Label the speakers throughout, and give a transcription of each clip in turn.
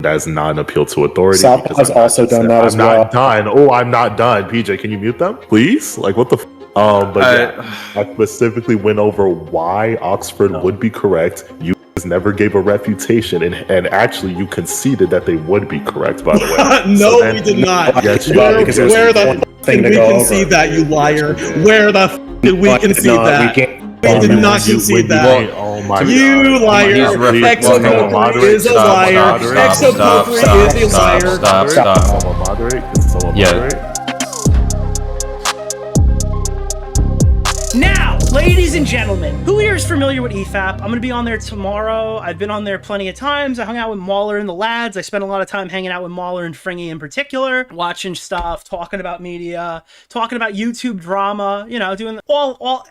Speaker 1: that is not an appeal to authority.
Speaker 2: Southpaw has also done that as well.
Speaker 1: I'm not done. Oh, I'm not done. PJ, can you mute them, please? Like, what the but yeah, I specifically went over why Oxford would be correct. You never gave a refutation, and actually you conceded that they would be correct, by the way.
Speaker 3: No, we did not.
Speaker 1: Yes,
Speaker 3: where the did we concede that, you liar? Where the did we concede that? We did not concede that.
Speaker 1: Oh my
Speaker 3: you
Speaker 1: God.
Speaker 3: liar. Exopopri is a liar. Exopopri is a liar.
Speaker 1: Stop. Someone moderate.
Speaker 4: Yeah.
Speaker 5: Now, ladies and gentlemen, who here is familiar with EFAP? I'm going to be on there tomorrow. I've been on there plenty of times. I hung out with Mauler and the lads. I spent a lot of time hanging out with Mauler and Fringy in particular, watching stuff, talking about media, talking about YouTube drama, you know, doing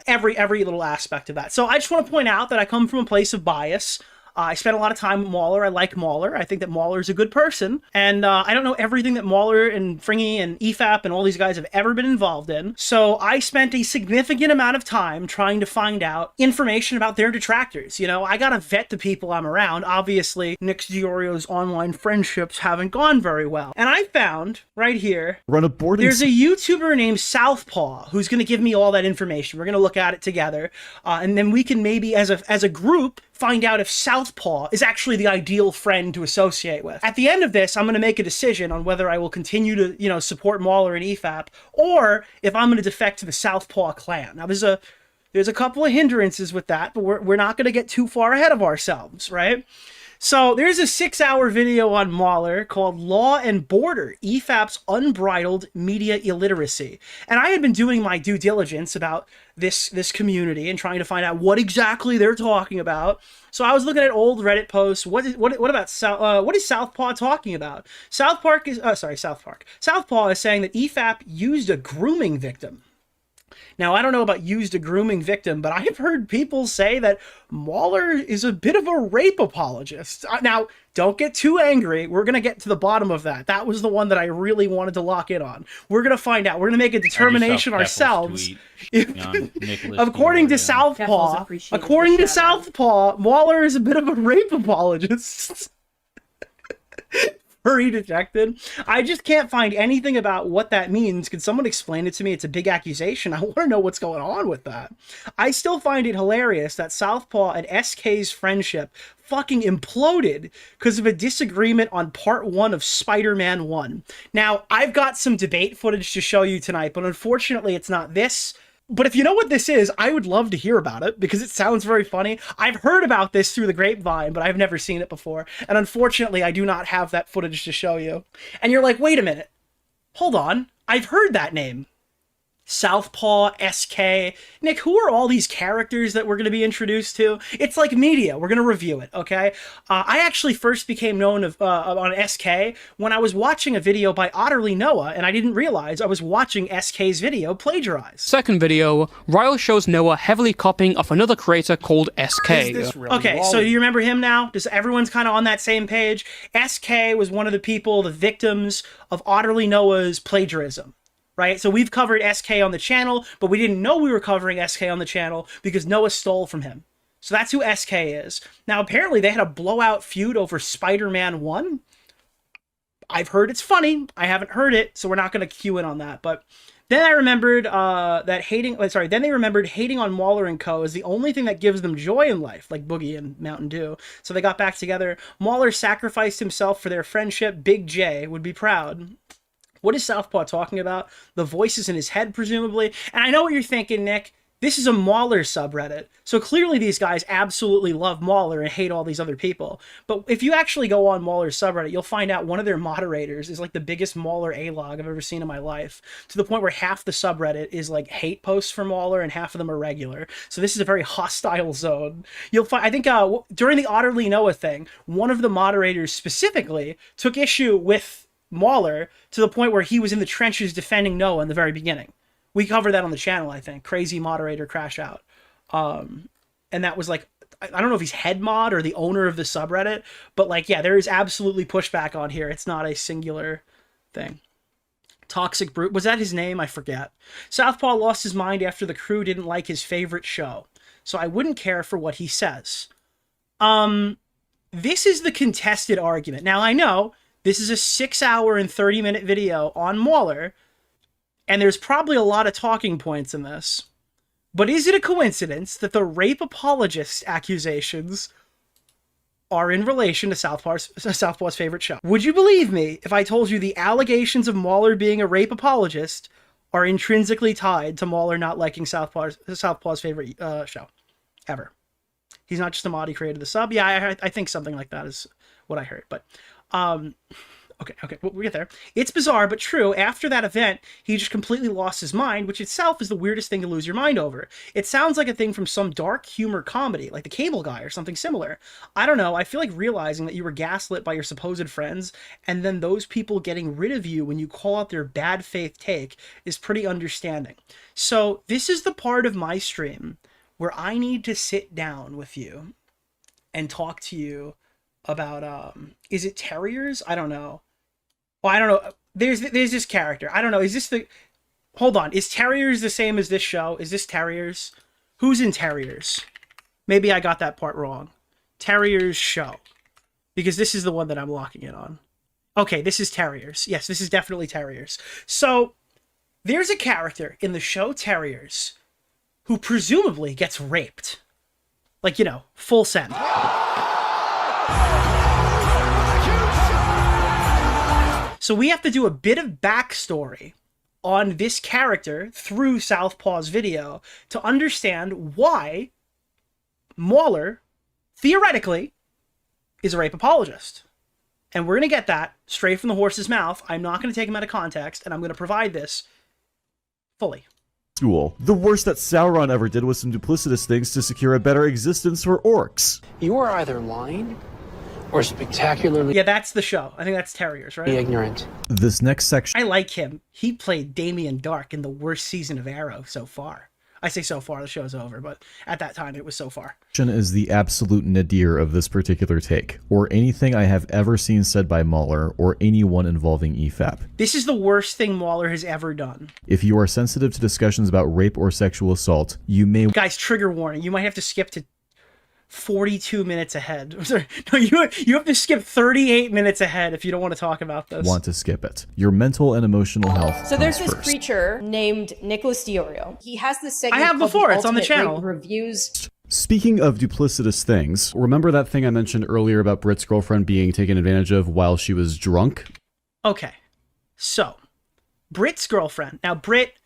Speaker 5: every little aspect of that. So I just want to point out that I come from a place of bias. I spent a lot of time with Mauler. I like Mauler. I think that Mauler is a good person. And I don't know everything that Mauler and Fringy and EFAP and all these guys have ever been involved in. So I spent a significant amount of time trying to find out information about their detractors. You know, I gotta vet the people I'm around. Obviously, Nick DeOrio's online friendships haven't gone very well. And I found, right here, there's a YouTuber named Southpaw who's gonna give me all that information. We're gonna look at it together. And then we can maybe, as a group, find out if Southpaw is actually the ideal friend to associate with. At the end of this, I'm going to make a decision on whether I will continue to, you know, support Mauler and EFAP, or if I'm going to defect to the Southpaw clan. Now, there's a couple of hindrances with that, but we're not going to get too far ahead of ourselves, right? So there's a 6-hour video on Mauler called Law and Border, EFAP's Unbridled Media Illiteracy. And I had been doing my due diligence about this community and trying to find out what exactly they're talking about. So I was looking at old Reddit posts. What is Southpaw talking about? Southpaw is saying that EFAP used a grooming victim. Now, I don't know about used a grooming victim, but I've heard people say that Mauler is a bit of a rape apologist. Now, don't get too angry. We're going to get to the bottom of that. That was the one that I really wanted to lock in on. We're going to find out. We're going to make a determination ourselves. According to Southpaw, Mauler is a bit of a rape apologist. Furry detected. I just can't find anything about what that means. Could someone explain it to me? It's a big accusation. I want to know what's going on with that. I still find it hilarious that Southpaw and SK's friendship fucking imploded because of a disagreement on part 1 of Spider-Man 1. Now, I've got some debate footage to show you tonight, but unfortunately it's not this. But if you know what this is, I would love to hear about it because it sounds very funny. I've heard about this through the grapevine, but I've never seen it before. And unfortunately, I do not have that footage to show you. And you're like, wait a minute. Hold on. I've heard that name. Southpaw, SK. Nick, who are all these characters that we're going to be introduced to? It's like media. We're going to review it, okay? I actually first became known on SK when I was watching a video by Otterly Noah, and I didn't realize I was watching SK's video plagiarized.
Speaker 6: Second video, Ryle shows Noah heavily copying of another creator called SK.
Speaker 5: Okay, so do you remember him now? Does everyone's kind of on that same page? SK was one of the people, the victims of Otterly Noah's plagiarism. Right? So we've covered SK on the channel, but we didn't know we were covering SK on the channel because Noah stole from him. So that's who SK is. Now, apparently they had a blowout feud over Spider-Man 1. I've heard it's funny. I haven't heard it, so we're not going to cue in on that. But then I remembered then they remembered hating on Mauler and Co. is the only thing that gives them joy in life, like Boogie and Mountain Dew. So they got back together. Mauler sacrificed himself for their friendship. Big J would be proud. What is Southpaw talking about? The voices in his head, presumably. And I know what you're thinking, Nick. This is a Mauler subreddit. So clearly these guys absolutely love Mauler and hate all these other people. But if you actually go on Mauler's subreddit, you'll find out one of their moderators is like the biggest Mauler A-log I've ever seen in my life. To the point where half the subreddit is like hate posts for Mauler and half of them are regular. So this is a very hostile zone. You'll find, I think during the Otterly Noah thing, one of the moderators specifically took issue with Mauler to the point where he was in the trenches defending Noah in the very beginning. We covered that on the channel, I think. Crazy moderator crash out. And that was like, I don't know if he's head mod or the owner of the subreddit, but like, yeah, there is absolutely pushback on here. It's not a singular thing. Toxic Brute, was that his name? I forget. Southpaw lost his mind after the crew didn't like his favorite show. So I wouldn't care for what he says. this is the contested argument. Now, I know this is a 6-hour and 30-minute video on Mauler, and there's probably a lot of talking points in this. But is it a coincidence that the rape apologist accusations are in relation to Southpaw's favorite show? Would you believe me if I told you the allegations of Mauler being a rape apologist are intrinsically tied to Mauler not liking Southpaw's favorite show ever? He's not just a mod, he created the sub. Yeah, I think something like that is what I heard. But okay, we'll get there. It's bizarre, but true. After that event, he just completely lost his mind, which itself is the weirdest thing to lose your mind over. It sounds like a thing from some dark humor comedy, like The Cable Guy or something similar. I don't know, I feel like realizing that you were gaslit by your supposed friends, and then those people getting rid of you when you call out their bad faith take is pretty understanding. So this is the part of my stream where I need to sit down with you and talk to you about, is it terriers? I don't know. Well, I don't know. There's this character. I don't know. Is this the... Hold on. Is Terriers the same as this show? Is this Terriers? Who's in Terriers? Maybe I got that part wrong. Terriers show. Because this is the one that I'm locking in on. Okay, this is Terriers. Yes, this is definitely Terriers. So, there's a character in the show Terriers who presumably gets raped. Like, you know, full send. So we have to do a bit of backstory on this character through Southpaw's video to understand why Mauler, theoretically, is a rape apologist. And we're going to get that straight from the horse's mouth. I'm not going to take him out of context, and I'm going to provide this fully.
Speaker 4: School. The worst that Sauron ever did was some duplicitous things to secure a better existence for orcs.
Speaker 7: You are either lying or spectacularly...
Speaker 5: Yeah, that's the show. I think that's Terriers, right?
Speaker 7: Ignorant.
Speaker 4: This next section...
Speaker 5: I like him. He played Damien Dark in the worst season of Arrow so far. I say so far, the show's over, but at that time it was so far.
Speaker 4: ...is the absolute nadir of this particular take, or anything I have ever seen said by Mauler or anyone involving EFAP.
Speaker 5: This is the worst thing Mauler has ever done.
Speaker 4: If you are sensitive to discussions about rape or sexual assault, you may...
Speaker 5: Guys, trigger warning. You might have to skip to 42 minutes ahead. No, you have to skip 38 minutes ahead if you don't want to talk about this.
Speaker 4: Want to skip it. Your mental and emotional health.
Speaker 8: So there's this
Speaker 4: first.
Speaker 8: creature named Nicholas DeOrio. He has this segment
Speaker 5: I have before. It's on the channel.
Speaker 8: Reviews.
Speaker 4: Speaking of duplicitous things, remember that thing I mentioned earlier about Britt's girlfriend being taken advantage of while she was drunk?
Speaker 5: Okay. So, Britt's girlfriend. Now, Britt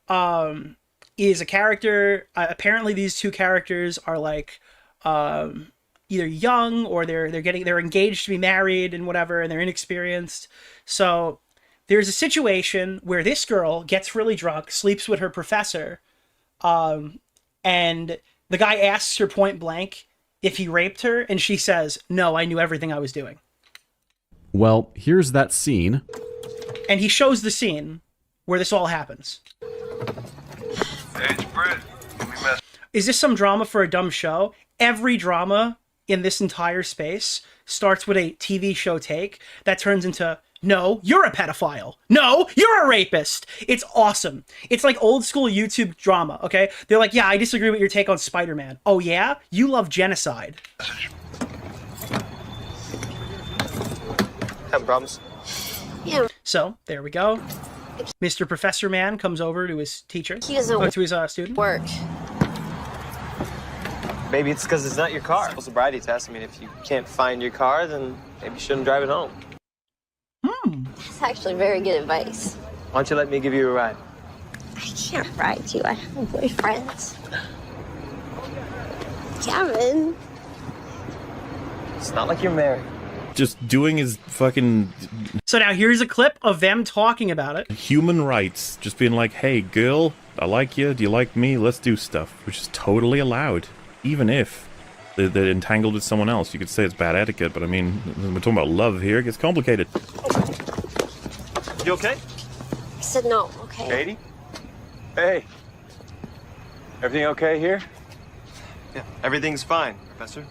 Speaker 5: is a character. Apparently, these two characters are like either young or they're engaged to be married and whatever, and they're inexperienced. So there's a situation where this girl gets really drunk, sleeps with her professor, and the guy asks her point blank if he raped her, and she says, "No, I knew everything I was doing."
Speaker 4: Well, here's that scene.
Speaker 5: And he shows the scene where this all happens.
Speaker 9: Hey, it's Britt.
Speaker 5: Is this some drama for a dumb show? Every drama in this entire space starts with a TV show take that turns into, no, you're a pedophile. No, you're a rapist. It's awesome. It's like old school YouTube drama, okay? They're like, yeah, I disagree with your take on Spider-Man. Oh yeah? You love genocide.
Speaker 9: Have problems?
Speaker 8: Yeah.
Speaker 5: So, there we go. Mr. Professor Man comes over to his teacher.
Speaker 8: He doesn't
Speaker 5: to his student.
Speaker 8: work.
Speaker 9: Maybe it's because it's not your car. Sobriety test. I mean, if you can't find your car, then maybe you shouldn't drive it home.
Speaker 8: That's actually very good advice.
Speaker 9: Why don't you let me give you a ride?
Speaker 8: I can't ride you. I have a boyfriend. Kevin.
Speaker 9: It's not like you're married.
Speaker 10: Just doing his fucking...
Speaker 5: So now here's a clip of them talking about it.
Speaker 10: Human rights. Just being like, hey, girl, I like you. Do you like me? Let's do stuff. Which is totally allowed. Even if they're entangled with someone else. You could say it's bad etiquette, but I mean, we're talking about love here. It gets complicated.
Speaker 9: You okay?
Speaker 8: I said no, okay?
Speaker 9: Katie? Hey. Everything okay here? Yeah, everything's fine, Professor.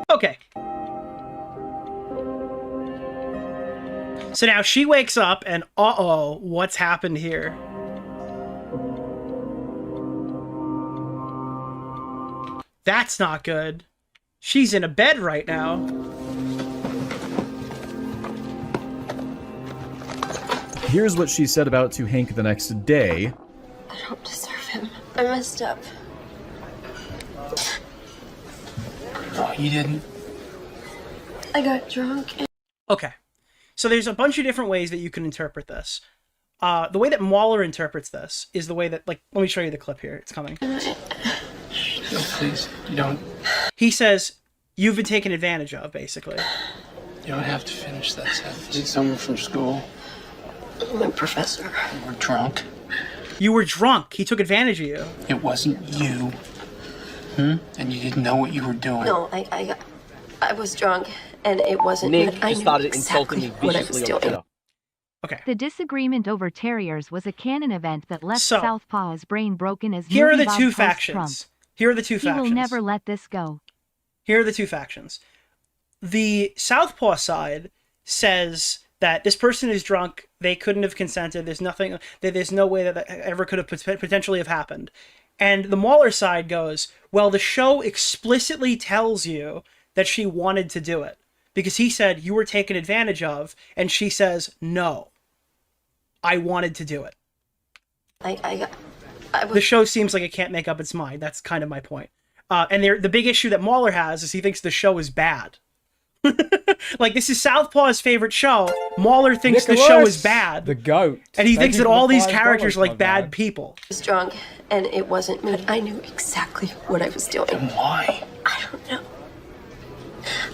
Speaker 5: Okay. So now she wakes up and, uh-oh, what's happened here? That's not good. She's in a bed right now.
Speaker 4: Here's what she said about to Hank the next day.
Speaker 8: I don't deserve him. I messed up.
Speaker 7: No, you didn't.
Speaker 8: I got drunk.
Speaker 5: Okay. So there's a bunch of different ways that you can interpret this. The way that Mauler interprets this is the way that, like, let me show you the clip here. It's coming.
Speaker 7: No, please. You don't.
Speaker 5: He says, you've been taken advantage of, basically.
Speaker 7: You don't have to finish that sentence. Is it someone from school?
Speaker 8: My professor.
Speaker 7: You were drunk.
Speaker 5: You were drunk. He took advantage of you.
Speaker 7: It wasn't you. And you didn't know what you were doing.
Speaker 8: No, I was drunk, and it wasn't.
Speaker 9: Nick
Speaker 8: I
Speaker 9: just
Speaker 8: knew
Speaker 9: started
Speaker 8: exactly
Speaker 9: insulting me
Speaker 8: what I was
Speaker 9: viciously on
Speaker 8: doing.
Speaker 9: Twitter.
Speaker 5: Okay.
Speaker 11: The disagreement over terriers was a canon event that left
Speaker 5: So,
Speaker 11: Southpaw's brain broken as
Speaker 5: here are the
Speaker 11: movie
Speaker 5: two
Speaker 11: Vods
Speaker 5: factions.
Speaker 11: Trump.
Speaker 5: Here are the two
Speaker 11: He
Speaker 5: factions.
Speaker 11: will never let this go.
Speaker 5: Here are the two factions. The Southpaw side says that this person is drunk, they couldn't have consented, there's no way that ever could have potentially have happened. And the Mauler side goes, well, the show explicitly tells you that she wanted to do it. Because he said, you were taken advantage of, and she says, no, I wanted to do it. The show seems like it can't make up its mind. That's kind of my point. And the big issue that Mauler has is he thinks the show is bad. Like, this is Southpaw's favorite show. Mauler thinks the show is bad.
Speaker 12: The goat.
Speaker 5: And he thinks that all these characters are like bad people.
Speaker 8: I was drunk, and it wasn't me. I knew exactly what I was doing.
Speaker 7: And why?
Speaker 8: I don't know.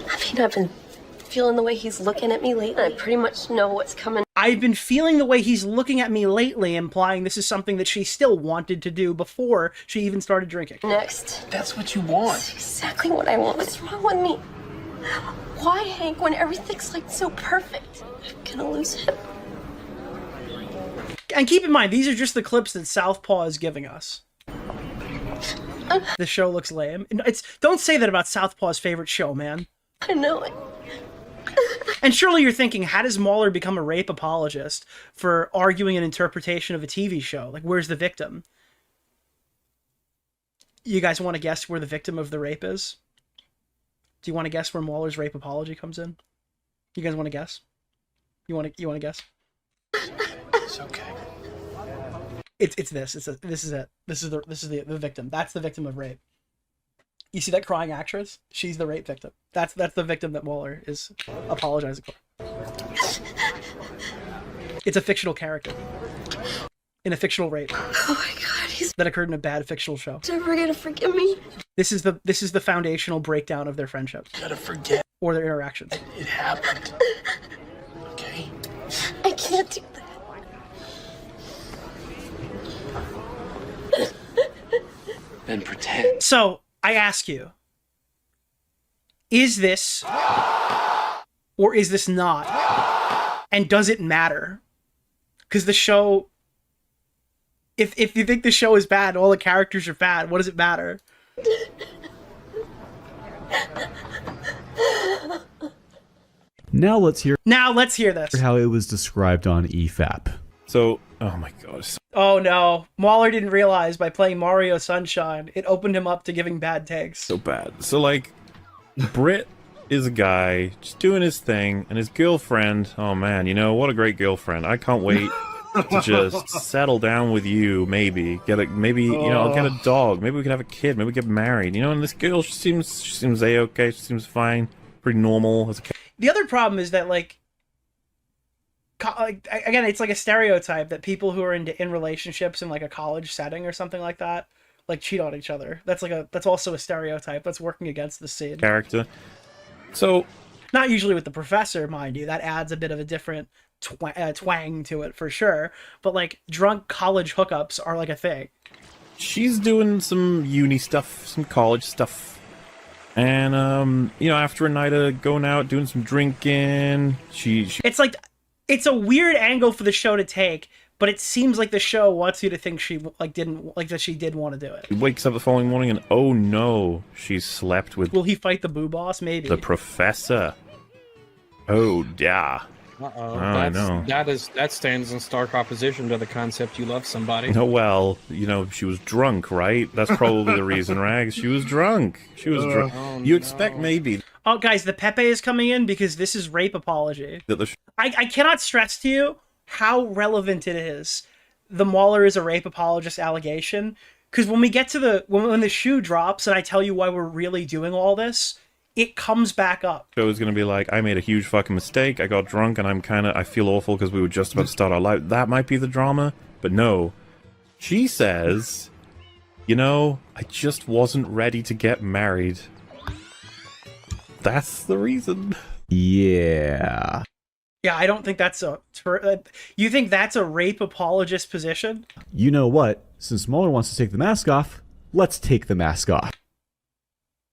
Speaker 8: I mean, I've been feeling the way he's looking at me lately. I pretty much know what's coming.
Speaker 5: I've been feeling the way he's looking at me lately, implying this is something that she still wanted to do before she even started drinking.
Speaker 8: Next.
Speaker 7: That's what you want.
Speaker 8: That's exactly what I want. What's wrong with me? Why, Hank, when everything's like so perfect? I'm gonna lose him.
Speaker 5: And keep in mind, these are just the clips that Southpaw is giving us. The show looks lame. Don't say that about Southpaw's favorite show, man.
Speaker 8: I know it.
Speaker 5: And surely you're thinking, how does Mauler become a rape apologist for arguing an interpretation of a TV show? Like, where's the victim? You guys want to guess where the victim of the rape is? Do you want to guess where Mauler's rape apology comes in? You guys want to guess? You want to guess?
Speaker 7: It's okay.
Speaker 5: It's this. This is it. This is the victim. That's the victim of rape. You see that crying actress? She's the rape victim. That's the victim that Mauler is apologizing for. It's a fictional character in a fictional rape.
Speaker 8: Oh my god, he's
Speaker 5: that occurred in a bad fictional show.
Speaker 8: never gonna forgive me.
Speaker 5: This is the foundational breakdown of their friendship.
Speaker 7: You gotta forget.
Speaker 5: Or their interactions.
Speaker 7: It happened. Okay?
Speaker 8: I can't do that.
Speaker 7: Then pretend.
Speaker 5: So, I ask you, is this or is this not? And does it matter? Because the show, if you think the show is bad, all the characters are bad, what does it matter?
Speaker 4: Now let's hear
Speaker 5: this.
Speaker 4: How it was described on EFAP.
Speaker 10: So, oh my god.
Speaker 5: Oh no, Mauler didn't realize by playing Mario Sunshine, it opened him up to giving bad takes.
Speaker 10: So bad. So, like, Britt is a guy just doing his thing, and his girlfriend, oh man, you know, what a great girlfriend. I can't wait to just settle down with you, maybe. Maybe, you know, I'll get a dog. Maybe we can have a kid. Maybe we get married. You know, and this girl, she seems A-okay. She seems fine. Pretty normal as a kid.
Speaker 5: The other problem is that, like, again, it's like a stereotype that people who are in relationships in like a college setting or something like that, like, cheat on each other. That's also a stereotype that's working against the scene.
Speaker 10: Character. So,
Speaker 5: not usually with the professor, mind you. That adds a bit of a different twang to it for sure. But like, drunk college hookups are like a thing.
Speaker 10: She's doing some uni stuff, some college stuff. And, you know, after a night of going out, doing some drinking, she...
Speaker 5: It's like, it's a weird angle for the show to take, but it seems like the show wants you to think she, like, that she did want to do it.
Speaker 10: He wakes up the following morning and, oh no, she slept with...
Speaker 5: Will he fight the boo boss? Maybe.
Speaker 10: The professor. Oh, yeah. I know.
Speaker 12: That stands in stark opposition to the concept you love somebody.
Speaker 10: Oh, well, you know, she was drunk, right? That's probably the reason, Rags. She was drunk. She was drunk. You expect maybe...
Speaker 5: Oh, guys, the Pepe is coming in because this is rape apology. I cannot stress to you how relevant it is. The Mauler is a rape apologist allegation. Because when we get to when the shoe drops and I tell you why we're really doing all this, it comes back up.
Speaker 10: So it's going to be like, I made a huge fucking mistake, I got drunk, and I feel awful because we were just about to start our life. That might be the drama, but no. She says, you know, I just wasn't ready to get married. That's the reason.
Speaker 4: Yeah.
Speaker 5: Yeah, I don't think that's you think that's a rape apologist position?
Speaker 4: You know what? Since Mueller wants to take the mask off, let's take the mask off.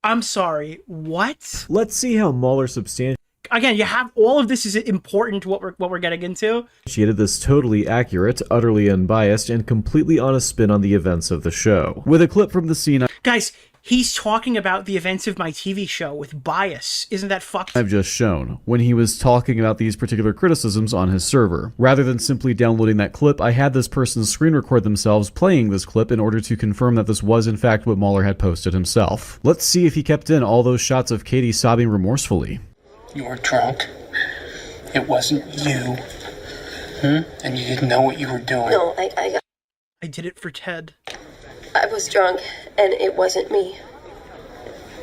Speaker 5: I'm sorry, what?
Speaker 4: Let's see how Mueller substantiated.
Speaker 5: Again, you have all of this is important to what we're getting into.
Speaker 4: She did this totally accurate, utterly unbiased, and completely honest spin on the events of the show. With a clip from the scene.
Speaker 5: Guys, he's talking about the events of my TV show with bias. Isn't that fucked?
Speaker 4: I've just shown, when he was talking about these particular criticisms on his server. Rather than simply downloading that clip, I had this person screen record themselves playing this clip in order to confirm that this was in fact what Mueller had posted himself. Let's see if he kept in all those shots of Katie sobbing remorsefully.
Speaker 7: You were drunk. It wasn't you. And you didn't know what you were doing.
Speaker 8: No, I
Speaker 5: did it for Ted.
Speaker 8: I was drunk, and it wasn't me.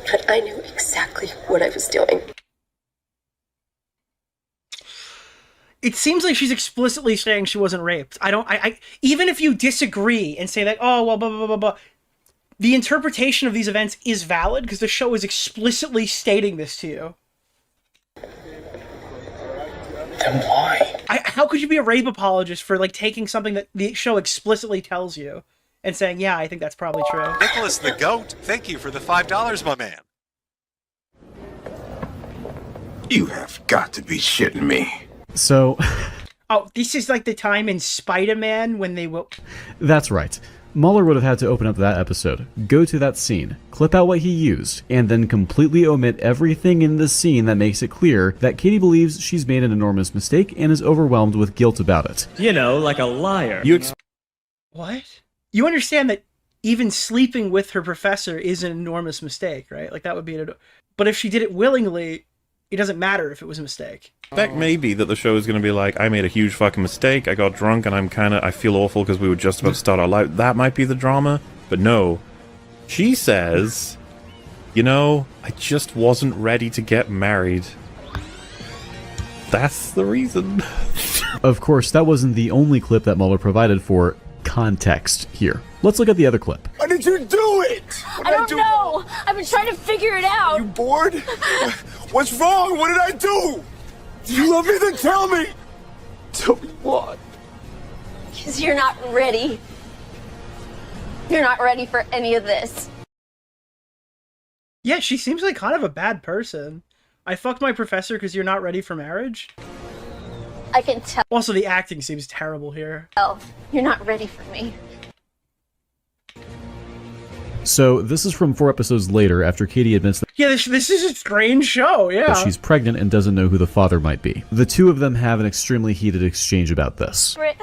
Speaker 8: But I knew exactly what I was doing.
Speaker 5: It seems like she's explicitly saying she wasn't raped. Even if you disagree and say that, oh, well, blah, blah, blah, blah, the interpretation of these events is valid because the show is explicitly stating this to you.
Speaker 7: Then why?
Speaker 5: How could you be a rape apologist for, like, taking something that the show explicitly tells you and saying, yeah, I think that's probably true?
Speaker 13: Nicholas the Goat, thank you for the $5, my man.
Speaker 14: You have got to be shitting me.
Speaker 4: So...
Speaker 5: Oh, this is like the time in Spider-Man when they will...
Speaker 4: That's right. Mueller would have had to open up that episode, go to that scene, clip out what he used, and then completely omit everything in the scene that makes it clear that Katie believes she's made an enormous mistake and is overwhelmed with guilt about it.
Speaker 3: You know, like a liar.
Speaker 5: What? You understand that even sleeping with her professor is an enormous mistake, right? Like, that would be But if she did it willingly, it doesn't matter if it was a mistake.
Speaker 10: Expect maybe that the show is going to be like, I made a huge fucking mistake, I got drunk, and I feel awful because we were just about to start our life. That might be the drama, but no. She says, you know, I just wasn't ready to get married. That's the reason.
Speaker 4: Of course, that wasn't the only clip that Mueller provided for context here. Let's look at the other clip.
Speaker 14: Why did you do it?
Speaker 8: I don't know. I've been trying to figure it out.
Speaker 14: You bored? What's wrong? What did I do? Do you love me? Then tell me. Tell me what?
Speaker 8: Because you're not ready. You're not ready for any of this.
Speaker 5: Yeah, she seems like kind of a bad person. I fucked my professor because you're not ready for marriage?
Speaker 8: I can tell.
Speaker 5: Also, the acting seems terrible here.
Speaker 8: You're not ready for me.
Speaker 4: So, this is from 4 episodes later after Katie admits that
Speaker 5: this is a strange show, yeah.
Speaker 4: she's pregnant and doesn't know who the father might be. The two of them have an extremely heated exchange about this.
Speaker 8: Britt,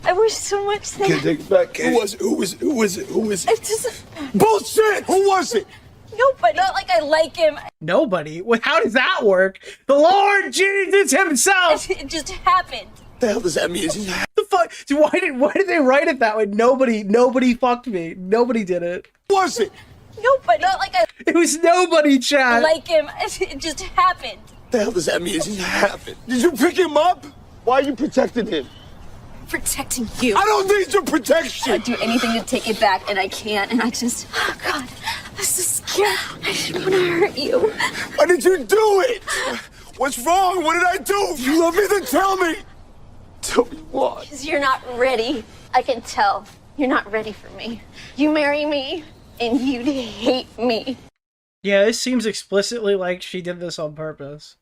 Speaker 8: I wish so much that...
Speaker 14: Can't take it back, Katie. Who was it?
Speaker 8: It doesn't...
Speaker 14: Bullshit! Who was it?
Speaker 8: Nobody. Not like I like him.
Speaker 5: Nobody? Well, how does that work? The Lord Jesus himself!
Speaker 8: It just happened.
Speaker 14: The hell does that mean?
Speaker 5: The fuck? Why did they write it that way? Nobody fucked me. Nobody did it.
Speaker 14: Who was it?
Speaker 8: Nobody. Not like I...
Speaker 5: It was nobody, Chad.
Speaker 8: Like him. It just happened.
Speaker 14: The hell does that mean? It happened. Did you pick him up? Why are you protecting him?
Speaker 8: Protecting you.
Speaker 14: I don't need your protection.
Speaker 8: I'd do anything to take it back, and I can't. And I just... Oh, God. I'm so scared. I didn't want to hurt you.
Speaker 14: Why did you do it? What's wrong? What did I do? If you love me, then tell me. Tell me what?
Speaker 8: Because you're not ready. I can tell. You're not ready for me. You marry me, and you'd hate me.
Speaker 5: Yeah, this seems explicitly like she did this on purpose.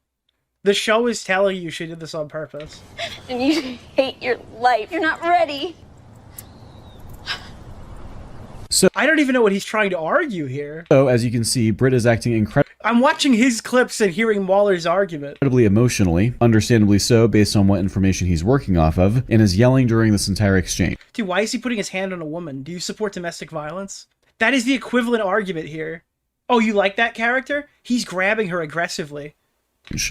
Speaker 5: The show is telling you she did this on purpose.
Speaker 8: And you hate your life. You're not ready.
Speaker 4: So
Speaker 5: I don't even know what he's trying to argue here.
Speaker 4: So, as you can see, Britt is acting
Speaker 5: I'm watching his clips and hearing Mauler's argument.
Speaker 4: Incredibly emotionally, understandably so based on what information he's working off of, and is yelling during this entire exchange.
Speaker 5: Dude, why is he putting his hand on a woman? Do you support domestic violence? That is the equivalent argument here. Oh, you like that character? He's grabbing her aggressively.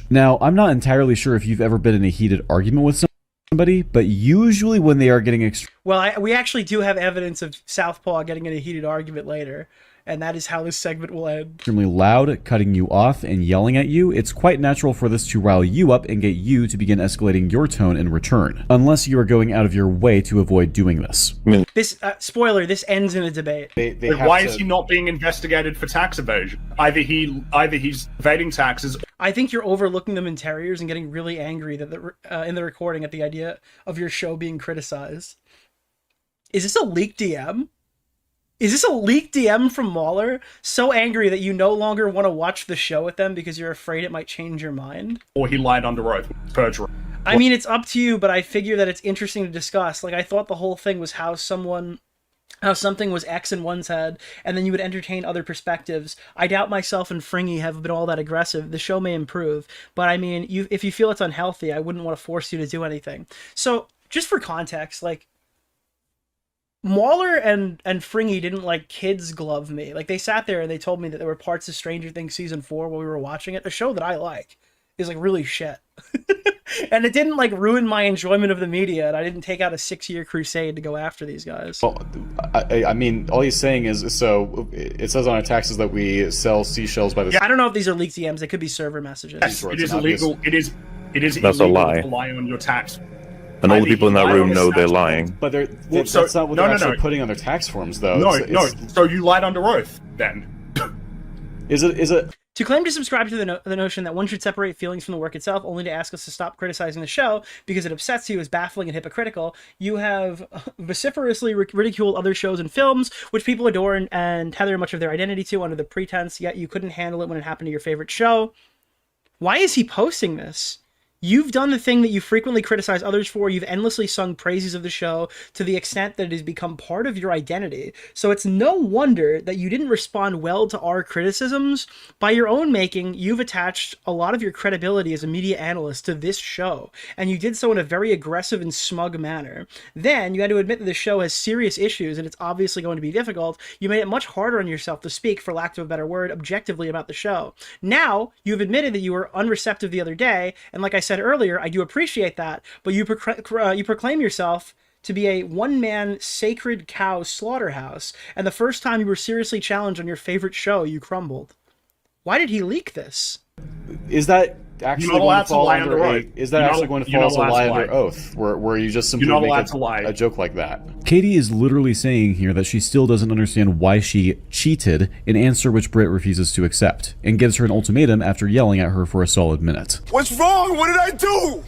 Speaker 4: Now, I'm not entirely sure if you've ever been in a heated argument with somebody, but usually when they are getting
Speaker 5: Well, we actually do have evidence of Southpaw getting in a heated argument later, and that is how this segment will end.
Speaker 4: Extremely loud, cutting you off, and yelling at you, it's quite natural for this to rile you up and get you to begin escalating your tone in return, unless you are going out of your way to avoid doing this.
Speaker 5: This, spoiler, this ends in a debate.
Speaker 15: Why is he not being investigated for tax evasion? Either he's evading taxes.
Speaker 5: I think you're overlooking them in terriers and getting really angry that in the recording at the idea of your show being criticized. Is this a leaked DM? Is this a leaked DM from Mauler? So angry that you no longer want to watch the show with them because you're afraid it might change your mind?
Speaker 15: Or he lied under oath. Perjury.
Speaker 5: I mean, it's up to you, but I figure that it's interesting to discuss. Like, I thought the whole thing was how something was X in one's head, and then you would entertain other perspectives. I doubt myself and Fringy have been all that aggressive. The show may improve, but I mean, if you feel it's unhealthy, I wouldn't want to force you to do anything. So, just for context, like, Mauler and Fringy didn't like kids glove me. Like, they sat there and they told me that there were parts of Stranger Things season 4 while we were watching it. A show that I like is like really shit. And it didn't like ruin my enjoyment of the media, and I didn't take out a 6-year crusade to go after these guys.
Speaker 16: Well, I mean, all he's saying is, so it says on our taxes that we sell seashells by the...
Speaker 5: Yeah, I don't know if these are leaked DMs. They could be server messages.
Speaker 15: Yes, it is illegal. It is
Speaker 10: That's
Speaker 15: illegal
Speaker 10: a lie.
Speaker 15: to lie on your tax.
Speaker 10: And all the people in that room know they're lying.
Speaker 16: But that's not what they're actually putting on their tax forms, though.
Speaker 15: No. So you lied under oath, then.
Speaker 16: Is it...
Speaker 5: To claim to subscribe to the notion that one should separate feelings from the work itself, only to ask us to stop criticizing the show because it upsets you, is baffling and hypocritical. You have vociferously ridiculed other shows and films, which people adore and tether much of their identity to under the pretense, yet you couldn't handle it when it happened to your favorite show. Why is he posting this? You've done the thing that you frequently criticize others for. You've endlessly sung praises of the show to the extent that it has become part of your identity. So it's no wonder that you didn't respond well to our criticisms. By your own making, you've attached a lot of your credibility as a media analyst to this show, and you did so in a very aggressive and smug manner. Then you had to admit that the show has serious issues and it's obviously going to be difficult. You made it much harder on yourself to speak, for lack of a better word, objectively about the show. Now, you've admitted that you were unreceptive the other day, and like I said earlier, I do appreciate that, but you proclaim yourself to be a one-man sacred cow slaughterhouse, and the first time you were seriously challenged on your favorite show, you crumbled. Why did he leak this?
Speaker 16: Is that actually going to fall under a lie under oath, where you just simply make a joke like that?
Speaker 4: Katie is literally saying here that she still doesn't understand why she cheated, an answer which Britt refuses to accept, and gives her an ultimatum after yelling at her for a solid minute.
Speaker 14: What's wrong? What did I do?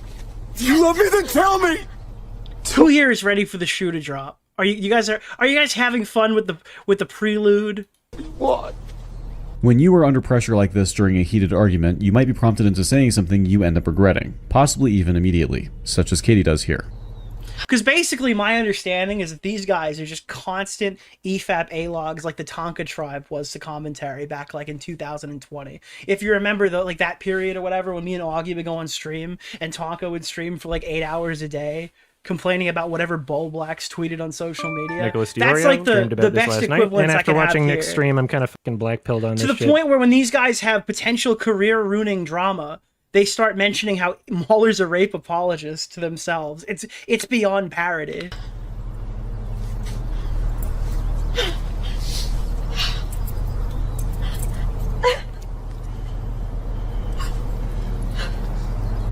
Speaker 14: If you love me, then tell me.
Speaker 5: Who here is ready for the shoe to drop? Are you guys having fun with the prelude?
Speaker 14: What?
Speaker 4: When you are under pressure like this during a heated argument, you might be prompted into saying something you end up regretting, possibly even immediately, such as Katie does here.
Speaker 5: Because basically my understanding is that these guys are just constant EFAP A-logs like the Tonka tribe was to commentary back like in 2020. If you remember that period or whatever when me and Augie would go on stream and Tonka would stream for like 8 hours a day, complaining about whatever Bull Blacks tweeted on social media.
Speaker 17: Nicholas DeOrio
Speaker 5: That's like
Speaker 17: dreamed about
Speaker 5: the
Speaker 17: this
Speaker 5: best
Speaker 17: last night,
Speaker 5: equivalence
Speaker 17: and after
Speaker 5: I can
Speaker 17: watching
Speaker 5: have
Speaker 17: Nick's
Speaker 5: here.
Speaker 17: stream, I'm kind of fucking black-pilled on this
Speaker 5: To the
Speaker 17: shit.
Speaker 5: point where when these guys have potential career-ruining drama, they start mentioning how Mauler's a rape apologist to themselves. It's beyond parody.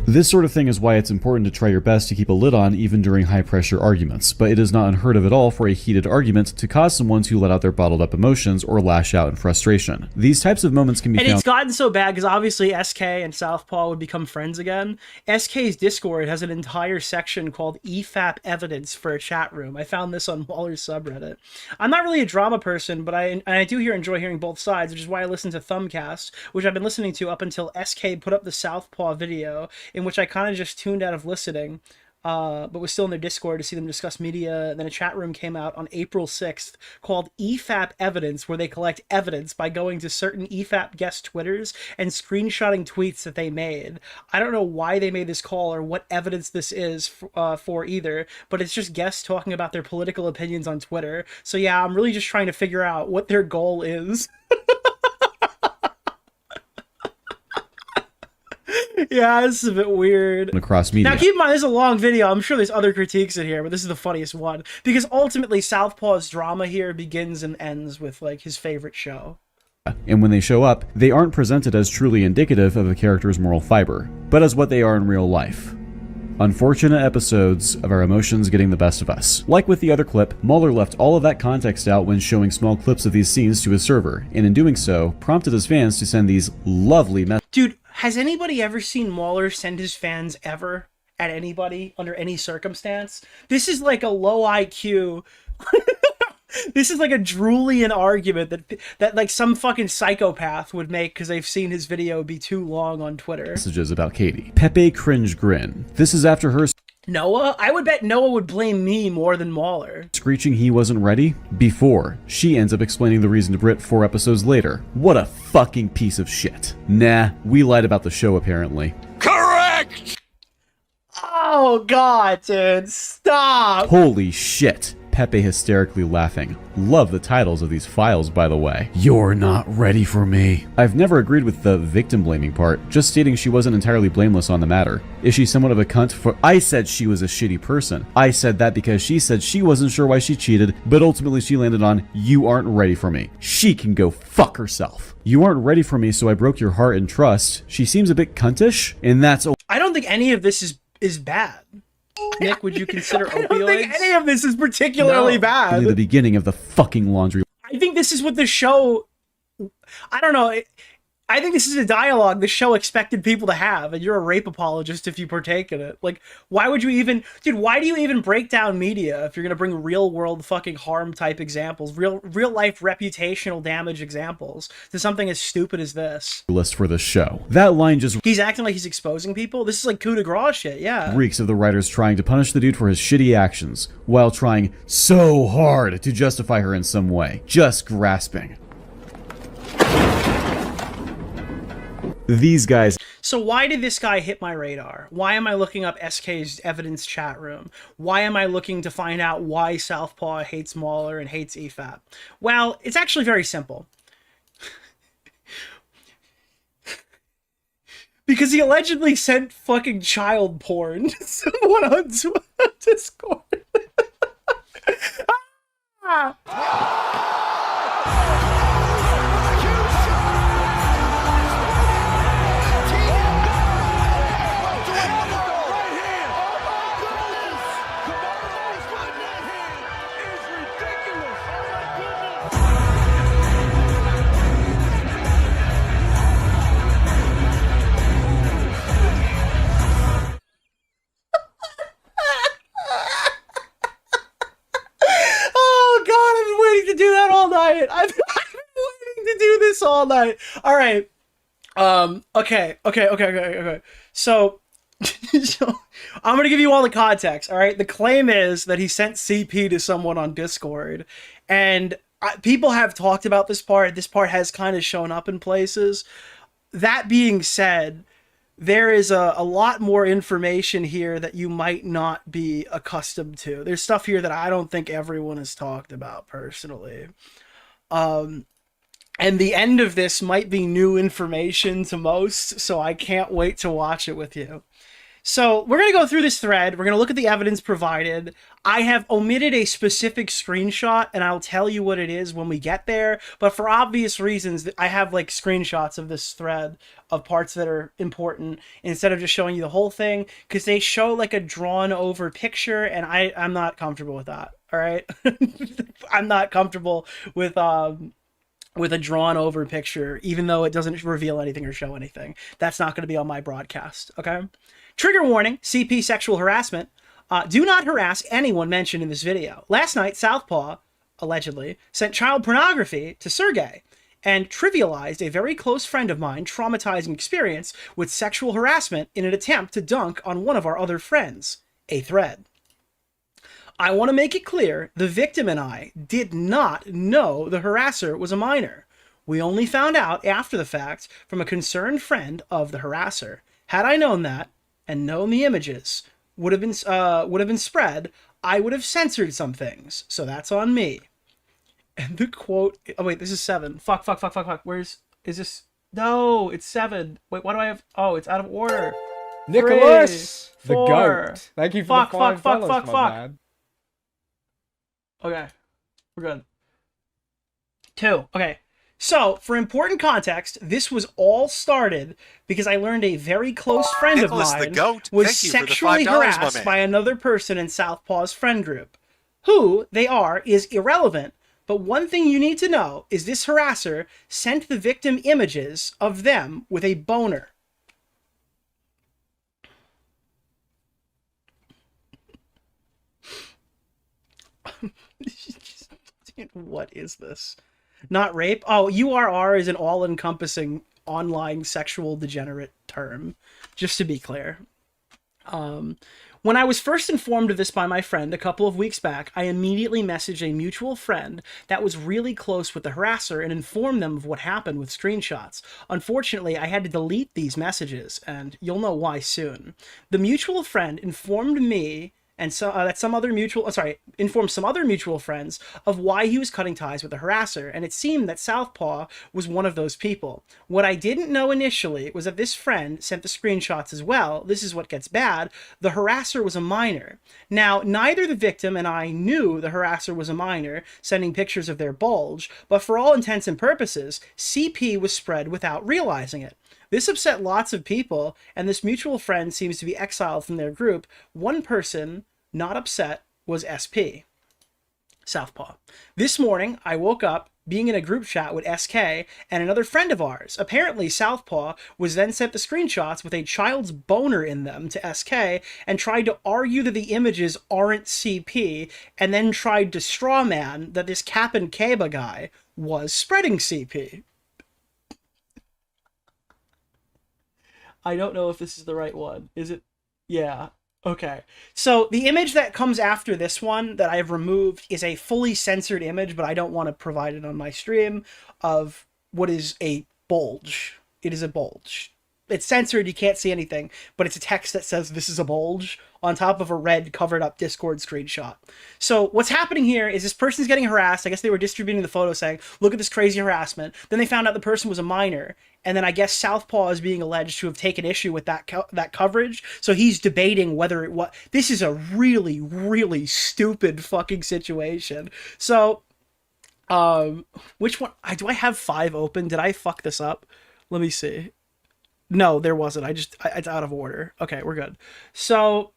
Speaker 4: This sort of thing is why it's important to try your best to keep a lid on even during high-pressure arguments, but it is not unheard of at all for a heated argument to cause someone to let out their bottled-up emotions or lash out in frustration. These types of moments can be found...
Speaker 5: And it's gotten so bad because obviously SK and Southpaw would become friends again. SK's Discord has an entire section called EFAP Evidence for a chat room. I found this on Waller's subreddit. I'm not really a drama person, but I do enjoy hearing both sides, which is why I listen to Thumbcast, which I've been listening to up until SK put up the Southpaw video, in which I kind of just tuned out of listening. but was still in their Discord to see them discuss media. And then a chat room came out on April 6th called EFAP Evidence, where they collect evidence by going to certain EFAP guest Twitters and screenshotting tweets that they made. I don't know why they made this call or what evidence this is for either, but it's just guests talking about their political opinions on Twitter. So yeah, I'm really just trying to figure out what their goal is. Yeah, this is a bit weird.
Speaker 4: Across media.
Speaker 5: Now, keep in mind, this is a long video. I'm sure there's other critiques in here, but this is the funniest one. Because ultimately, Southpaw's drama here begins and ends with, like, his favorite show.
Speaker 4: And when they show up, they aren't presented as truly indicative of a character's moral fiber, but as what they are in real life. Unfortunate episodes of our emotions getting the best of us. Like with the other clip, Mauler left all of that context out when showing small clips of these scenes to his server, and in doing so, prompted his fans to send these lovely messages. Dude,
Speaker 5: has anybody ever seen Mauler send his fans ever at anybody under any circumstance? This is like a low IQ. This is like a drooling argument that like some fucking psychopath would make because they've seen his video be too long on Twitter.
Speaker 4: Messages about Katie. Pepe cringe grin. This is after her
Speaker 5: Noah? I would bet Noah would blame me more than Mauler.
Speaker 4: Screeching he wasn't ready before she ends up explaining the reason to Britt 4 episodes later. What a fucking piece of shit. Nah, we lied about the show apparently.
Speaker 14: Correct!
Speaker 5: Oh god, dude, stop!
Speaker 4: Holy shit. Pepe hysterically laughing. Love the titles of these files, by the way. You're not ready for me. I've never agreed with the victim blaming part, just stating she wasn't entirely blameless on the matter. Is she somewhat of a cunt for— I said she was a shitty person. I said that because she said she wasn't sure why she cheated, but ultimately she landed on, you aren't ready for me. She can go fuck herself. You aren't ready for me, so I broke your heart and trust. She seems a bit cuntish, and that's—
Speaker 5: I don't think any of this is bad. Nick, would you consider opioids? I don't think any of this is particularly bad.
Speaker 4: Only the beginning of the fucking laundry.
Speaker 5: I think this is what the show... I don't know. I think this is a dialogue the show expected people to have, and you're a rape apologist if you partake in it. Like, why would you even... Dude, why do you even break down media if you're going to bring real-world fucking harm-type examples, real-life reputational damage examples to something as stupid as this?
Speaker 4: List for the show. That line just...
Speaker 5: He's acting like he's exposing people? This is like coup de grace shit, yeah.
Speaker 4: Reeks of the writers trying to punish the dude for his shitty actions, while trying so hard to justify her in some way. Just grasping. These guys.
Speaker 5: So why did this guy hit my radar? Why am I looking up SK's evidence chat room? Why am I looking to find out why Southpaw hates Mauler and hates EFAP? Well, it's actually very simple. Because he allegedly sent fucking child porn to someone on Discord. I've been waiting to do this all night. All right. Okay. So I'm going to give you all the context. All right. The claim is that he sent CP to someone on Discord, and people have talked about this part. This part has kind of shown up in places. That being said, there is a lot more information here that you might not be accustomed to. There's stuff here that I don't think everyone has talked about personally. And the end of this might be new information to most, so I can't wait to watch it with you. So we're going to go through this thread. We're going to look at the evidence provided. I have omitted a specific screenshot, and I'll tell you what it is when we get there. But for obvious reasons, I have like screenshots of this thread of parts that are important instead of just showing you the whole thing, because they show like a drawn over picture, and I'm not comfortable with that. All right. I'm not comfortable with a drawn over picture, even though it doesn't reveal anything or show anything. That's not going to be on my broadcast. Okay. Trigger warning, CP sexual harassment. Do not harass anyone mentioned in this video. Last night, Southpaw, allegedly, sent child pornography to Sergey and trivialized a very close friend of mine traumatizing experience with sexual harassment in an attempt to dunk on one of our other friends. a thread. I want to make it clear, the victim and I did not know the harasser was a minor. We only found out after the fact from a concerned friend of the harasser. Had I known that, and known the images would have been spread, I would have censored some things. So that's on me. And the quote, oh wait, this is 7. Fuck. Is this? No, it's 7. Wait, why do I have, oh, it's out of order.
Speaker 18: Nicholas,
Speaker 5: 3, 4.
Speaker 18: the goat. Thank you for the $5, my man.
Speaker 5: Okay, we're good. 2. Okay, so for important context, this was all started because I learned a very close friend
Speaker 13: Nicholas,
Speaker 5: of
Speaker 13: the
Speaker 5: mine
Speaker 13: goat.
Speaker 5: was
Speaker 13: Thank you for the
Speaker 5: sexually
Speaker 13: $5, my
Speaker 5: harassed
Speaker 13: man.
Speaker 5: by another person in Southpaw's friend group. Who they are is irrelevant, but one thing you need to know is this harasser sent the victim images of them with a boner. What is this? Not rape? Oh, URR is an all-encompassing online sexual degenerate term, just to be clear. When I was first informed of this by my friend a couple of weeks back, I immediately messaged a mutual friend that was really close with the harasser and informed them of what happened with screenshots. Unfortunately, I had to delete these messages, and you'll know why soon. The mutual friend informed me and so informed some other mutual friends of why he was cutting ties with the harasser, and it seemed that Southpaw was one of those people. What I didn't know initially was that this friend sent the screenshots as well. This is what gets bad. The harasser was a minor. Now, neither the victim and I knew the harasser was a minor, sending pictures of their bulge, but for all intents and purposes, CP was spread without realizing it. This upset lots of people, and this mutual friend seems to be exiled from their group. One person not upset was SP. Southpaw. This morning, I woke up being in a group chat with SK and another friend of ours. Apparently, Southpaw was then sent the screenshots with a child's boner in them to SK and tried to argue that the images aren't CP, and then tried to strawman that this Cap and Kaba guy was spreading CP. I don't know if this is the right one. Is it? Yeah. Okay. So the image that comes after this one that I've removed is a fully censored image, but I don't want to provide it on my stream, of what is a bulge. It is a bulge. It's censored, you can't see anything, but it's a text that says this is a bulge on top of a red covered up Discord screenshot. So what's happening here is this person's getting harassed. I guess they were distributing the photo saying, look at this crazy harassment. Then they found out the person was a minor. And then I guess Southpaw is being alleged to have taken issue with that coverage. So he's debating whether it was... This is a really, really stupid fucking situation. So, which one... Do I have 5 open? Did I fuck this up? Let me see. No, there wasn't. It's out of order. Okay, we're good. So,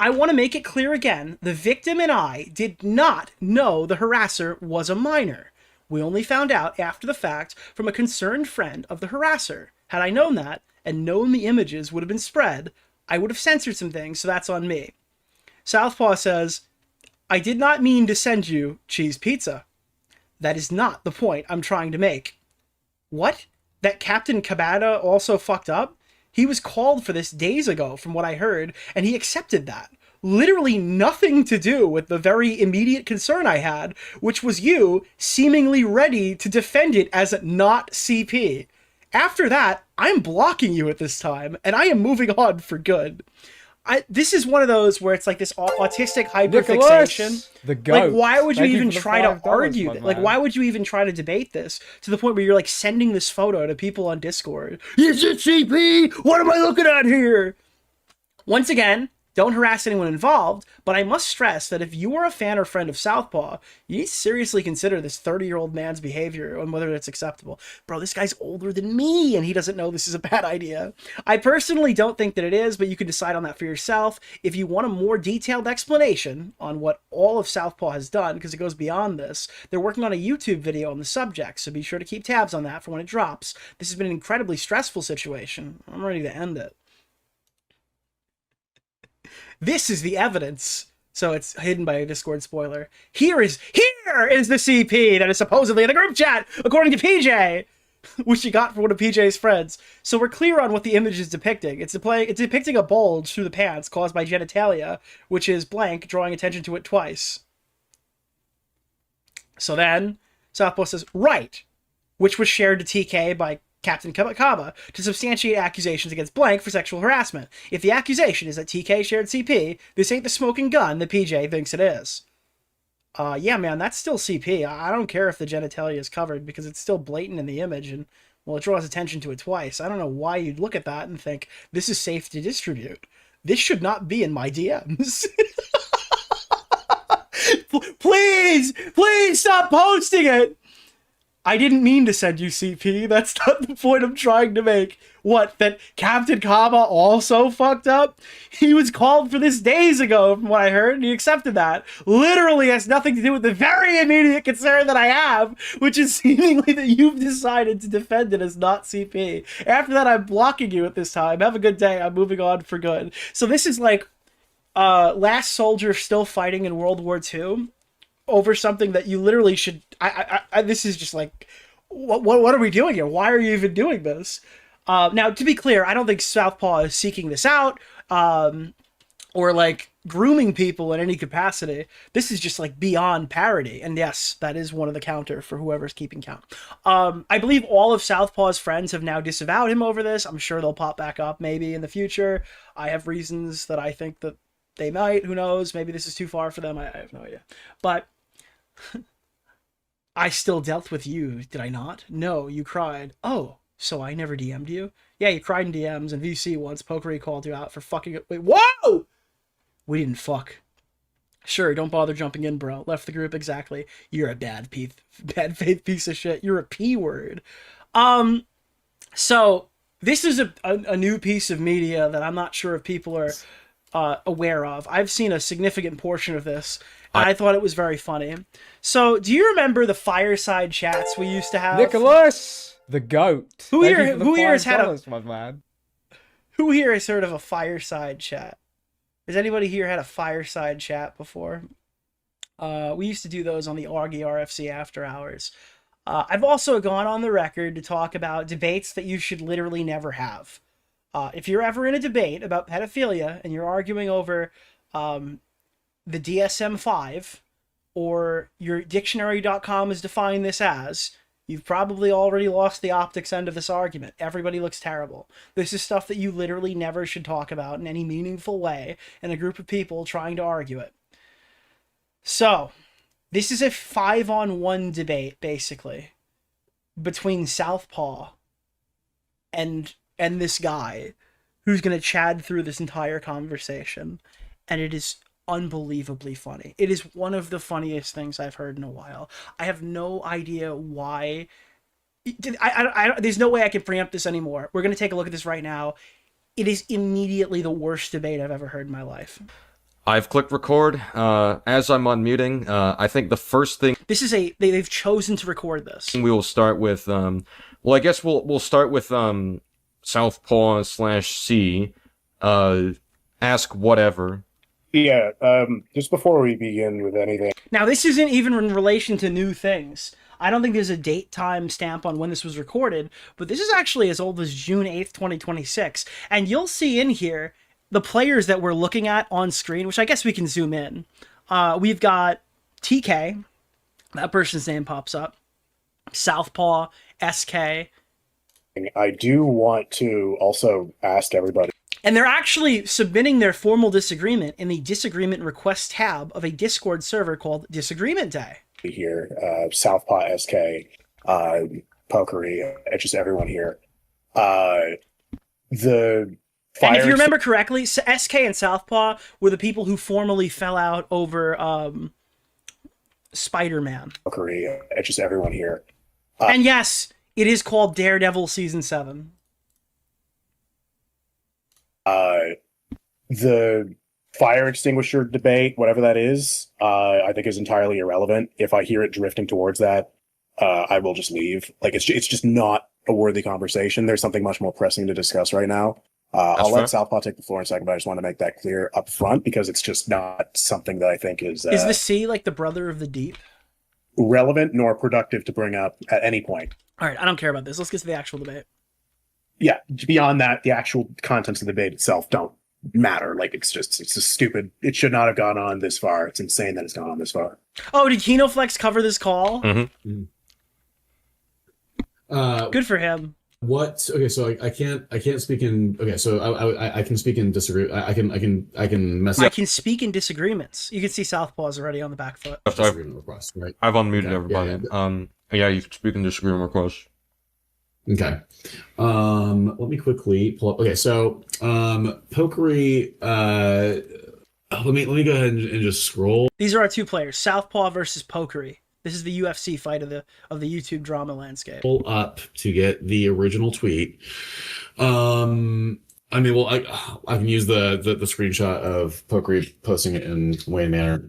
Speaker 5: I want to make it clear again. The victim and I did not know the harasser was a minor. We only found out after the fact from a concerned friend of the harasser. Had I known that, and known the images would have been spread, I would have censored some things, so that's on me. Southpaw says, I did not mean to send you cheese pizza. That is not the point I'm trying to make. What? That Captain Cabada also fucked up? He was called for this days ago, from what I heard, and he accepted that. Literally nothing to do with the very immediate concern I had, which was you seemingly ready to defend it as not CP. After that, I'm blocking you at this time, and I am moving on for good. This is one of those where it's like this autistic hyperfixation.
Speaker 18: The goat.
Speaker 5: Like, why would you even try to argue that? Like, why would you even try to debate this to the point where you're like sending this photo to people on Discord? Is it CP? What am I looking at here? Once again, don't harass anyone involved, but I must stress that if you are a fan or friend of Southpaw, you need to seriously consider this 30-year-old man's behavior and whether it's acceptable. Bro, this guy's older than me, and he doesn't know this is a bad idea. I personally don't think that it is, but you can decide on that for yourself. If you want a more detailed explanation on what all of Southpaw has done, because it goes beyond this, they're working on a YouTube video on the subject, so be sure to keep tabs on that for when it drops. This has been an incredibly stressful situation. I'm ready to end it. This is the evidence. So it's hidden by a Discord spoiler. Here is the CP that is supposedly in the group chat, according to PJ. which he got from one of PJ's friends. So we're clear on what the image is depicting. It's depicting a bulge through the pants caused by genitalia, which is blank, drawing attention to it twice. So then, Southpaw says, right, which was shared to TK by Captain Kaba to substantiate accusations against blank for sexual harassment. If the accusation is that TK shared CP, this ain't the smoking gun that PJ thinks it is. Yeah, man, that's still CP. I don't care if the genitalia is covered because it's still blatant in the image and, well, it draws attention to it twice. I don't know why you'd look at that and think, this is safe to distribute. This should not be in my DMs. Please stop posting it. I didn't mean to send you CP. That's not the point I'm trying to make. What, that Captain Kaba also fucked up? He was called for this days ago, from what I heard, and he accepted that. Literally has nothing to do with the very immediate concern that I have, which is seemingly that you've decided to defend it as not CP. After that, I'm blocking you at this time. Have a good day. I'm moving on for good. So this is like last soldier still fighting in World War II. Over something that you literally should. This is just like, what are we doing here? Why are you even doing this? Now, to be clear, I don't think Southpaw is seeking this out, or like grooming people in any capacity. This is just like beyond parody. And yes, that is one of the counter for whoever's keeping count. I believe all of Southpaw's friends have now disavowed him over this. I'm sure they'll pop back up maybe in the future. I have reasons that I think that they might. Who knows? Maybe this is too far for them. I have no idea. But I still dealt with you, did I not? No, you cried. Oh, so I never DM'd you? Yeah, you cried in DMs and VC once. Pokery called you out for fucking... Wait, whoa! We didn't fuck. Sure, don't bother jumping in, bro. Left the group, exactly. You're a bad faith piece of shit. You're a P word. So, this is a new piece of media that I'm not sure if people are aware of. I've seen a significant portion of this, and I thought it was very funny. So, do you remember the fireside chats we used to have?
Speaker 18: Nicholas, the goat.
Speaker 5: Who here has had
Speaker 18: Who
Speaker 5: here has heard of a fireside chat? Has anybody here had a fireside chat before? We used to do those on the Augie RFC After Hours. I've also gone on the record to talk about debates that you should literally never have. If you're ever in a debate about pedophilia and you're arguing over the DSM-5 or your dictionary.com is defining this as, you've probably already lost the optics end of this argument. Everybody looks terrible. This is stuff that you literally never should talk about in any meaningful way in a group of people trying to argue it. So, this is a 5-on-1 debate, basically, between Southpaw and this guy who's going to chad through this entire conversation. And it is unbelievably funny. It is one of the funniest things I've heard in a while. I have no idea why. There's no way I can preempt this anymore. We're going to take a look at this right now. It is immediately the worst debate I've ever heard in my life.
Speaker 19: I've clicked record. As I'm unmuting, I think the first thing...
Speaker 5: This is they've chosen to record this.
Speaker 19: We will start with, well, I guess we'll start with Southpaw/C. Ask whatever.
Speaker 2: Yeah, just before we begin with anything.
Speaker 5: Now, this isn't even in relation to new things. I don't think there's a date time stamp on when this was recorded, but this is actually as old as June 8th, 2026. And you'll see in here the players that we're looking at on screen, which I guess we can zoom in. We've got TK. That person's name pops up. Southpaw, SK.
Speaker 2: I do want to also ask everybody.
Speaker 5: And they're actually submitting their formal disagreement in the disagreement request tab of a Discord server called Disagreement Day.
Speaker 2: Here, Southpaw, SK, Pokery, just everyone here. And
Speaker 5: if you remember correctly, SK and Southpaw were the people who formally fell out over Spider-Man.
Speaker 2: Pokery, just everyone here.
Speaker 5: And yes, it is called Daredevil Season 7.
Speaker 2: The fire extinguisher debate, whatever that is, I think is entirely irrelevant. If I hear it drifting towards that, I will just leave. Like, it's just not a worthy conversation. There's something much more pressing to discuss right now. I'll let Southpaw take the floor in a second, but I just want to make that clear up front because it's just not something that I think is...
Speaker 5: Is the sea like the brother of the deep?
Speaker 2: Relevant nor productive to bring up at any point.
Speaker 5: All right, I don't care about this. Let's get to the actual debate.
Speaker 2: Yeah, beyond that, the actual contents of the debate itself don't matter. Like, it's just stupid. It should not have gone on this far. It's insane that it's gone on this far.
Speaker 5: Oh, did KinoFlex cover this call?
Speaker 10: Mm-hmm.
Speaker 5: Good for him.
Speaker 4: What? Okay, so I can't speak in. Okay, so I can speak in disagree. I can mess.
Speaker 5: I can speak in disagreements. You can see Southpaw's already on the back foot.
Speaker 19: Disagreement request, right? I've unmuted everybody. Yeah, you can speak in disagreement request.
Speaker 4: Okay. Let me quickly pull up. Okay, so Pokery. Let me go ahead and just scroll.
Speaker 5: These are our two players: Southpaw versus Pokery. This is the UFC fight of the YouTube drama landscape.
Speaker 4: Pull up to get the original tweet. I mean, well, I can use the screenshot of Pokery posting it in Wayne Manor.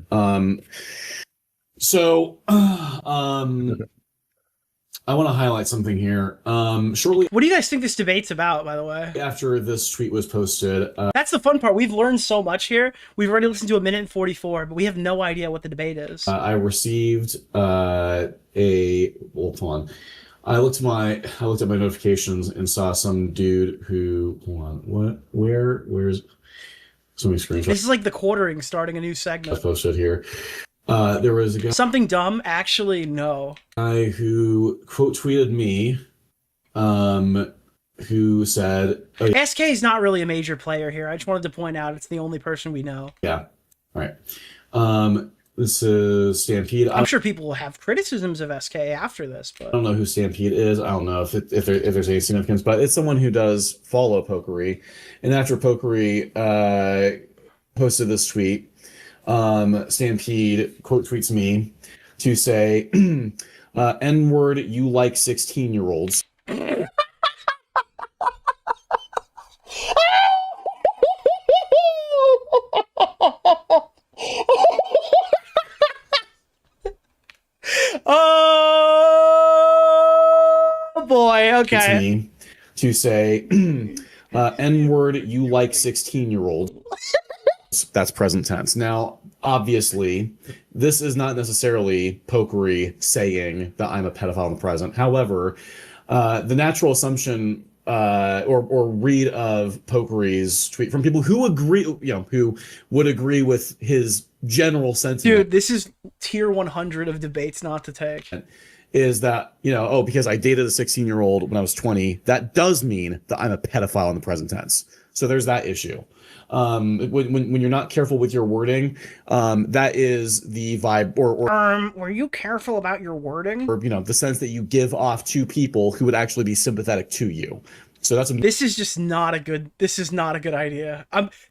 Speaker 4: I want to highlight something here. Shortly.
Speaker 5: What do you guys think this debate's about, by the way?
Speaker 4: After this tweet was posted.
Speaker 5: That's the fun part. We've learned so much here. We've already listened to 1:44, but we have no idea what the debate is.
Speaker 4: I received hold on. I looked at my notifications and saw some dude who, hold on, where's so many screenshots.
Speaker 5: This is like the quartering, starting a new segment.
Speaker 4: I posted here. There was a guy.
Speaker 5: Something dumb? Actually, no.
Speaker 4: Guy who quote tweeted me, who said,
Speaker 5: SK is not really a major player here. I just wanted to point out it's the only person we know.
Speaker 4: Yeah. All right. This is Stampede.
Speaker 5: I'm sure people will have criticisms of SK after this, but
Speaker 4: I don't know who Stampede is. I don't know if there's any significance, but it's someone who does follow Pokery. And after Pokery posted this tweet, Stampede quote tweets me to say, N-word, you like 16-year-olds.
Speaker 5: Oh boy, okay.
Speaker 4: Me to say, N-word, you like 16-year-olds. That's present tense. Now, obviously, this is not necessarily Pokery saying that I'm a pedophile in the present. However, the natural assumption or read of Pokery's tweet from people who agree, who would agree with his general sentiment.
Speaker 5: Dude, this is tier 100 of debates not to take.
Speaker 4: Is that, because I dated a 16-year-old when I was 20, that does mean that I'm a pedophile in the present tense. So there's that issue. When you're not careful with your wording, that is the vibe or
Speaker 5: were you careful about your wording?
Speaker 4: Or the sense that you give off to people who would actually be sympathetic to you. So
Speaker 5: this is just not a good idea.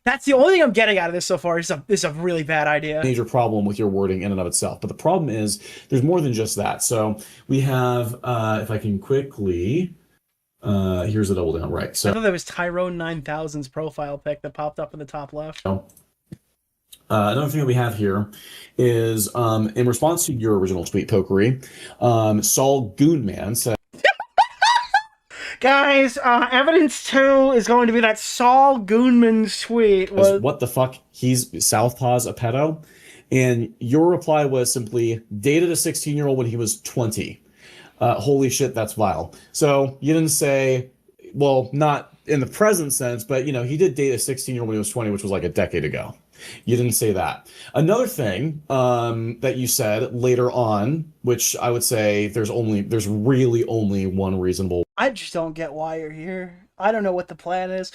Speaker 5: That's the only thing I'm getting out of this so far is a really bad idea.
Speaker 4: Major problem with your wording in and of itself. But the problem is there's more than just that. So we have if I can quickly here's the double down, right? So
Speaker 5: I thought that was Tyrone 9000's profile pic that popped up in the top left.
Speaker 4: Another thing that we have here is in response to your original tweet, Pokery, Saul Goonman said,
Speaker 5: guys, evidence 2 is going to be that Saul Goonman's tweet was,
Speaker 4: what the fuck? He's Southpaw's a pedo? And your reply was simply, dated a 16-year-old when he was 20. Holy shit, that's vile. So you didn't say, well, not in the present sense, but he did date a 16-year-old when he was 20, which was like a decade ago. You didn't say that. Another thing that you said later on, which I would say there's really only one reasonable.
Speaker 5: I just don't get why you're here. I don't know what the plan is.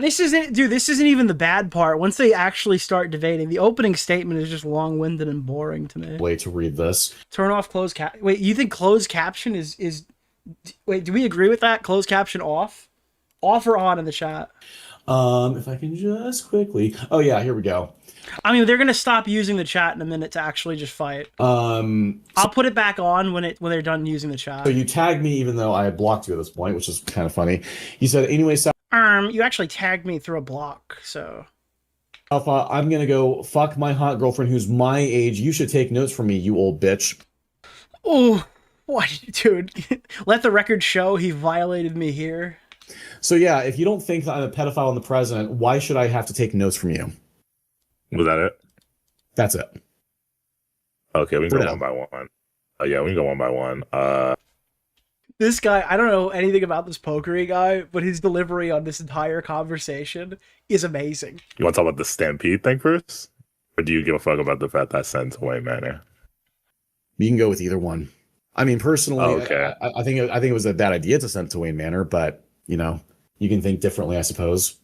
Speaker 5: This isn't even the bad part. Once they actually start debating, the opening statement is just long-winded and boring to me.
Speaker 4: Way to read this.
Speaker 5: Turn off closed cap. Wait, you think closed caption is? Wait, do we agree with that? Closed caption off? Off or on in the chat?
Speaker 4: If I can just quickly. Oh yeah, here we go.
Speaker 5: I mean, they're gonna stop using the chat in a minute to actually just fight. I'll put it back on when they're done using the chat.
Speaker 4: So you tagged me even though I had blocked you at this point, which is kind of funny. You said, anyway,
Speaker 5: you actually tagged me through a block, so.
Speaker 4: Alpha, I'm gonna go fuck my hot girlfriend who's my age. You should take notes from me, you old bitch.
Speaker 5: Oh, what, dude? Let the record show he violated me here.
Speaker 4: So yeah, if you don't think that I'm a pedophile in the present, why should I have to take notes from you?
Speaker 1: Was that it?
Speaker 4: That's it.
Speaker 1: Okay, we can go one by one. Yeah, we can go one by one.
Speaker 5: This guy, I don't know anything about this pokery guy, but his delivery on this entire conversation is amazing.
Speaker 1: You want to talk about the Stampede thing first? Or do you give a fuck about the fact that I sent to Wayne Manor?
Speaker 16: You can go with either one. I mean, personally,
Speaker 1: okay.
Speaker 16: I think it was a bad idea to send it to Wayne Manor, but, you know, you can think differently, I suppose.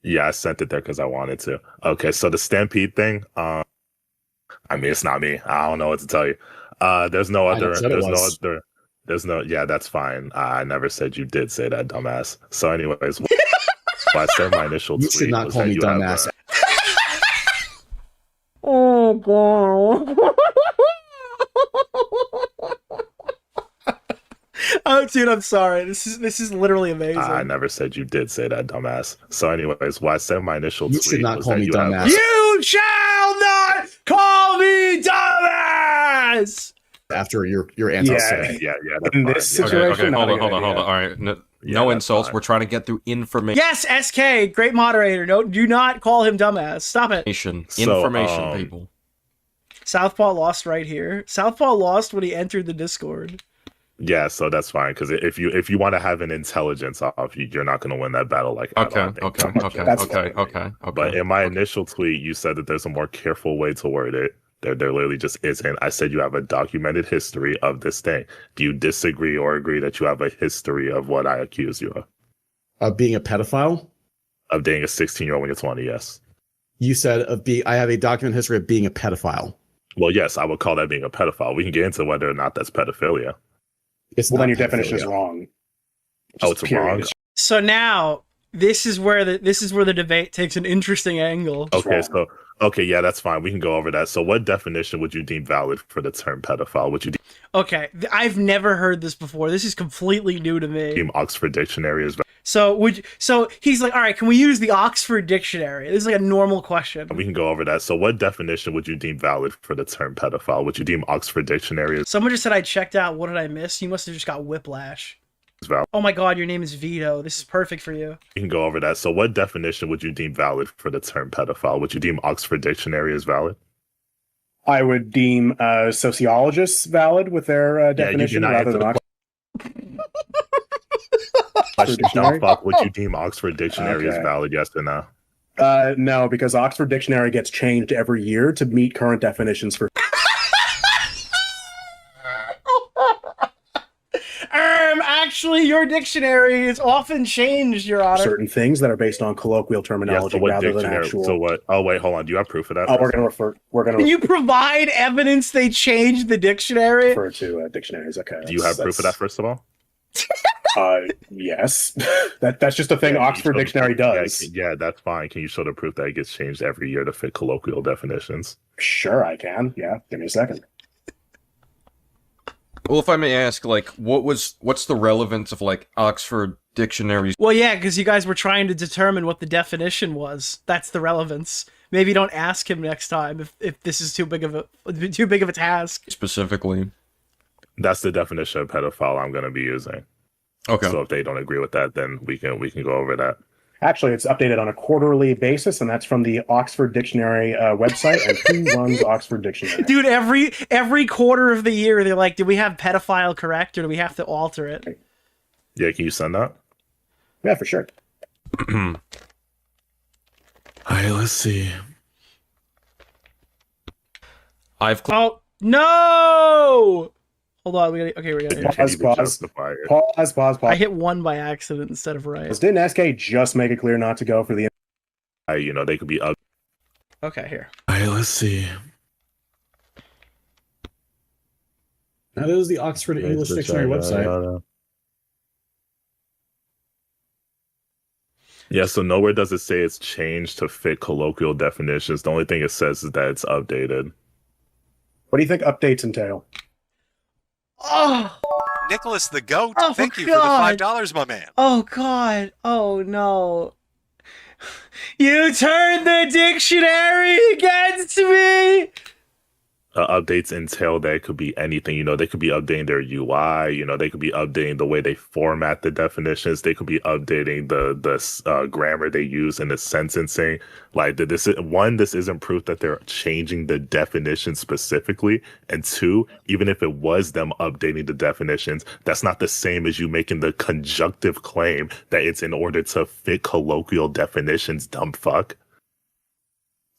Speaker 1: Yeah, I sent it there because I wanted to. Okay, so the Stampede thing, I mean, it's not me. I don't know what to tell you. There's no other. Yeah, that's fine. I never said you did say that, dumbass. So, anyways, I said my initial tweet.
Speaker 16: You should not call me dumbass.
Speaker 5: Oh, God. Oh, dude, I'm sorry. This is literally amazing.
Speaker 1: I never said you did say that, dumbass. So, anyways, I said my initial tweet.
Speaker 16: You should not call me dumbass.
Speaker 5: You shall not call me dumbass!
Speaker 16: After your anti-Semitic.
Speaker 1: Yeah.
Speaker 2: In this situation,
Speaker 19: okay, hold on. All right, no insults. We're trying to get through information.
Speaker 5: Yes, SK, great moderator. No, do not call him dumbass. Stop it.
Speaker 19: Information, people.
Speaker 5: Southpaw lost right here. Southpaw lost when he entered the Discord.
Speaker 1: Yeah, so that's fine because if you want to have an intelligence off, you're not going to win that battle. Like
Speaker 19: Okay.
Speaker 1: But in my initial tweet, you said that there's a more careful way to word it. There literally just isn't. I said you have a documented history of this thing. Do you disagree or agree that you have a history of what I accuse you of?
Speaker 16: Of being a pedophile?
Speaker 1: Of dating a 16-year-old when you're 20, yes.
Speaker 16: You said I have a documented history of being a pedophile.
Speaker 1: Well, yes, I would call that being a pedophile. We can get into whether or not that's pedophilia.
Speaker 2: Then your definition is wrong.
Speaker 1: It's wrong.
Speaker 5: So now this is where the debate takes an interesting angle.
Speaker 1: Okay, yeah, that's fine. We can go over that. So what definition would you deem valid for the term pedophile?
Speaker 5: Okay, I've never heard this before. This is completely new to me.
Speaker 1: Deem Oxford Dictionary is valid?
Speaker 5: So he's like, all right, can we use the Oxford Dictionary? This is like a normal question.
Speaker 1: We can go over that. So what definition would you deem valid for the term pedophile? Would you deem Oxford Dictionary is
Speaker 5: Someone just said I checked out. What did I miss? You must have just got whiplash.
Speaker 1: valid?
Speaker 5: Oh my god, your name is Vito. This is perfect for you.
Speaker 1: We can go over that. So what definition would you deem valid for the term pedophile? Would you deem Oxford Dictionary is valid?
Speaker 2: I would deem sociologists valid with their definition rather than Oxford.
Speaker 1: Would you deem Oxford Dictionary is valid, yes or no?
Speaker 2: No, because Oxford Dictionary gets changed every year to meet current definitions for...
Speaker 5: Actually, your dictionary is often changed, Your Honor.
Speaker 2: certain things that are based on colloquial terminology rather than actual...
Speaker 1: So what? Oh, wait, hold on. Do you have proof of that?
Speaker 5: Can you provide evidence they changed the dictionary?
Speaker 2: Refer to dictionaries, okay.
Speaker 1: Do you have proof of that, first of all?
Speaker 2: Yes. That's just a thing Oxford Dictionary does.
Speaker 1: Yeah, that's fine. Can you show the proof that it gets changed every year to fit colloquial definitions?
Speaker 2: Sure, I can. Yeah, give me a second.
Speaker 19: Well, if I may ask, like, what's the relevance of, like, Oxford dictionaries?
Speaker 5: Well, yeah, because you guys were trying to determine what the definition was. That's the relevance. Maybe don't ask him next time if this is too big of a task.
Speaker 19: Specifically.
Speaker 1: That's the definition of pedophile I'm going to be using.
Speaker 19: Okay.
Speaker 1: So if they don't agree with that, then we can go over that.
Speaker 2: Actually, it's updated on a quarterly basis, and that's from the Oxford Dictionary website. And who runs Oxford Dictionary?
Speaker 5: Dude, every quarter of the year, they're like, do we have pedophile correct, or do we have to alter it?
Speaker 1: Yeah, can you send that?
Speaker 2: Yeah, for sure.
Speaker 1: All right, let's see.
Speaker 5: Oh, no! Hold on, we gotta
Speaker 2: Pause.
Speaker 5: I hit 1 by accident instead of right.
Speaker 2: Didn't SK just make it clear not to go for the...
Speaker 1: They could be ugly.
Speaker 5: Okay, here.
Speaker 1: All right, let's see.
Speaker 16: That is the Oxford English Dictionary website.
Speaker 1: Yeah, so nowhere does it say it's changed to fit colloquial definitions. The only thing it says is that it's updated.
Speaker 2: What do you think updates entail?
Speaker 5: Oh!
Speaker 13: Nicholas the Goat,
Speaker 5: Oh,
Speaker 13: thank you
Speaker 5: God.
Speaker 13: for the $5, my man.
Speaker 5: Oh, God. Oh, no. You turned the dictionary against me!
Speaker 1: Updates entail that it could be anything. They could be updating their UI. They could be updating the way they format the definitions. They could be updating the grammar they use in the sentencing. Like this isn't proof that they're changing the definition specifically. And two, even if it was them updating the definitions, that's not the same as you making the conjunctive claim that it's in order to fit colloquial definitions. Dumb fuck.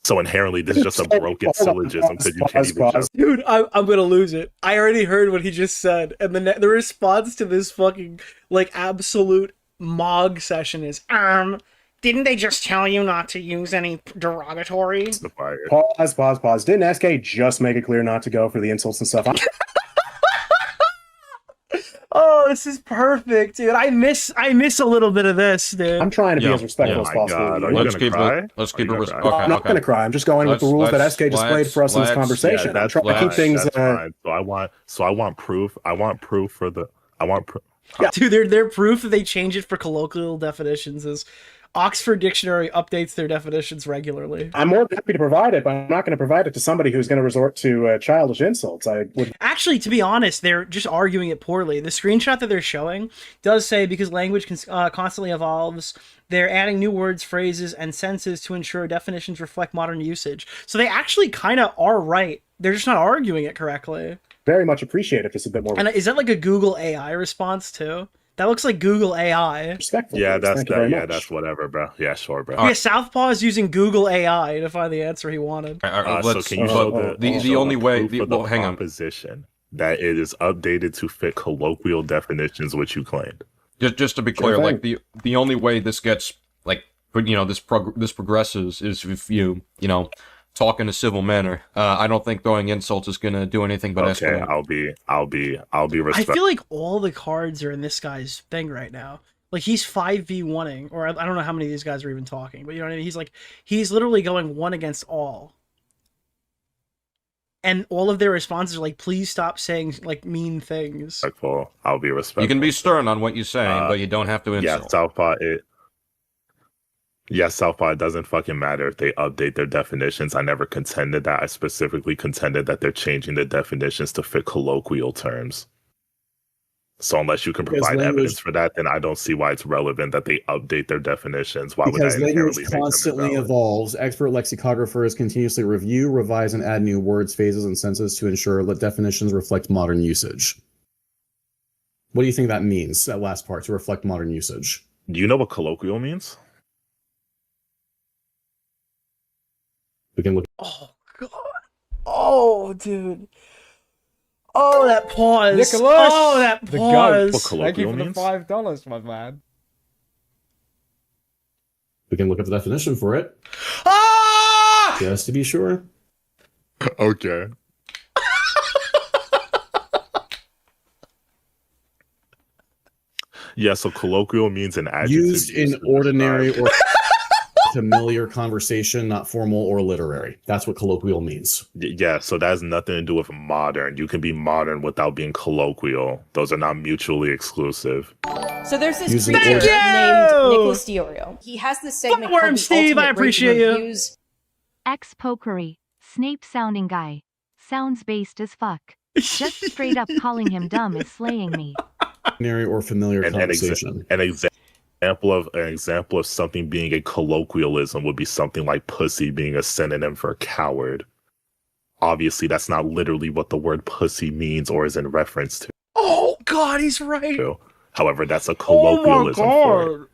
Speaker 1: So inherently, this is just a broken syllogism because you can't even.
Speaker 5: Dude, I'm gonna lose it. I already heard what he just said, and the response to this fucking like absolute mog session is, didn't they just tell you not to use any derogatory?
Speaker 2: Pause. Didn't SK just make it clear not to go for the insults and stuff?
Speaker 5: Oh, this is perfect, dude. I miss a little bit of this, dude.
Speaker 2: I'm trying to be as respectful as possible.
Speaker 19: Let's keep it respectful.
Speaker 2: I'm not gonna cry. I'm just going with the rules that SK displayed for us in this conversation.
Speaker 1: Yeah,
Speaker 2: I'm trying to keep things.
Speaker 1: Fine. So I want proof. I want proof for the.
Speaker 5: Yeah, dude. Their proof that they change it for colloquial definitions is Oxford Dictionary updates their definitions regularly.
Speaker 2: I'm more than happy to provide it, but I'm not going to provide it to somebody who's going to resort to childish insults.
Speaker 5: Actually, to be honest, they're just arguing it poorly. The screenshot that they're showing does say because language constantly evolves, they're adding new words, phrases, and senses to ensure definitions reflect modern usage. So they actually kind of are right. They're just not arguing it correctly.
Speaker 2: Very much appreciate if it's a bit more.
Speaker 5: And is that like a Google AI response too? That looks like Google AI.
Speaker 2: Respectful.
Speaker 1: Yeah, that's whatever, bro. Yeah, sure, bro.
Speaker 5: Yeah, Southpaw is using Google AI to find the answer he wanted.
Speaker 1: So can you show
Speaker 19: the only way
Speaker 1: hang on position that it is updated to fit colloquial definitions, which you claimed?
Speaker 19: Just to be clear, like the only way this gets this progresses is if you talk in a civil manner. I don't think throwing insults is gonna do anything but escalate.
Speaker 1: I'll be respectful.
Speaker 5: I feel like all the cards are in this guy's thing right now. Like he's 5v1ing, or I don't know how many of these guys are even talking, but you know what I mean? He's literally going one against all. And all of their responses are like, please stop saying like mean things.
Speaker 1: Respectful. I'll be respectful.
Speaker 19: You can be stern on what you say, but you don't have to insult.
Speaker 1: Yeah, Southpaw Southpaw, it doesn't fucking matter if they update their definitions. I never contended that. I specifically contended that they're changing the definitions to fit colloquial terms. So unless you can provide evidence for that, then I don't see why it's relevant that they update their definitions. Why would that inherently
Speaker 16: language constantly evolves. Expert lexicographers continuously review, revise, and add new words, phases, and senses to ensure that definitions reflect modern usage. What do you think that means, that last part, to reflect modern usage?
Speaker 1: Do you know what colloquial means?
Speaker 16: We can look.
Speaker 5: Oh god. Oh dude. Oh that pause.
Speaker 18: Nicholas.
Speaker 5: Oh that pause.
Speaker 18: Thank you for the $5, my man.
Speaker 16: We can look up the definition for it.
Speaker 5: Ah!
Speaker 16: Just to be sure.
Speaker 1: Okay. Yeah, so colloquial means an adjective
Speaker 16: used in ordinary or familiar conversation, not formal or literary. That's what colloquial means.
Speaker 1: Yeah, so that has nothing to do with modern. You can be modern without being colloquial. Those are not mutually exclusive.
Speaker 20: So there's this creature named Nicholas DeOrio. He has this segment called the
Speaker 5: Steve, I appreciate you.
Speaker 20: Reviews.
Speaker 11: Ex-pokery, Snape-sounding guy. Sounds based as fuck. Just straight up calling him dumb is slaying me.
Speaker 16: Ordinary or familiar conversation.
Speaker 1: An example of something being a colloquialism would be something like pussy being a synonym for coward. Obviously, that's not literally what the word pussy means or is in reference to.
Speaker 5: Oh god, he's right.
Speaker 1: However, that's a colloquialism for it.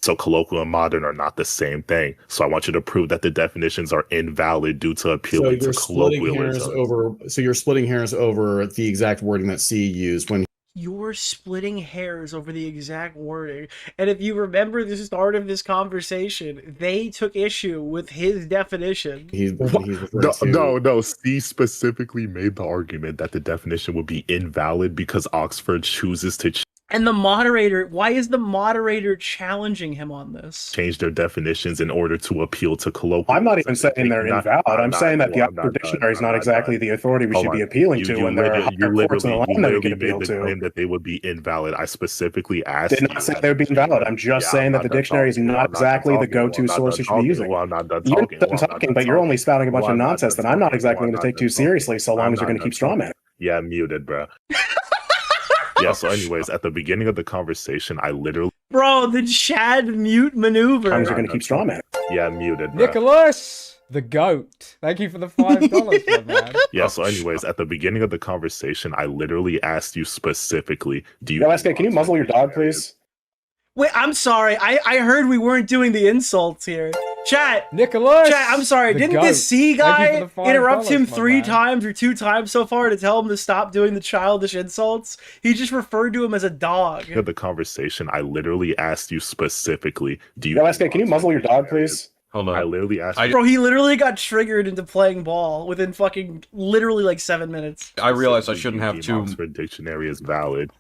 Speaker 1: So colloquial and modern are not the same thing. So I want you to prove that the definitions are invalid due to appealing to colloquialism.
Speaker 16: So you're splitting hairs over the exact wording that C used when
Speaker 5: You're splitting hairs over the exact wording. And if you remember the start of this conversation, they took issue with his definition.
Speaker 1: No. C specifically made the argument that the definition would be invalid because Oxford chooses to
Speaker 5: And the moderator, why is the moderator challenging him on this?
Speaker 1: Change their definitions in order to appeal to colloquial.
Speaker 2: I'm not even saying they're invalid. I'm saying that the Oxford Dictionary is not exactly the authority we should be appealing to when there are higher courts in the land that we could appeal to.
Speaker 1: Claim that they would be invalid. I specifically asked.
Speaker 2: Did not say they would be invalid. I'm just saying that the dictionary is not exactly the go-to source you should be using.
Speaker 1: Well, I'm not done talking.
Speaker 2: You're done talking, but you're only spouting a bunch of nonsense that I'm not exactly going to take too seriously so long as you're going to keep strawmanning.
Speaker 1: Yeah, I'm muted, bro. Yeah, so anyways, at the beginning of the conversation, I literally...
Speaker 5: Bro, the Chad mute maneuver.
Speaker 2: You're going to keep strawmanning.
Speaker 1: Yeah, I'm muted, bro.
Speaker 18: Nicholas, the goat. Thank you for the $5, my man.
Speaker 1: Yeah, so anyways, at the beginning of the conversation, I literally asked you specifically, do you...
Speaker 2: Yo, SK, can you muzzle your dog, please?
Speaker 5: Wait, I'm sorry. I heard we weren't doing the insults here. Chat.
Speaker 18: Nicholas.
Speaker 5: Chat, I'm sorry. Didn't this C guy interrupt him 3 times or 2 times so far to tell him to stop doing the childish insults? He just referred to him as a dog.
Speaker 1: In the conversation, I literally asked you specifically, do you...
Speaker 2: Yo, SK, can you muzzle your dog, please?
Speaker 19: Hold on.
Speaker 1: I literally asked...
Speaker 5: Bro, he literally got triggered into playing ball within fucking literally like 7 minutes.
Speaker 19: I realized I shouldn't have two...
Speaker 1: Oxford Dictionary is valid.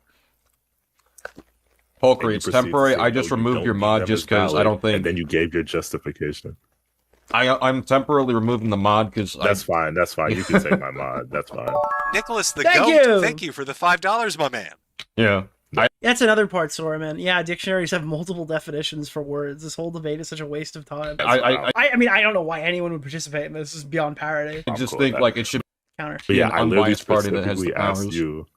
Speaker 19: Pokery, it's temporary. I just removed your mod just because I don't think...
Speaker 1: And then you gave your justification.
Speaker 19: I'm temporarily removing the mod because...
Speaker 1: That's fine, that's fine. You can take my mod. That's fine.
Speaker 13: Nicholas the Goat, thank you for the $5, my man.
Speaker 19: Yeah.
Speaker 5: That's another part, Sora, man. Yeah, dictionaries have multiple definitions for words. This whole debate is such a waste of time. I mean, I don't know why anyone would participate in this. This is beyond parody.
Speaker 19: I just think, like, it should
Speaker 5: counter.
Speaker 19: be
Speaker 1: yeah,
Speaker 19: an
Speaker 1: I literally
Speaker 19: unbiased party that has the powers.
Speaker 1: You.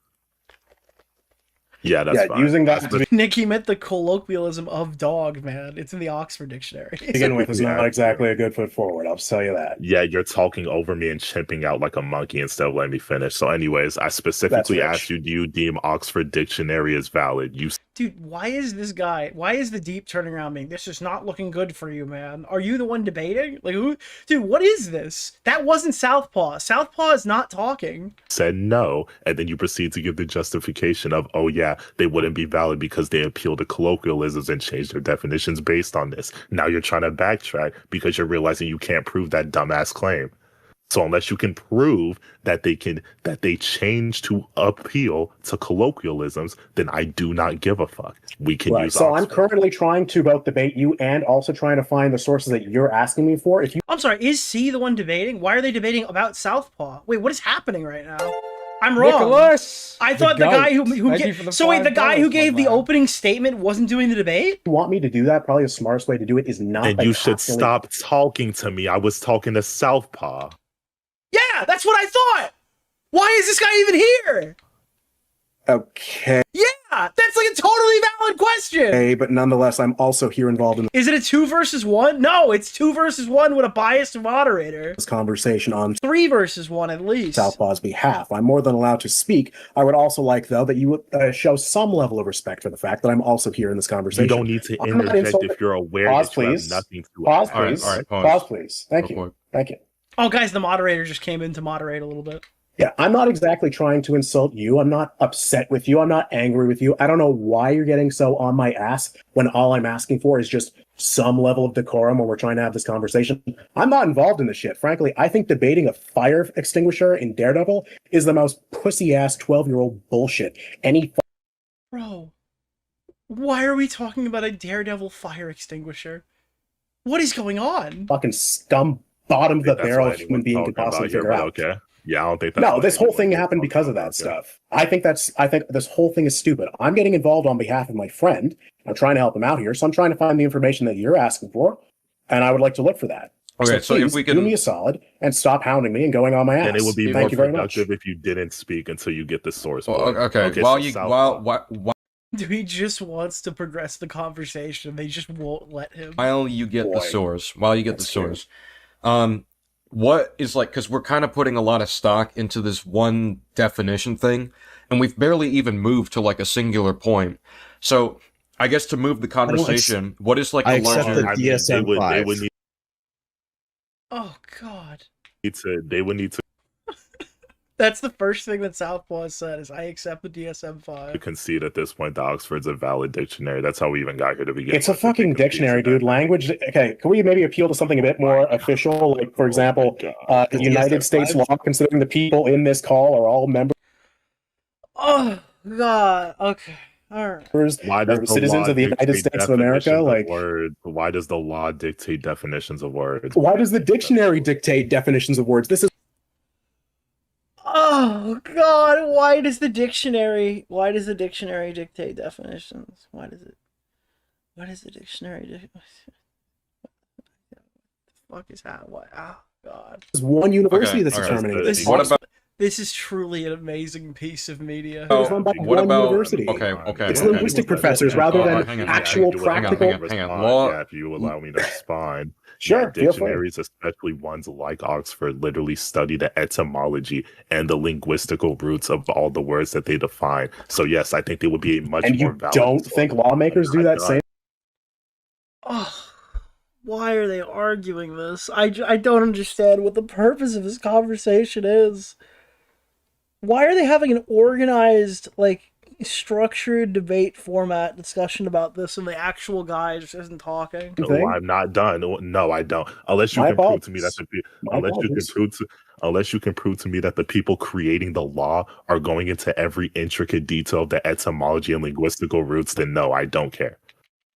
Speaker 1: Yeah, that's fine.
Speaker 2: Using that
Speaker 5: Nick, he meant the colloquialism of dog, man. It's in the Oxford Dictionary.
Speaker 2: To begin with, is not exactly a good foot forward, I'll tell you that.
Speaker 1: Yeah, you're talking over me and chimping out like a monkey instead of letting me finish. So anyways, I specifically asked you, do you deem Oxford Dictionary as valid? You...
Speaker 5: Dude, why is the deep turning around me? This is not looking good for you, man. Are you the one debating? Like, who? Dude, what is this? That wasn't Southpaw. Southpaw is not talking.
Speaker 1: Said no, and then you proceed to give the justification of, oh yeah, they wouldn't be valid because they appeal to colloquialisms and change their definitions based on this. Now you're trying to backtrack because you're realizing you can't prove that dumbass claim. So unless you can prove that they change to appeal to colloquialisms, then I do not give a fuck. We can use
Speaker 2: So
Speaker 1: Oxford.
Speaker 2: I'm currently trying to both debate you and also trying to find the sources that you're asking me for. If you,
Speaker 5: I'm sorry, is C the one debating? Why are they debating about Southpaw? Wait, what is happening right now? I'm wrong.
Speaker 18: Nicholas,
Speaker 5: I thought the guy the guy who gave the opening statement wasn't doing the debate?
Speaker 2: you want me to do that? Probably the smartest way to do it is not.
Speaker 1: And you should stop talking to me. I was talking to Southpaw.
Speaker 5: Yeah, that's what I thought. Why is this guy even here?
Speaker 2: Okay.
Speaker 5: Yeah, that's like a totally valid question.
Speaker 2: Hey, but nonetheless, I'm also here involved in
Speaker 5: Is it a 2 versus 1? No, it's 2 versus 1 with a biased moderator.
Speaker 2: this conversation on
Speaker 5: 3 versus 1 at least.
Speaker 2: Southpaw's behalf. I'm more than allowed to speak. I would also like, though, that you would show some level of respect for the fact that I'm also here in this conversation.
Speaker 1: You don't need to interject if you're aware that you have nothing to
Speaker 2: Pause,
Speaker 1: add.
Speaker 2: please.
Speaker 19: All right,
Speaker 2: Pause, please. Thank you. Thank you.
Speaker 5: Oh, guys, the moderator just came in to moderate a little bit.
Speaker 2: Yeah, I'm not exactly trying to insult you. I'm not upset with you. I'm not angry with you. I don't know why you're getting so on my ass when all I'm asking for is just some level of decorum when we're trying to have this conversation. I'm not involved in this shit. Frankly, I think debating a fire extinguisher in Daredevil is the most pussy-ass 12-year-old bullshit.
Speaker 5: Bro, why are we talking about a Daredevil fire extinguisher? What is going on?
Speaker 2: Fucking scum bottom of the barrel human being could possibly figure out.
Speaker 1: Okay. Yeah, I don't think that's...
Speaker 2: No, this whole thing happened because of that stuff. I think this whole thing is stupid. I'm getting involved on behalf of my friend. I'm trying to help him out here, so I'm trying to find the information that you're asking for, and I would like to look for that.
Speaker 19: Okay, so if we can
Speaker 2: do me a solid and stop hounding me and going on my ass.
Speaker 1: And it would be
Speaker 2: Thank you
Speaker 1: more
Speaker 2: very much.
Speaker 1: productive if you didn't speak until you get the source.
Speaker 19: Okay,
Speaker 5: Dude, he just wants to progress the conversation. They just won't let him.
Speaker 19: While you get the source, what is like, because we're kind of putting a lot of stock into this one definition thing, and we've barely even moved to like a singular point. So I guess to move the conversation, what is like
Speaker 16: I
Speaker 19: the larger...
Speaker 16: accept the DSM-5.
Speaker 5: Oh, God.
Speaker 1: They would need to
Speaker 5: That's the first thing that Southpaw said is, I accept the DSM-5.
Speaker 1: concede at this point that Oxford's a valid dictionary. That's how we even got here to begin.
Speaker 2: It's a fucking dictionary, dude. Language. Okay, can we maybe appeal to something a bit more official? Like, for example, the United States law, considering the people in this call are all members.
Speaker 5: Oh, God. Okay. All right.
Speaker 1: Why does the
Speaker 2: citizens
Speaker 1: law
Speaker 2: of the United
Speaker 1: dictate
Speaker 2: States of America,
Speaker 1: definitions
Speaker 2: like
Speaker 1: words? Why does the law dictate definitions of words?
Speaker 2: why does the dictionary dictate definitions of words? This is
Speaker 5: Oh God! Why does the dictionary dictate definitions? Why does the dictionary dictate? What the fuck is that? What? Oh God!
Speaker 2: There's one university that's determining this.
Speaker 5: This is truly an amazing piece of media.
Speaker 2: It's run by one university.
Speaker 19: Okay.
Speaker 2: It's linguistic professors rather than actual practical.
Speaker 19: Hang on. Law.
Speaker 1: Yeah, if you allow me to respond.
Speaker 2: Sure,
Speaker 1: yeah, dictionaries, especially ones like Oxford, literally study the etymology and the linguistical roots of all the words that they define. So yes, I think they would be a much
Speaker 2: And
Speaker 1: more
Speaker 2: you
Speaker 1: valid.
Speaker 2: don't think lawmakers do that same?
Speaker 5: Oh, why are they arguing this? I don't understand what the purpose of this conversation is. Why are they having an organized, like, structured debate format discussion about this and the actual guy just isn't talking?
Speaker 1: No, I'm not done. No, I don't. Unless you can prove to me that unless you can prove to me that the people creating the law are going into every intricate detail of the etymology and linguistical roots, then no, I don't care.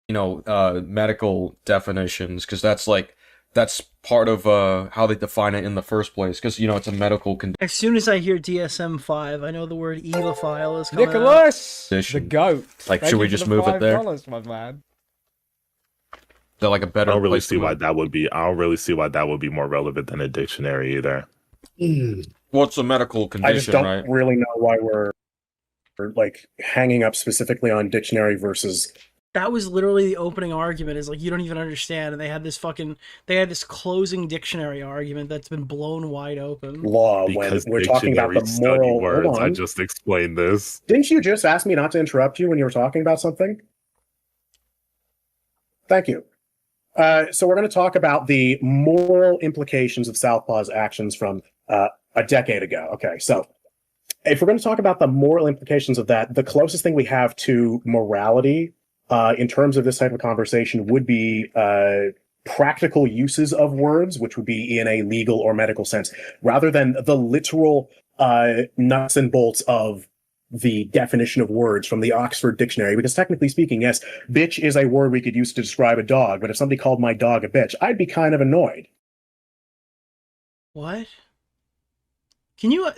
Speaker 19: Medical definitions, because that's part of how they define it in the first place, because it's a medical condition.
Speaker 5: As soon as I hear DSM-5, I know the word evophile is coming
Speaker 18: Nicholas,
Speaker 5: out.
Speaker 18: the goat.
Speaker 19: Like, should we just move it there?
Speaker 18: My man.
Speaker 19: They're like a better.
Speaker 1: I don't really see why that would be. I don't really see why that would be more relevant than a dictionary either.
Speaker 19: Well, it's a medical condition,
Speaker 2: I just don't
Speaker 19: right?
Speaker 2: really know why we're like hanging up specifically on dictionary versus.
Speaker 5: That was literally the opening argument, is like, you don't even understand. And they had this closing dictionary argument that's been blown wide open.
Speaker 2: Law, when we're talking about the moral
Speaker 1: words.
Speaker 2: hold on.
Speaker 1: I just explained this.
Speaker 2: Didn't you just ask me not to interrupt you when you were talking about something? Thank you. So we're going to talk about the moral implications of Southpaw's actions from a decade ago. Okay, so if we're going to talk about the moral implications of that, the closest thing we have to morality in terms of this type of conversation would be practical uses of words, which would be in a legal or medical sense, rather than the literal nuts and bolts of the definition of words from the Oxford Dictionary. Because technically speaking, yes, bitch is a word we could use to describe a dog, but if somebody called my dog a bitch, I'd be kind of annoyed.
Speaker 5: What? Can you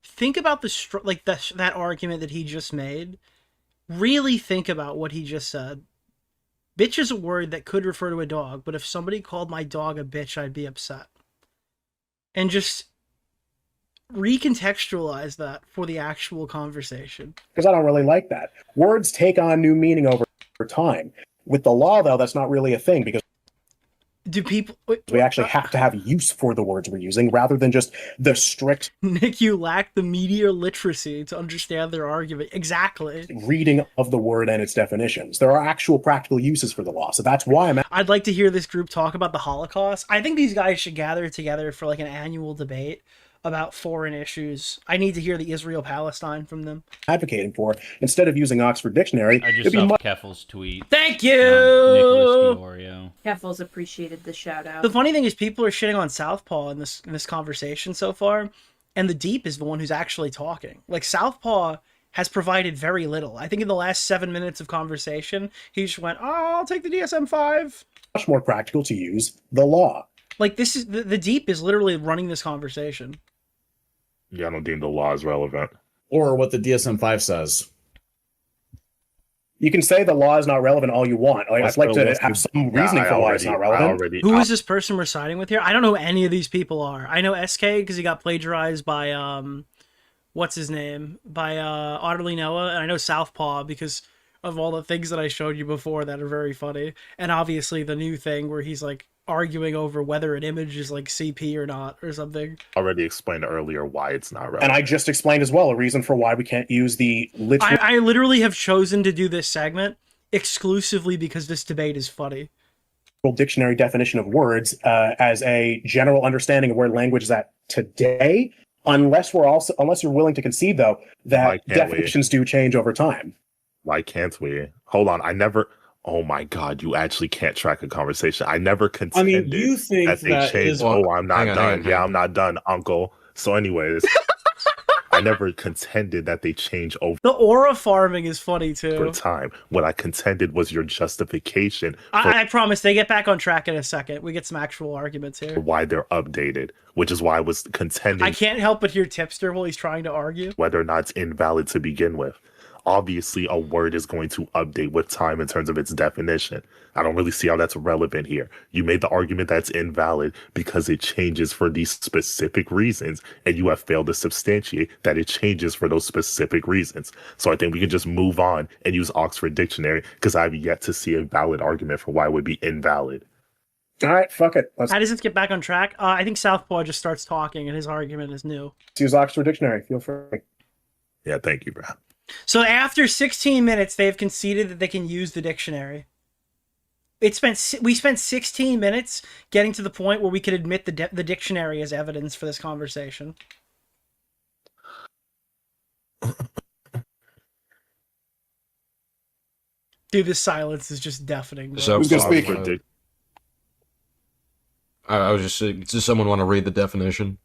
Speaker 5: think about that argument that he just made? Really think about what he just said. Bitch is a word that could refer to a dog, but if somebody called my dog a bitch, I'd be upset. And just recontextualize that for the actual conversation.
Speaker 2: Because I don't really like that. Words take on new meaning over time. With the law, though, that's not really a thing, because we actually have to have use for the words we're using rather than just the strict.
Speaker 5: Nick, you lack the media literacy to understand their argument. Exactly.
Speaker 2: Reading of the word and its definitions. There are actual practical uses for the law. So that's why
Speaker 5: I'd like to hear this group talk about the Holocaust. I think these guys should gather together for like an annual debate about foreign issues. I need to hear the Israel-Palestine from them.
Speaker 2: Advocating for, instead of using Oxford Dictionary,
Speaker 21: I just saw Keffel's tweet.
Speaker 5: Thank you!
Speaker 21: Nicholas DeOrio.
Speaker 20: Keffels appreciated the shout out.
Speaker 5: The funny thing is people are shitting on Southpaw in this conversation so far, and the Deep is the one who's actually talking. Like, Southpaw has provided very little. I think in the last 7 minutes of conversation, he just went, I'll take the DSM-5.
Speaker 2: Much more practical to use the law.
Speaker 5: Like, this is the Deep is literally running this conversation.
Speaker 1: Yeah, I don't deem the law as relevant.
Speaker 16: Or what the DSM-5 says.
Speaker 2: You can say the law is not relevant all you want. Like, I'd like to have some reasoning for why it's not relevant.
Speaker 5: Who is this person we're siding with here? I don't know who any of these people are. I know SK because he got plagiarized by, what's his name? By Otterly Noah. And I know Southpaw because of all the things that I showed you before that are very funny. And obviously the new thing where he's like, arguing over whether an image is like CP or not or something.
Speaker 1: Already explained earlier why it's not relevant.
Speaker 2: And I just explained as well a reason for why we can't use the literal...
Speaker 5: I literally have chosen to do this segment exclusively because this debate is funny.
Speaker 2: Dictionary definition of words as a general understanding of where language is at today, unless you're willing to concede though that definitions do change over time.
Speaker 1: Why can't we? Hold on, oh my God, you actually can't track a conversation. I never contended
Speaker 16: you think
Speaker 1: that they changed. I'm not done. Yeah, I'm not done, uncle. So anyways, I never contended that they change over
Speaker 5: The aura farming is funny too.
Speaker 1: time. What I contended was your justification for
Speaker 5: I promise they get back on track in a second. We get some actual arguments here.
Speaker 1: why they're updated, which is why I was contending
Speaker 5: I can't help but hear Tipster while he's trying to argue.
Speaker 1: whether or not it's invalid to begin with. Obviously, a word is going to update with time in terms of its definition. I don't really see how that's relevant here. You made the argument that's invalid because it changes for these specific reasons, and you have failed to substantiate that it changes for those specific reasons. So I think we can just move on and use Oxford Dictionary because I've yet to see a valid argument for why it would be invalid.
Speaker 2: All right, fuck it.
Speaker 5: How does it get back on track? I think Southpaw just starts talking and his argument is new.
Speaker 2: Let's use Oxford Dictionary. Feel free.
Speaker 1: Yeah, thank you, bro.
Speaker 5: So after 16 minutes, they've conceded that they can use the dictionary. We spent 16 minutes getting to the point where we could admit the dictionary as evidence for this conversation. Dude, this silence is just deafening. Bro.
Speaker 19: So,
Speaker 2: who's gonna speak?
Speaker 19: I was just saying, does someone want to read the definition?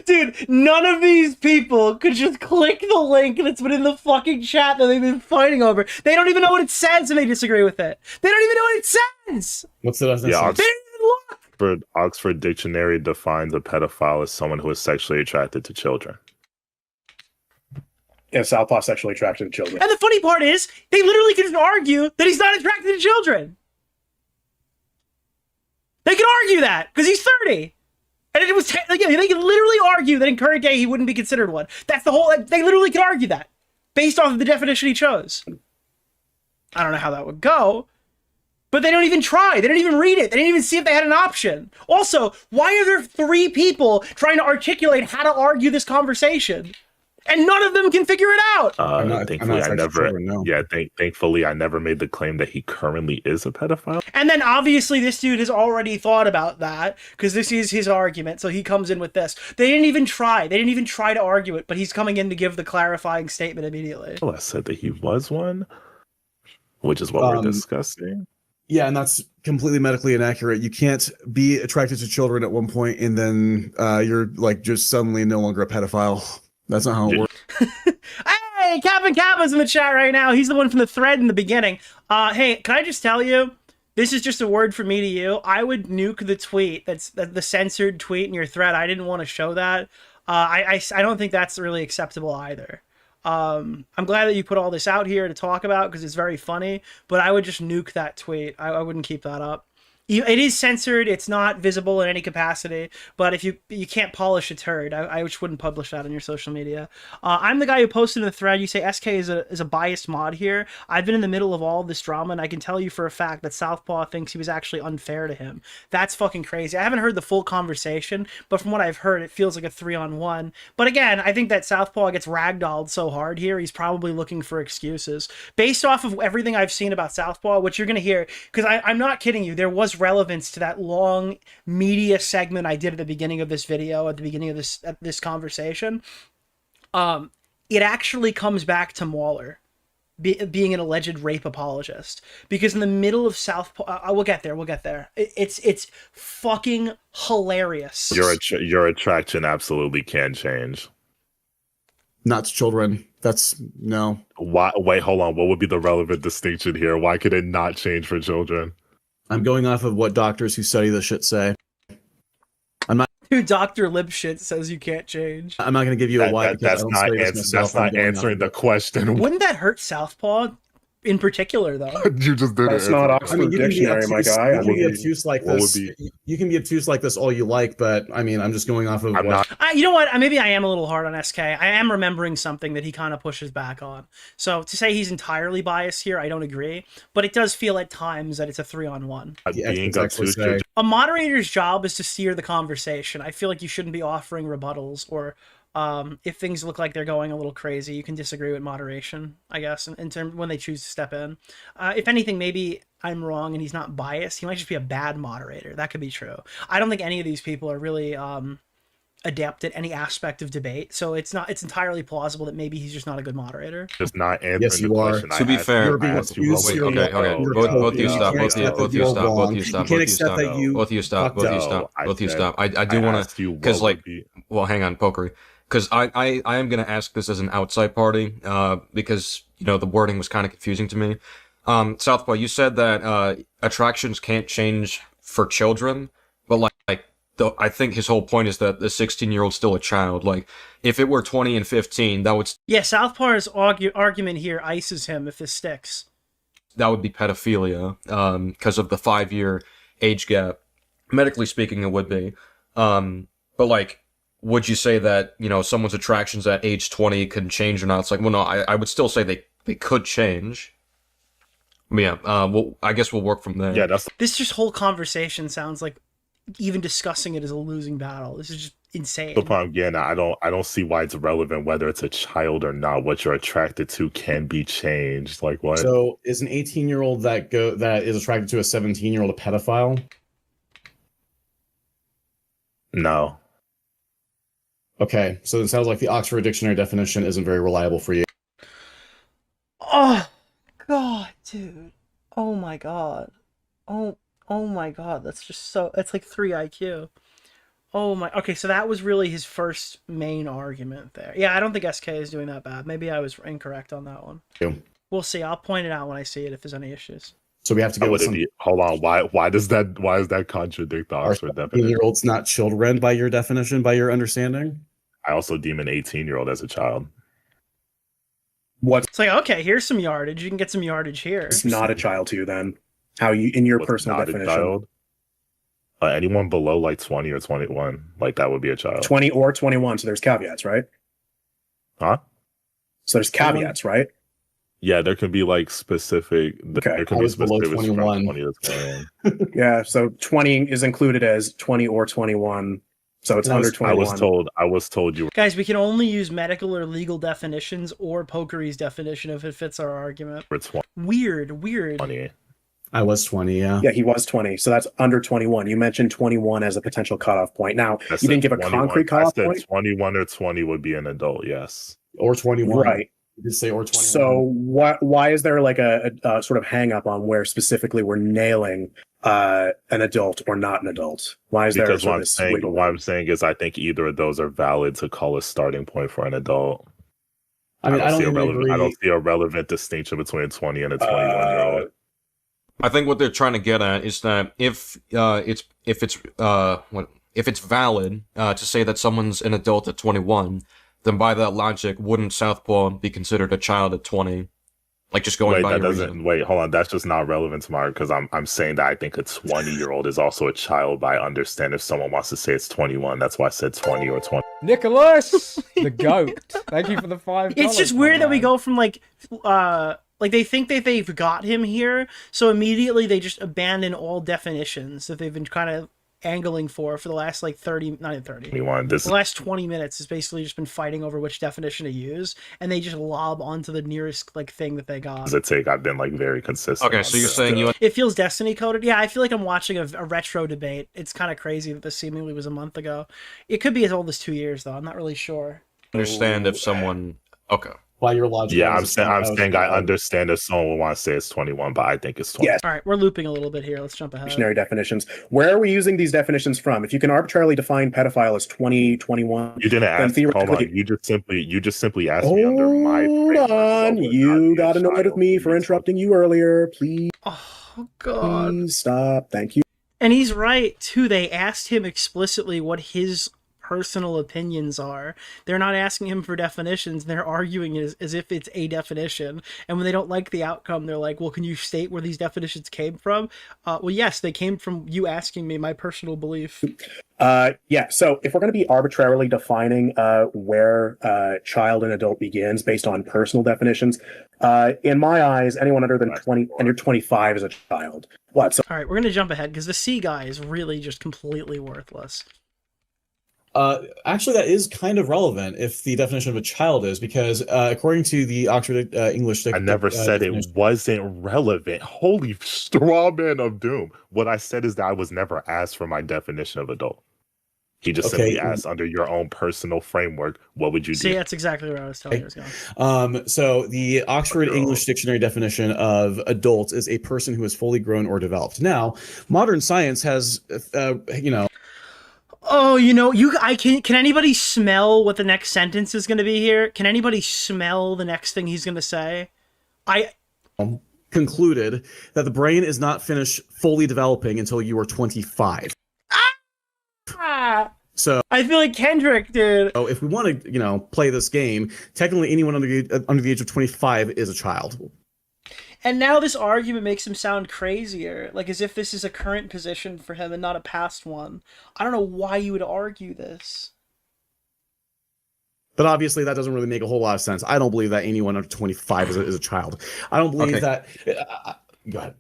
Speaker 5: Dude, none of these people could just click the link that's been in the fucking chat that they've been fighting over. They don't even know what it says and they disagree with it. They don't even know what it says!
Speaker 16: What's the definition?
Speaker 1: Yeah,
Speaker 5: They didn't even look!
Speaker 1: Oxford Dictionary defines a pedophile as someone who is sexually attracted to children.
Speaker 2: Yeah, Southpaw sexually attracted to children.
Speaker 5: And the funny part is, they literally could just argue that he's not attracted to children. They could argue that, because he's 30. And it was, they could literally argue that in current day he wouldn't be considered one. That's the whole, they literally could argue that, based off of the definition he chose. I don't know how that would go, but they don't even try. They didn't even read it. They didn't even see if they had an option. Also, why are there 3 people trying to articulate how to argue this conversation? And none of them can figure it out.
Speaker 1: Thankfully, I never made the claim that he currently is a pedophile.
Speaker 5: And then obviously this dude has already thought about that because this is his argument. So he comes in with this. They didn't even try. They didn't even try to argue it, but he's coming in to give the clarifying statement immediately.
Speaker 1: Well, I said that he was one, which is what we're discussing.
Speaker 16: Yeah, and that's completely medically inaccurate. You can't be attracted to children at one point and then you're like just suddenly no longer a pedophile. That's not how it works.
Speaker 5: Hey, Captain Kappa's in the chat right now. He's the one from the thread in the beginning. Hey, can I just tell you, this is just a word from me to you. I would nuke the tweet. That's the censored tweet in your thread. I didn't want to show that. I don't think that's really acceptable either. I'm glad that you put all this out here to talk about because it's very funny, but I would just nuke that tweet. I wouldn't keep that up. It is censored. It's not visible in any capacity. But if you can't polish a turd, I just wouldn't publish that on your social media. I'm the guy who posted in the thread. You say SK is a biased mod here. I've been in the middle of all this drama, and I can tell you for a fact that Southpaw thinks he was actually unfair to him. That's fucking crazy. I haven't heard the full conversation, but from what I've heard, it feels like a 3-on-1. But again, I think that Southpaw gets ragdolled so hard here. He's probably looking for excuses based off of everything I've seen about Southpaw, which you're gonna hear because I'm not kidding you. There was relevance to that long media segment I did at the beginning of this video, at the beginning of this conversation. It actually comes back to Mauler being an alleged rape apologist, because in the middle of Southpaw, we'll get there. It's fucking hilarious.
Speaker 1: Your attraction absolutely can change.
Speaker 16: Not to children. That's no.
Speaker 1: Why? Wait, hold on. What would be the relevant distinction here? Why could it not change for children?
Speaker 16: I'm going off of what doctors who study this shit say. I'm not.
Speaker 5: Dude, Dr. Lipshit says you can't change.
Speaker 16: I'm not going to give you a why.
Speaker 1: That's not answering the question.
Speaker 5: Wouldn't that hurt Southpaw in particular, though?
Speaker 1: You just did
Speaker 2: That's not Oxford Dictionary, my guy.
Speaker 16: You can be obtuse like this. You can be obtuse like this all you like, but I mean, I'm just going off of.
Speaker 5: You know what? Maybe I am a little hard on SK. I am remembering something that he kind of pushes back on. So to say he's entirely biased here, I don't agree. But it does feel at times that it's a 3-on-1. A moderator's job is to steer the conversation. I feel like you shouldn't be offering rebuttals or. If things look like they're going a little crazy, you can disagree with moderation, I guess, in terms when they choose to step in. If anything, maybe I'm wrong and he's not biased. He might just be a bad moderator. That could be true. I don't think any of these people are really adept at any aspect of debate, so it's entirely plausible that maybe he's just not a good moderator.
Speaker 1: Just not answering
Speaker 16: yes, you
Speaker 1: the
Speaker 16: are.
Speaker 1: question.
Speaker 19: To be fair, both of you stop. I do want to, because like, well, hang on, Pokery, because I am going to ask this as an outside party, because, you know, the wording was kind of confusing to me. Southpaw, you said that attractions can't change for children, but I think his whole point is that the 16-year-old's still a child. Like, if it were 20 and 15, that would...
Speaker 5: Yeah, Southpaw's argument here ices him if this sticks.
Speaker 19: That would be pedophilia, because of the 5-year age gap. Medically speaking, it would be. But, like, would you say that, you know, someone's attractions at age 20 can change or not? It's like, well, no, I would still say they could change. Yeah, well, I guess we'll work from there.
Speaker 1: Yeah, that's...
Speaker 5: This just whole conversation sounds like even discussing it is a losing battle. This is just insane.
Speaker 1: The point I'm getting at, I don't see why it's relevant whether it's a child or not. What you're attracted to can be changed. Like what?
Speaker 16: So is an 18-year-old that is attracted to a 17-year-old a pedophile?
Speaker 1: No.
Speaker 16: Okay, so it sounds like the Oxford Dictionary definition isn't very reliable for you.
Speaker 5: Oh God, dude. Oh my God. Oh my God, that's just so... It's like 3 IQ. Oh my... Okay, so that was really his first main argument there. Yeah, I don't think SK is doing that bad. Maybe I was incorrect on that one.
Speaker 16: Yeah.
Speaker 5: We'll see. I'll point it out when I see it if there's any issues.
Speaker 16: So we have to go with some...
Speaker 1: Hold on, why does that contradict the Oxford definition?
Speaker 16: 18-year-olds not children by your definition, by your understanding?
Speaker 1: I also deem an 18-year-old as a child.
Speaker 2: What's...
Speaker 5: It's like, okay, here's some yardage. You can get some yardage here.
Speaker 2: It's not a child to you then. How you, in your personal definition?
Speaker 1: Anyone below like 20 or 21, like that would be a child.
Speaker 2: 20 or 21, so there's caveats, right?
Speaker 1: Huh?
Speaker 2: So there's caveats, right?
Speaker 1: Yeah, there can be like specific.
Speaker 2: Okay.
Speaker 1: There can be specific
Speaker 16: 21.
Speaker 1: 20 to 21.
Speaker 2: Yeah, so 20 is included as 20 or 21. So it's under 21.
Speaker 1: I was told you.
Speaker 5: Guys, we can only use medical or legal definitions or Pokery's definition if it fits our argument. Weird.
Speaker 1: 20.
Speaker 16: I was 20, yeah.
Speaker 2: Yeah, he was 20, so that's under 21. You mentioned 21 as a potential cutoff point. Now, you didn't give a concrete cutoff point?
Speaker 1: 21 or 20 would be an adult, yes.
Speaker 16: Or 21.
Speaker 2: Right.
Speaker 16: You did say or 21.
Speaker 2: So why is there like a sort of hang up on where specifically we're nailing an adult or not an adult? Why is
Speaker 1: because
Speaker 2: there
Speaker 1: what I'm saying is I think either of those are valid to call a starting point for an adult.
Speaker 16: I mean, I
Speaker 1: don't see a relevant distinction between a 20 and a 21-year-old.
Speaker 19: I think what they're trying to get at is that if it's valid to say that someone's an adult at 21, then by that logic, wouldn't Southpaw be considered a child at 20? Like just going by your reason.
Speaker 1: Wait, hold on. That's just not relevant to Mark because I'm saying that I think a 20-year-old is also a child, but I understand if someone wants to say it's 21. That's why I said 20 or 20.
Speaker 18: Nicholas, the goat. Thank you for the $5.
Speaker 5: It's just weird that we go from like they think that they've got him here, so immediately they just abandon all definitions that they've been kind of angling for the last like 30, not even 30. The last 20 minutes has basically just been fighting over which definition to use, and they just lob onto the nearest like thing that they got.
Speaker 1: I've been like very consistent.
Speaker 19: Okay, so you're saying
Speaker 5: it feels Destiny coded? Yeah, I feel like I'm watching a retro debate. It's kind of crazy that this seemingly was a month ago. It could be as old as 2 years though. I'm not really sure.
Speaker 19: Understand if someone. Okay.
Speaker 16: By your logic.
Speaker 1: Yeah, I'm saying I understand if someone would want to say it's 21, but I think it's 20.
Speaker 2: Yes.
Speaker 5: All right, we're looping a little bit here. Let's jump ahead.
Speaker 2: Dictionary definitions. Where are we using these definitions from? If you can arbitrarily define pedophile as 20, 21,
Speaker 1: you didn't ask. Hold on. You just simply asked me under my.
Speaker 2: Hold on. You got annoyed with me for interrupting you earlier. Please.
Speaker 5: Oh God.
Speaker 2: Please stop. Thank you.
Speaker 5: And he's right too. They asked him explicitly what his personal opinions are. They're not asking him for definitions. They're arguing as if it's a definition. And when they don't like the outcome, they're like, well, can you state where these definitions came from? Well, yes, they came from you asking me my personal belief.
Speaker 2: Yeah, so if we're going to be arbitrarily defining where child and adult begins based on personal definitions, in my eyes, anyone under than 20, and you're 25 is a child. What? So
Speaker 5: all right, we're going to jump ahead because the C guy is really just completely worthless.
Speaker 16: Actually, that is kind of relevant if the definition of a child is, because according to the Oxford English...
Speaker 1: I never said it wasn't relevant. Holy straw man of doom. What I said is that I was never asked for my definition of adult. He just simply asked under your own personal framework, what would you do?
Speaker 5: See, that's exactly where I was telling you it was going.
Speaker 16: So the Oxford English Dictionary definition of adult is a person who is fully grown or developed. Now, modern science has,
Speaker 5: Oh, can anybody smell what the next sentence is going to be here? Can anybody smell the next thing he's going to say?
Speaker 16: Concluded that the brain is not finished fully developing until you are 25. So
Speaker 5: I feel like Kendrick did.
Speaker 16: So if we want to, play this game, technically anyone under the age of 25 is a child.
Speaker 5: And now this argument makes him sound crazier, like as if this is a current position for him and not a past one. I don't know why you would argue this.
Speaker 16: But obviously that doesn't really make a whole lot of sense. I don't believe that anyone under 25 is a child. I don't believe that... go ahead.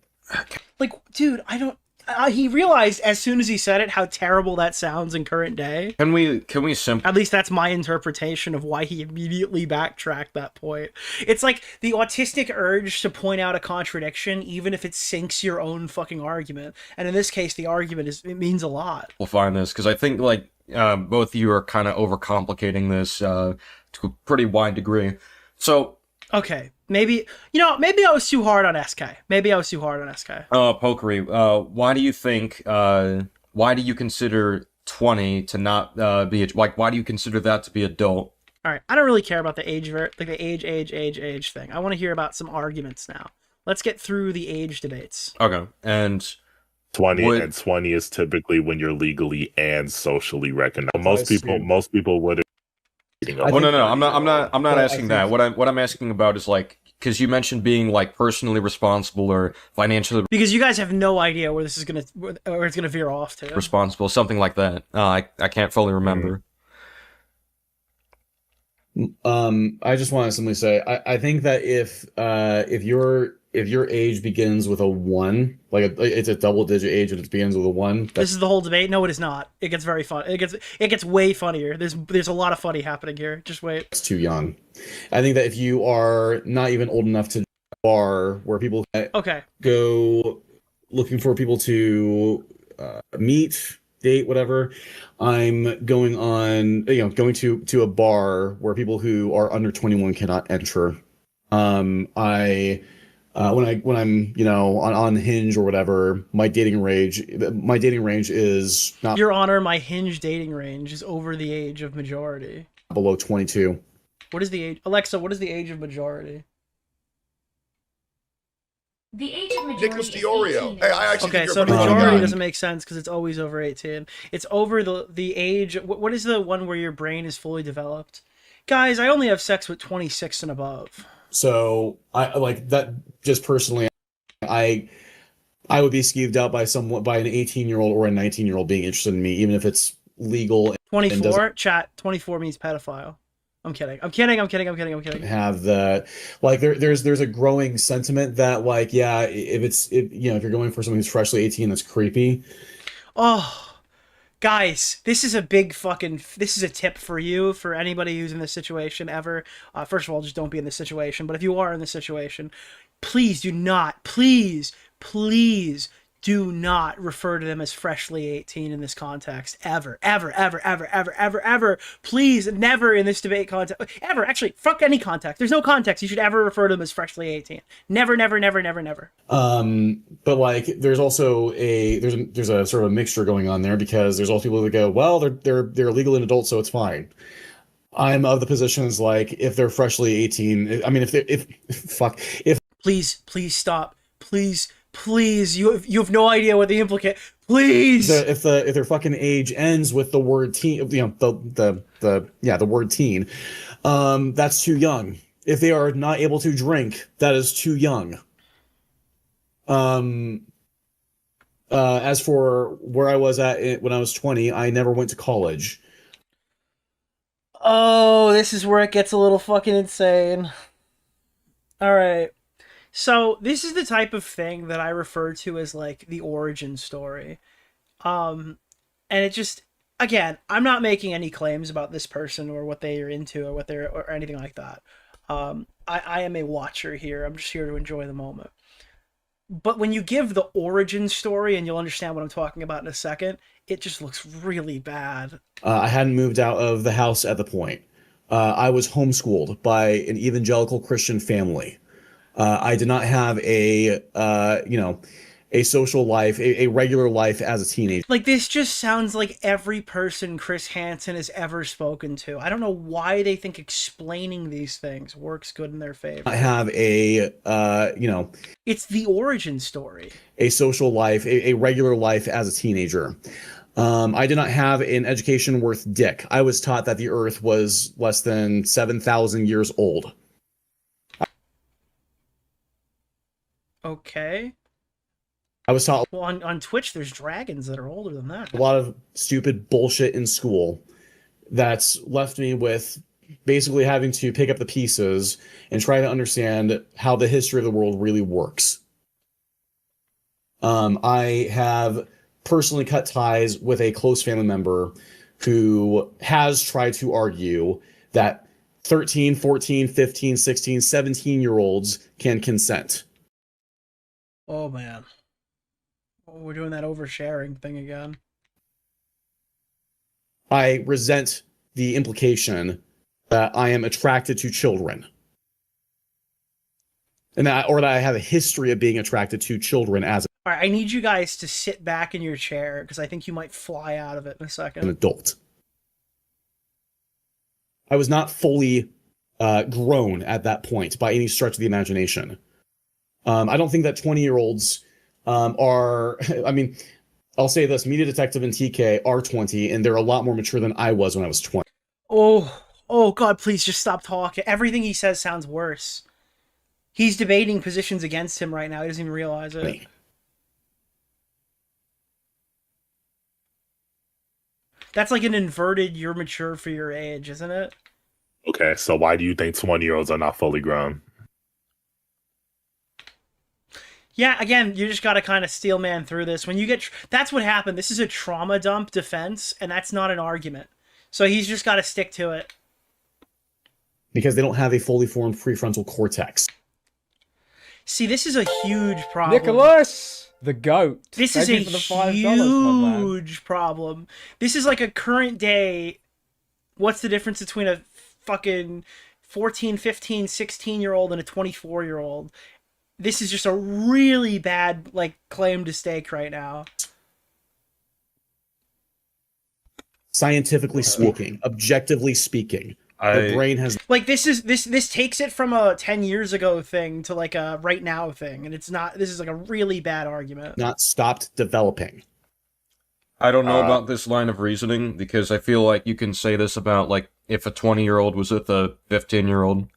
Speaker 5: Like, dude, I don't... he realized as soon as he said it how terrible that sounds in current day.
Speaker 19: Can we
Speaker 5: At least that's my interpretation of why he immediately backtracked that point. It's like the autistic urge to point out a contradiction, even if it sinks your own fucking argument. And in this case, the argument it means a lot.
Speaker 19: We'll find this because I think both of you are kind of overcomplicating this to a pretty wide degree. So.
Speaker 5: Okay, maybe I was too hard on SK.
Speaker 19: Pokery, why do you think, why do you consider 20 to not be, why do you consider that to be adult?
Speaker 5: Alright, I don't really care about the age, age thing. I want to hear about some arguments now. Let's get through the age debates.
Speaker 19: Okay, and...
Speaker 1: 20 is typically when you're legally and socially recognized. Most people would.
Speaker 19: Oh no, I'm not asking that. What I'm asking about is because you mentioned being personally responsible or financially.
Speaker 5: Because you guys have no idea where this is gonna veer off to.
Speaker 19: Responsible, something like that. I can't fully remember.
Speaker 16: I just want to simply say I think that if your age begins with a 1, it's a double digit age and it begins with a 1.
Speaker 5: This is the whole debate. No, it is not. It gets very fun. It gets way funnier. There's a lot of funny happening here. Just wait.
Speaker 16: It's too young. I think that if you are not even old enough to bar where people go looking for people to meet, date, whatever, I'm going to a bar where people who are under 21 cannot enter. When I'm on Hinge or whatever, my dating range is not.
Speaker 5: Your Honor, my Hinge dating range is over the age of majority.
Speaker 16: Below 22.
Speaker 5: What is the age, Alexa? What is the age of majority?
Speaker 6: The age of majority.
Speaker 14: Nicholas DeOrio. Hey, I actually
Speaker 5: okay, so majority doesn't make sense because it's always over 18. It's over the age. What is the one where your brain is fully developed? Guys, I only have sex with 26 and above.
Speaker 16: So I like that. Just personally, I would be skeeved out by an 18-year-old or a 19-year-old being interested in me, even if it's legal.
Speaker 5: 24 chat. 24 means pedophile. I'm kidding.
Speaker 16: Have the there's a growing sentiment that if you're going for someone who's freshly 18, that's creepy.
Speaker 5: Oh, guys, this is a tip for you, for anybody who's in this situation ever. First of all, just don't be in this situation. But if you are in this situation, please do not, please do not refer to them as freshly 18 in this context. Ever. Please, never in this debate context. Ever. Actually, fuck any context. There's no context you should ever refer to them as freshly 18. Never.
Speaker 16: But there's also there's a sort of a mixture going on there, because there's also people that go, well, they're legal and adult, so it's fine. I'm of the positions if they're freshly 18. I mean, if
Speaker 5: please stop. Please, you have no idea what the implicate. Please,
Speaker 16: if their fucking age ends with the word teen, the word teen, that's too young. If they are not able to drink, that is too young. As for where I was at when I was 20, I never went to college.
Speaker 5: Oh, this is where it gets a little fucking insane. All right. So this is the type of thing that I refer to as the origin story. And it just, again, I'm not making any claims about this person or what they are into or anything like that. I am a watcher here. I'm just here to enjoy the moment. But when you give the origin story, and you'll understand what I'm talking about in a second, it just looks really bad.
Speaker 16: I hadn't moved out of the house at the point. I was homeschooled by an evangelical Christian family. I did not have a a social life, a regular life as a teenager.
Speaker 5: Like, this just sounds like every person Chris Hansen has ever spoken to. I don't know why they think explaining these things works good in their favor.
Speaker 16: I have a,
Speaker 5: it's the origin story.
Speaker 16: A social life, a regular life as a teenager. I did not have an education worth dick. I was taught that the Earth was less than 7,000 years old.
Speaker 5: Okay.
Speaker 16: I was taught
Speaker 5: well on Twitch. There's dragons that are older than that.
Speaker 16: A lot of stupid bullshit in school that's left me with basically having to pick up the pieces and try to understand how the history of the world really works. I have personally cut ties with a close family member who has tried to argue that 13, 14, 15, 16, 17-year-olds can consent.
Speaker 5: Oh, man. We're doing that oversharing thing again.
Speaker 16: I resent the implication that I am attracted to children. And that I have a history of being attracted to children as
Speaker 5: All right, I need you guys to sit back in your chair because I think you might fly out of it in a second.
Speaker 16: an adult. I was not fully grown at that point by any stretch of the imagination. I don't think that 20-year-olds are, I mean, I'll say this, Media Detective and TK are 20, and they're a lot more mature than I was when I was 20.
Speaker 5: Oh God, please just stop talking. Everything he says sounds worse. He's debating positions against him right now. He doesn't even realize it. That's like an inverted, you're mature for your age, isn't it?
Speaker 1: Okay, so why do you think 20-year-olds are not fully grown?
Speaker 5: Yeah, again, you just got to kind of steel man through this. When you get... that's what happened. This is a trauma dump defense, and that's not an argument. So he's just got to stick to it.
Speaker 16: Because they don't have a fully formed prefrontal cortex.
Speaker 5: See, this is a huge problem.
Speaker 18: Nicholas, the goat.
Speaker 5: This is a huge problem. This is like a current day... what's the difference between a fucking 14, 15, 16-year-old and a 24-year-old? This is just a really bad, like, claim to stake right now.
Speaker 16: Scientifically speaking, objectively speaking, the brain has...
Speaker 5: like, this takes it from a 10 years ago thing to, like, a right now thing, and it's not... this is, like, a really bad argument.
Speaker 16: Not stopped developing.
Speaker 19: I don't know about this line of reasoning, because I feel like you can say this about, like, if a 20-year-old was with a 15-year-old.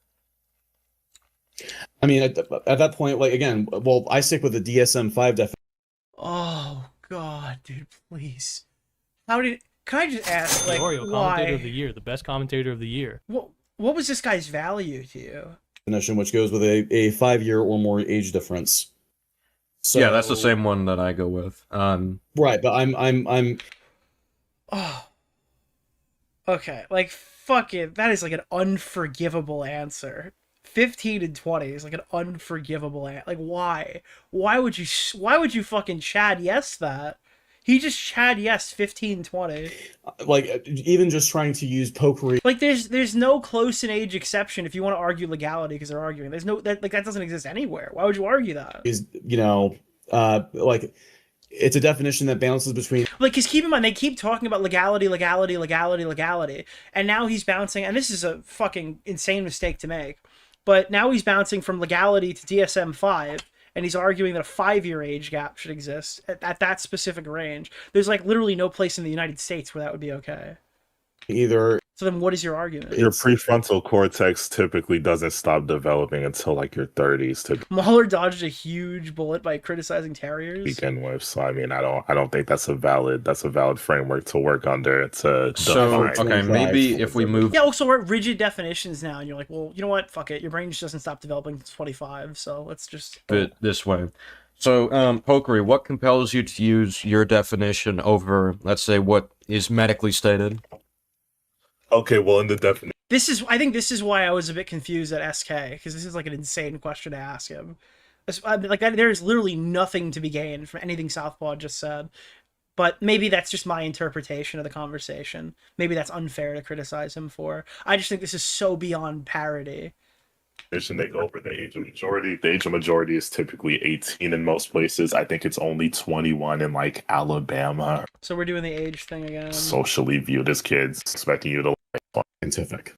Speaker 16: I mean, at that point, like, again, well, I stick with the DSM-5 definition.
Speaker 5: Oh, God, dude, please. How did... can I just ask, like,
Speaker 17: DeOrio,
Speaker 5: why?
Speaker 17: commentator of the year, the best commentator of the year.
Speaker 5: What was this guy's value to you?
Speaker 16: Definition, which goes with a 5-year or more age difference. So,
Speaker 19: yeah, that's the same one that I go with.
Speaker 16: Right, but I'm.
Speaker 5: Oh. Okay, like, fuck it. That is like an unforgivable answer. 15 and 20 is like an unforgivable answer. Like, why? Why would you fucking Chad yes that? He just Chad yes 15, 20.
Speaker 16: Like, even just trying to use pokery.
Speaker 5: Like, there's no close in age exception if you want to argue legality because they're arguing. There's no... that doesn't exist anywhere. Why would you argue that?
Speaker 16: Is, like, it's a definition that balances between...
Speaker 5: like, because keep in mind, they keep talking about legality, and now he's bouncing, and this is a fucking insane mistake to make, but now he's bouncing from legality to DSM-5, and he's arguing that a 5-year age gap should exist at that specific range. There's, like, literally no place in the United States where that would be okay.
Speaker 16: Either...
Speaker 5: so then what is your argument?
Speaker 1: Your prefrontal cortex typically doesn't stop developing until, like, your 30s.
Speaker 5: Mahler dodged a huge bullet by criticizing terriers.
Speaker 1: Begin with, so I mean, I don't think that's a valid framework to work under.
Speaker 19: So okay, maybe if we move...
Speaker 5: yeah, also we're at rigid definitions now, and you're like, well, you know what? Fuck it. Your brain just doesn't stop developing until 25, so let's just...
Speaker 19: it this way. So, Pokery, what compels you to use your definition over, let's say, what is medically stated?
Speaker 1: Okay, well, in the definition...
Speaker 5: I think this is why I was a bit confused at SK, because this is like an insane question to ask him. Like, there is literally nothing to be gained from anything Southpaw just said. But maybe that's just my interpretation of the conversation. Maybe that's unfair to criticize him for. I just think this is so beyond parody
Speaker 1: They go over the age of majority. The age of majority is typically 18 in most places. I think it's only 21 in like Alabama.
Speaker 5: So we're doing the age thing again.
Speaker 1: Socially viewed as kids, expecting you to like scientific.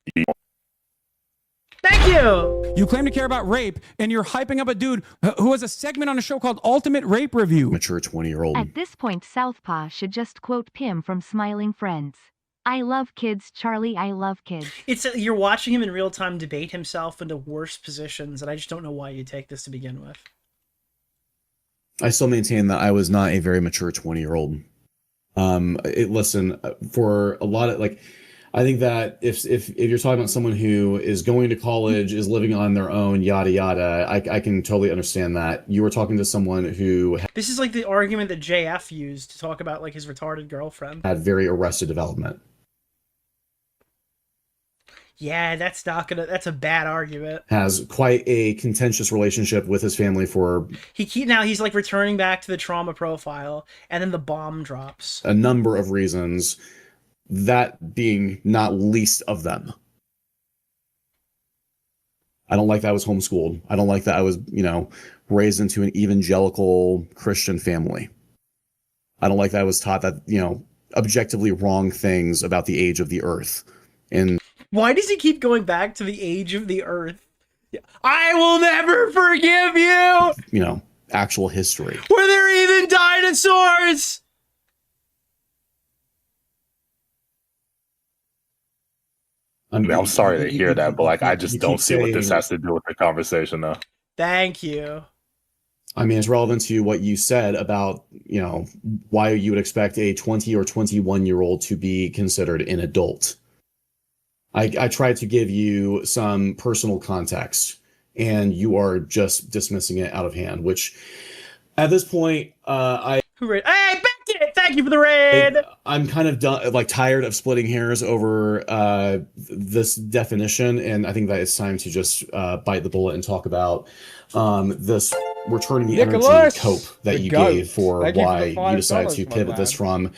Speaker 5: Thank you!
Speaker 9: You claim to care about rape, and you're hyping up a dude who has a segment on a show called Ultimate Rape Review.
Speaker 16: Mature 20-year-old.
Speaker 11: At this point, Southpaw should just quote Pim from Smiling Friends. I love kids, Charlie, I love kids.
Speaker 5: It's you're watching him in real time debate himself into worse positions, and I just don't know why you take this to begin with.
Speaker 16: I still maintain that I was not a very mature 20-year-old. Listen, for a lot of like, I think that if you're talking about someone who is going to college, is living on their own, yada yada, I can totally understand that. You were talking to someone who
Speaker 5: This is like the argument that JF used to talk about like his retarded girlfriend.
Speaker 16: had very arrested development.
Speaker 5: Yeah, that's not gonna. That's a bad argument.
Speaker 16: Has quite a contentious relationship with his family for
Speaker 5: Now he's like returning back to the trauma profile, and then the bomb drops.
Speaker 16: a number of reasons, that being not least of them. I don't like that I was homeschooled. I don't like that I was, raised into an evangelical Christian family. I don't like that I was taught that, objectively wrong things about the age of the earth. And
Speaker 5: why does he keep going back to the age of the earth? I will never forgive you!
Speaker 16: Actual history.
Speaker 5: Were there even dinosaurs?
Speaker 1: I'm sorry to hear that, but like I just don't see what this has to do with the conversation, though.
Speaker 5: Thank you.
Speaker 16: I mean, it's relevant to what you said about, why you would expect a 20 or 21-year-old to be considered an adult. I tried to give you some personal context, and you are just dismissing it out of hand, which at this point, Hey,
Speaker 5: Beckett! Thank you for the raid!
Speaker 16: I'm kind of done, tired of splitting hairs over this definition, and I think that it's time to just bite the bullet and talk about this returning the energy cope that you gave for why you decided to pivot this from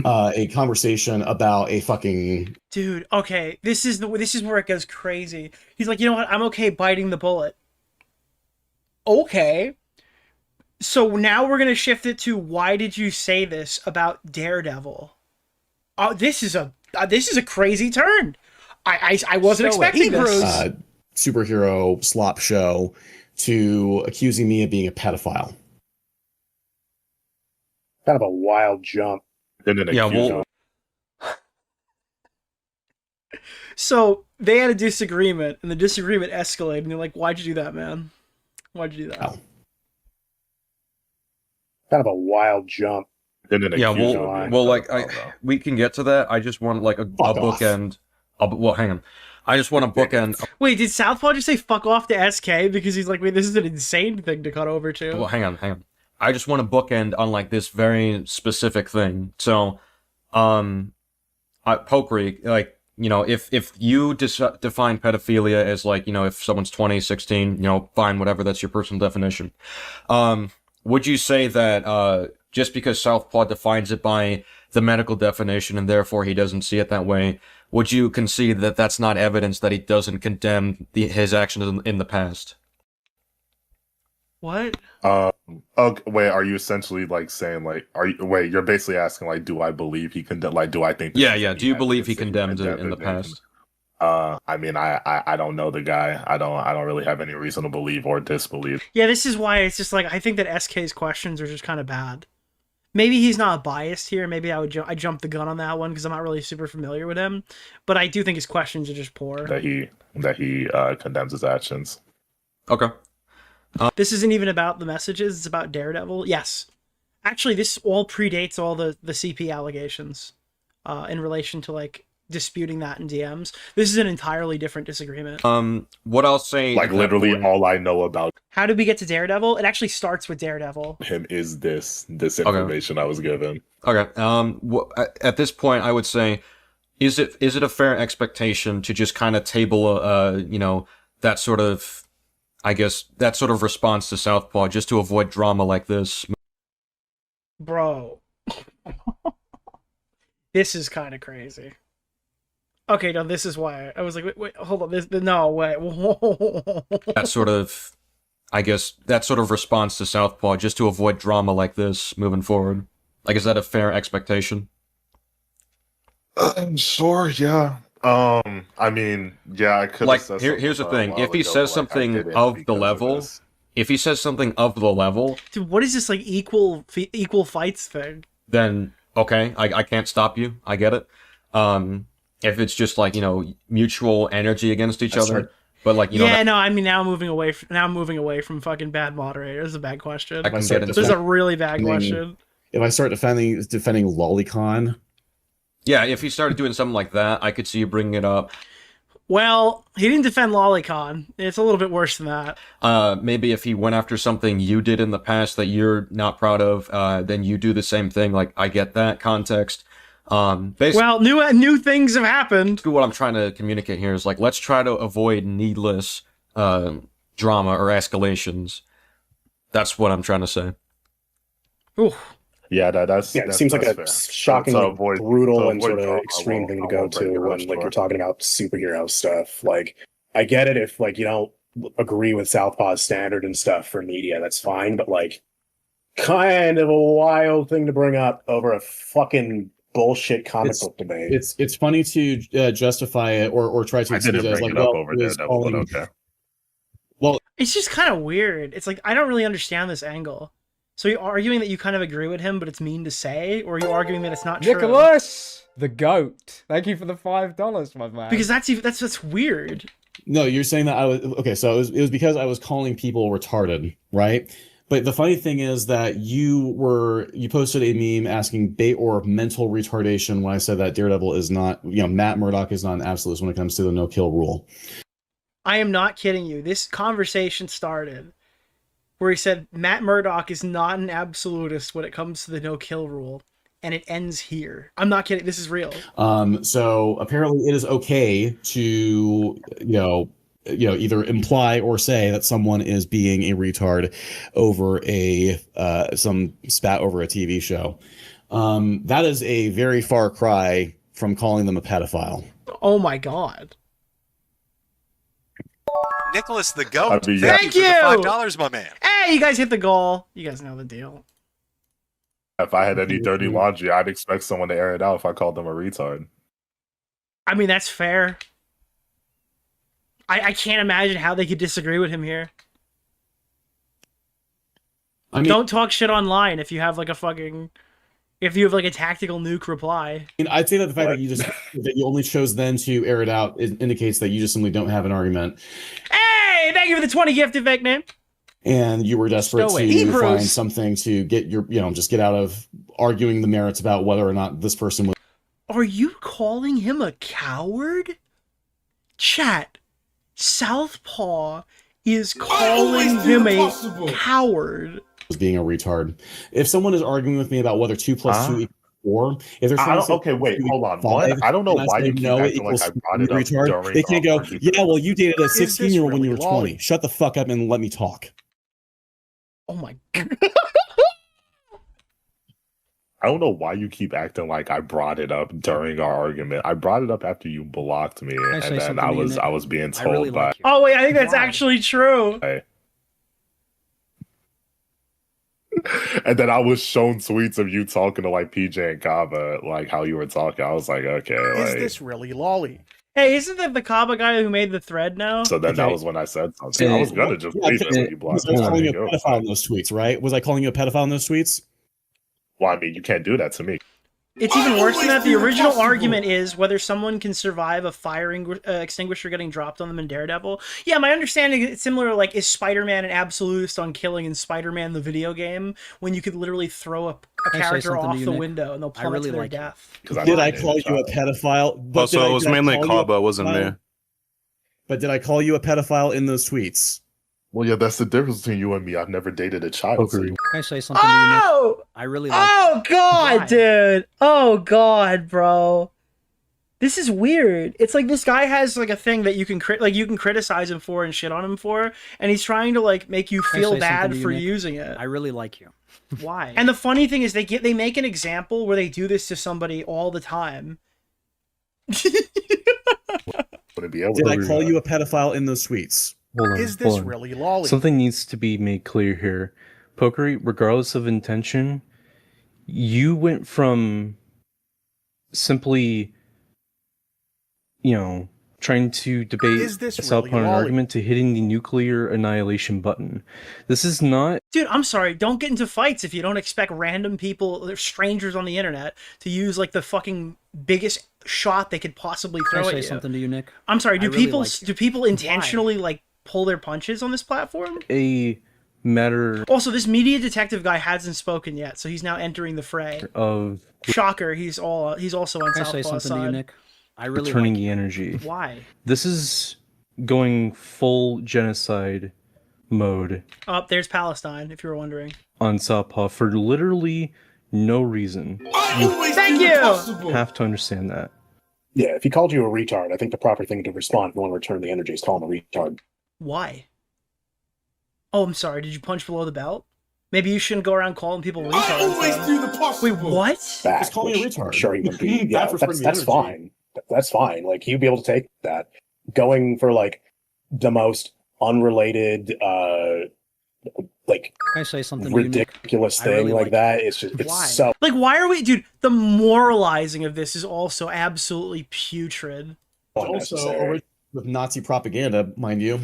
Speaker 16: a conversation about a fucking
Speaker 5: dude. Okay, this is where it goes crazy. He's like, you know what? I'm okay biting the bullet. Okay. So now we're gonna shift it to why did you say this about Daredevil? Oh, this is a crazy turn. I wasn't expecting this.
Speaker 16: Superhero slop show to accusing me of being a pedophile.
Speaker 2: Kind of a wild jump.
Speaker 5: So they had a disagreement, and the disagreement escalated, and they're like, why'd you do that, man? Why'd you do that?
Speaker 16: Oh.
Speaker 2: Kind of a wild jump.
Speaker 19: We can get to that. I just want like a bookend. Hang on. I just want a bookend.
Speaker 5: Wait, did Southpaw just say fuck off to SK because he's like, wait, this is an insane thing to cut over to?
Speaker 19: Well, hang on. I just want a bookend on like this very specific thing. So, Pokery, like, if you define pedophilia as like, if someone's 20, 16, fine, whatever, that's your personal definition. Would you say that just because Southpaw defines it by the medical definition and therefore he doesn't see it that way, would you concede that that's not evidence that he doesn't condemn his actions in the past?
Speaker 5: What?
Speaker 1: Okay, wait, are you essentially like saying like, you're basically asking like, do I believe he condemned, like, do I think?
Speaker 19: Yeah. Do you believe he condemned it in the past?
Speaker 1: I mean, I don't know the guy. I don't really have any reason to believe or disbelieve.
Speaker 5: Yeah, this is why it's just like, I think that SK's questions are just kind of bad. Maybe he's not biased here. Maybe I jumped the gun on that one because I'm not really super familiar with him. But I do think his questions are just poor.
Speaker 1: That he condemns his actions.
Speaker 19: Okay.
Speaker 5: This isn't even about the messages. It's about Daredevil. Yes. Actually, this all predates all the CP allegations in relation to like disputing that in DMs. This is an entirely different disagreement.
Speaker 19: What I'll say,
Speaker 1: like literally all I know about
Speaker 5: how did we get to Daredevil? It actually starts with Daredevil.
Speaker 1: Him is this information I was given.
Speaker 19: Okay. At this point, I would say, is it a fair expectation to just kind of table that sort of, I guess, that sort of response to Southpaw just to avoid drama like this?
Speaker 5: Bro. This is kind of crazy. Okay, no, this is why I was like, wait, hold on, no, wait.
Speaker 19: That sort of, I guess, that sort of response to Southpaw, just to avoid drama like this moving forward. Like, is that a fair expectation?
Speaker 1: I'm sure, yeah. I mean, yeah, I could.
Speaker 19: Like, here's the thing: if he says something of the level,
Speaker 5: dude, what is this like equal fights thing?
Speaker 19: Then okay, I can't stop you. I get it. If it's just like, you know, mutual energy against each other, but like, you know,
Speaker 5: no, I mean, now I'm moving away from fucking bad moderators. This is a bad question.
Speaker 19: I can get into
Speaker 5: this is a really bad question.
Speaker 16: If I start defending Lolicon,
Speaker 19: yeah, if he started doing something like that, I could see you bringing it up.
Speaker 5: Well, he didn't defend Lolicon. It's a little bit worse than that.
Speaker 19: Maybe if he went after something you did in the past that you're not proud of, then you do the same thing. Like, I get that context.
Speaker 5: Well, new things have happened.
Speaker 19: What I'm trying to communicate here is like, let's try to avoid needless drama or escalations. That's what I'm trying to say.
Speaker 5: Ooh.
Speaker 2: Yeah, it seems like a shockingly brutal and sort of extreme thing to go to when like you're talking about superhero stuff. Like, I get it if like you don't agree with Southpaw's standard and stuff for media, that's fine. But like, kind of a wild thing to bring up over a fucking bullshit comic book debate.
Speaker 16: It's funny to justify it or try to excuse it as like, well,
Speaker 5: it's just kind of weird. It's like I don't really understand this angle. So you're arguing that you kind of agree with him, but it's mean to say, or are you arguing that it's not true?
Speaker 18: Nicholas, the goat. Thank you for the $5, my man.
Speaker 5: Because that's weird.
Speaker 16: No, you're saying that I was okay. So it was because I was calling people retarded, right? But the funny thing is that you posted a meme asking bait or mental retardation when I said that Daredevil is not, you know, Matt Murdock is not an absolute when it comes to the no kill rule.
Speaker 5: I am not kidding you. This conversation started where he said Matt Murdock is not an absolutist when it comes to the no-kill rule, and it ends here. I'm not kidding. This is real.
Speaker 16: So apparently it is okay to, either imply or say that someone is being a retard over some spat over a TV show. That is a very far cry from calling them a pedophile.
Speaker 5: Oh my God.
Speaker 13: Nicholas the Goat.
Speaker 5: Thank you
Speaker 13: for the $5, my man.
Speaker 5: Hey, you guys hit the goal. You guys know the deal.
Speaker 1: If I had any dirty laundry, I'd expect someone to air it out if I called them a retard.
Speaker 5: I mean, that's fair. I can't imagine how they could disagree with him here. I mean, don't talk shit online if you have like a tactical nuke reply.
Speaker 16: I mean, I'd say that the fact that you only chose then to air it out indicates that you just simply don't have an argument.
Speaker 5: Hey, thank you for the 20 gifted fake name.
Speaker 16: And you were desperate to find something to get just get out of arguing the merits about whether or not this person was.
Speaker 5: Are you calling him a coward? Chat, Southpaw is calling him a coward.
Speaker 16: Was being a retard. If someone is arguing with me about whether 2 + 2 equals 4, if they're trying to say
Speaker 1: okay, wait, hold on. What? I don't know why you keep acting like I brought it up
Speaker 16: retard. They can't go, yeah, well, you dated a 16-year-old when you were 20. Shut the fuck up and let me talk.
Speaker 5: Oh my God.
Speaker 1: I don't know why you keep acting like I brought it up during our argument. I brought it up after you blocked me, and then I was being told by.
Speaker 5: Oh wait, I think that's actually true.
Speaker 1: And then I was shown tweets of you talking to like PJ and Kava, like how you were talking. I was like, okay,
Speaker 12: is this really lolly?
Speaker 5: Hey, isn't that the Kaba guy who made the thread now?
Speaker 1: So then that was when I said something. I was gonna just leave it when you blocked me.
Speaker 16: I was calling you a pedophile in those tweets, right? Was I calling you a pedophile in those tweets?
Speaker 1: Well, I mean, you can't do that to me.
Speaker 5: It's even worse than that. The original argument is whether someone can survive a fire extinguisher getting dropped on them in Daredevil. Yeah, my understanding is similar. Like, is Spider-Man an absolutist on killing in Spider-Man the video game when you could literally throw a character off the window and they'll plummet to their death?
Speaker 16: Did I call you a pedophile?
Speaker 22: Also, it was mainly Kaba, wasn't me.
Speaker 16: But did I call you a pedophile in those tweets?
Speaker 1: Well, yeah, that's the difference between you and me. I've never dated a child. So
Speaker 12: Can I say something to you, Nick? I really like
Speaker 5: God, dude. Oh, God, bro. This is weird. It's like this guy has like a thing that you can criticize him for and shit on him for, and he's trying to like make you feel bad for using it.
Speaker 12: I really like you.
Speaker 5: Why? And the funny thing is they make an example where they do this to somebody all the time.
Speaker 2: Would it be over?
Speaker 16: Did I call you a pedophile in those tweets?
Speaker 12: Hold on,
Speaker 15: Is this
Speaker 12: hold on.
Speaker 15: really lolly?
Speaker 12: Something needs to be made clear here. Pokery, regardless of intention, you went from simply, trying to debate
Speaker 15: Is this
Speaker 12: a Southpaw
Speaker 15: really lolly?
Speaker 12: argument to hitting the nuclear annihilation button. This is not...
Speaker 5: Dude, I'm sorry. Don't get into fights if you don't expect random people, strangers on the internet, to use like the fucking biggest shot they could possibly throw
Speaker 12: Can I
Speaker 5: at
Speaker 12: say
Speaker 5: you.
Speaker 12: something to you, Nick?
Speaker 5: I'm sorry. Do
Speaker 12: I really
Speaker 5: people
Speaker 12: like you.
Speaker 5: do people intentionally like pull their punches on this platform?
Speaker 12: A matter
Speaker 5: Also, this media detective guy hasn't spoken yet, so he's now entering the fray.
Speaker 12: of
Speaker 5: Shocker. He's also on
Speaker 12: Can I say
Speaker 5: Southpaw
Speaker 12: something to you,
Speaker 5: side.
Speaker 12: Nick? I really
Speaker 5: returning
Speaker 12: like
Speaker 5: the
Speaker 12: energy.
Speaker 5: Why?
Speaker 12: This is going full genocide mode
Speaker 5: Oh, there's Palestine, if you were wondering.
Speaker 12: on Southpaw for literally no reason.
Speaker 5: Thank you!
Speaker 12: Have to understand that.
Speaker 2: Yeah, if he called you a retard, I think the proper thing to respond if you want to return the energy is call him a retard.
Speaker 5: Why? Oh, I'm sorry. Did you punch below the belt? Maybe you shouldn't go around calling people retards. Wait, what?
Speaker 2: Back,
Speaker 16: Just call me a
Speaker 2: which
Speaker 16: retard.
Speaker 2: I'm sure he would be.
Speaker 16: Bad
Speaker 2: Yeah,
Speaker 16: for
Speaker 2: that's
Speaker 16: spreading the
Speaker 2: fine. That's fine. Like, he'd be able to take that. Going for, like, the most unrelated, like,
Speaker 12: Can I say something to you, Nick?
Speaker 2: ridiculous
Speaker 12: I
Speaker 2: thing
Speaker 12: really
Speaker 2: like
Speaker 12: like
Speaker 2: that. It's just, it's
Speaker 5: Why?
Speaker 2: so
Speaker 5: Like, why are we... Dude, the moralizing of this is also absolutely putrid.
Speaker 2: unnecessary.
Speaker 16: With Nazi propaganda, mind you.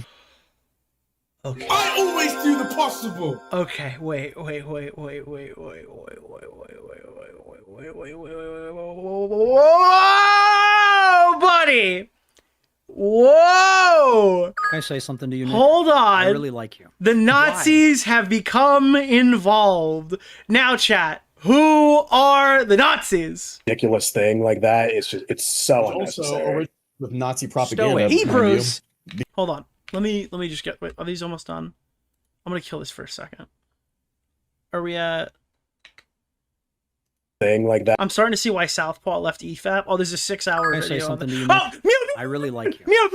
Speaker 5: Okay.
Speaker 14: I always do the possible.
Speaker 5: Okay, wait, whoa, buddy! Whoa!
Speaker 12: Can I say something to you, Nick?
Speaker 5: Hold on.
Speaker 12: I really like you.
Speaker 5: The Nazis have become involved. Now, chat, who are the Nazis?
Speaker 2: ridiculous thing like that. It's just, it's so unnecessary.
Speaker 16: With Nazi propaganda.
Speaker 5: Hebrews. Hold on. Let me just get. Wait, are these almost done? I'm gonna kill this for a second. Are we at?
Speaker 2: Thing like that.
Speaker 5: I'm starting to see why Southpaw left EFAP. Oh, there's a 6-hour
Speaker 12: Can I say
Speaker 5: video.
Speaker 12: something to you,
Speaker 5: Oh,
Speaker 12: Nick?
Speaker 5: mute!
Speaker 12: I really like you.
Speaker 5: Mute!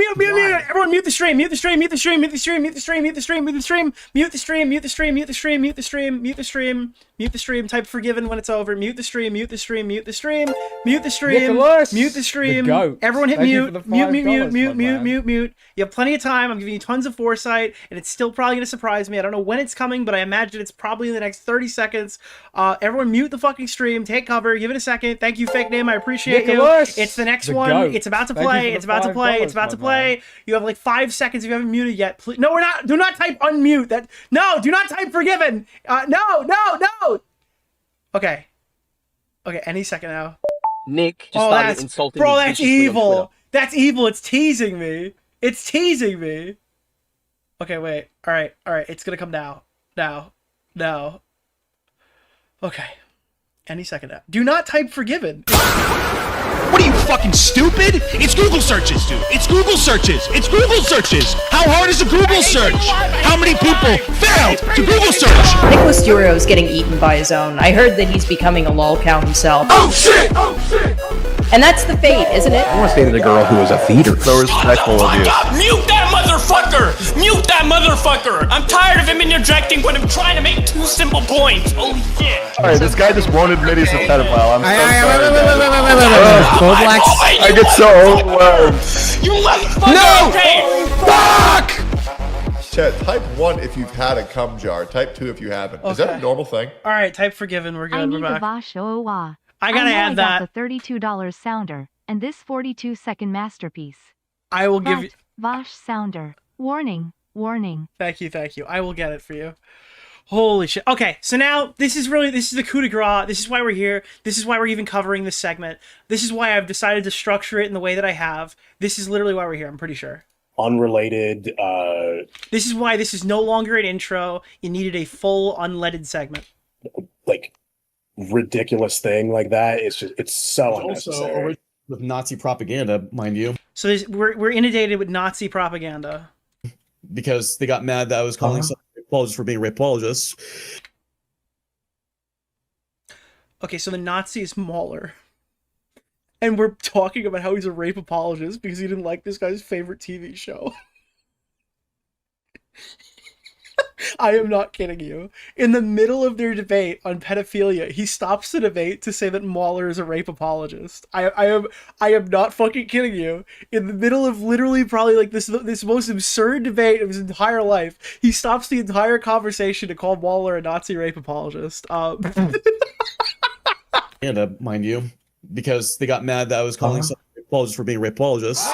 Speaker 5: Everyone mute the stream, mute the stream, mute the stream, mute the stream, mute the stream, mute the stream, mute the stream, mute the stream, mute the stream, mute the stream, mute the stream, mute the stream, mute the stream, type forgiven when it's over, mute the stream, mute the stream, mute the stream, mute the stream,
Speaker 18: Nicholas,
Speaker 5: mute the stream,
Speaker 18: the goat.
Speaker 5: everyone hit
Speaker 18: Thank you
Speaker 5: mute,
Speaker 18: for the
Speaker 5: mute, mute, mute,
Speaker 18: $5,
Speaker 5: mute,
Speaker 18: my
Speaker 5: mute,
Speaker 18: man.
Speaker 5: mute, mute. You have plenty of time, I'm giving you tons of foresight, and it's still probably gonna surprise me. I don't know when it's coming, but I imagine it's probably in the next 30 seconds. Everyone mute the fucking stream, take cover, give it a second. Thank you, fake name, I appreciate
Speaker 18: Nicholas,
Speaker 5: you. It's the next
Speaker 18: the
Speaker 5: one,
Speaker 18: goat.
Speaker 5: it's about to
Speaker 18: Thank you
Speaker 5: play,
Speaker 18: for
Speaker 5: it's
Speaker 18: the
Speaker 5: about to play, it's
Speaker 18: $5,
Speaker 5: about to
Speaker 18: my
Speaker 5: play. You have like 5 seconds if you haven't muted yet. Please, no, we're not. Do not type unmute. That no. Do not type forgiven. No. Okay. Any second now.
Speaker 3: Nick just
Speaker 5: Oh,
Speaker 3: started
Speaker 5: that's
Speaker 3: insulting
Speaker 5: bro.
Speaker 3: me
Speaker 5: That's
Speaker 3: viciously on
Speaker 5: evil.
Speaker 3: Twitter.
Speaker 5: That's evil. It's teasing me. It's teasing me. Okay, wait. All right. It's gonna come now. Now. Okay. Any second now. Do not type forgiven.
Speaker 7: What are you, fucking stupid? It's Google searches, dude. It's Google searches. It's Google searches. How hard is a Google search? How many people failed to Google search?
Speaker 20: Nicholas DeOrio is getting eaten by his own. I heard that he's becoming a lol cow himself.
Speaker 7: Oh shit!
Speaker 20: And that's the fate, isn't it?
Speaker 3: I want to say to the girl who was a feeder.
Speaker 7: So respectful of you. Mute that motherfucker! Mute that motherfucker! I'm tired of him interjecting when I'm trying to make 2 simple points. Holy shit!
Speaker 22: Alright, this guy just won't admit he's a pedophile. I'm so sorry.
Speaker 7: I
Speaker 22: get so overwhelmed.
Speaker 7: You left fucking okay! Fuck!
Speaker 23: Chat, type 1 if you've had a cum jar. Type 2 if you haven't. Is that a
Speaker 5: Okay.
Speaker 23: normal thing?
Speaker 5: All right. Type forgiven. We're
Speaker 11: I
Speaker 5: good.
Speaker 11: need
Speaker 5: We're
Speaker 11: the
Speaker 5: back.
Speaker 11: Vosh OWA.
Speaker 5: I gotta
Speaker 11: know
Speaker 5: add
Speaker 11: I
Speaker 5: that.
Speaker 11: got the $32 sounder, and this 42-second masterpiece.
Speaker 5: I will give you.
Speaker 11: Vosh sounder. Warning.
Speaker 5: Thank you. I will get it for you. Holy shit. Okay, so now this is the coup de grace. This is why we're here. This is why we're even covering this segment. This is why I've decided to structure it in the way that I have. This is literally why we're here, I'm pretty sure.
Speaker 2: Unrelated,
Speaker 5: This is why this is no longer an intro. You needed a full unleaded segment.
Speaker 2: like, ridiculous thing like that. It's just, it's so unnecessary.
Speaker 16: With Nazi propaganda, mind you.
Speaker 5: So we're inundated with Nazi propaganda.
Speaker 16: Because they got mad that I was calling some rapologists for being rapologists.
Speaker 5: Okay, so the Nazi is Mahler. And we're talking about how he's a rape apologist because he didn't like this guy's favorite TV show. I am not kidding you. In the middle of their debate on pedophilia, he stops the debate to say that Mauler is a rape apologist. I am not fucking kidding you. In the middle of literally probably like this most absurd debate of his entire life, he stops the entire conversation to call Mauler a Nazi rape apologist.
Speaker 16: And mind you, because they got mad that I was calling someone a rape apologist for being a rape apologist.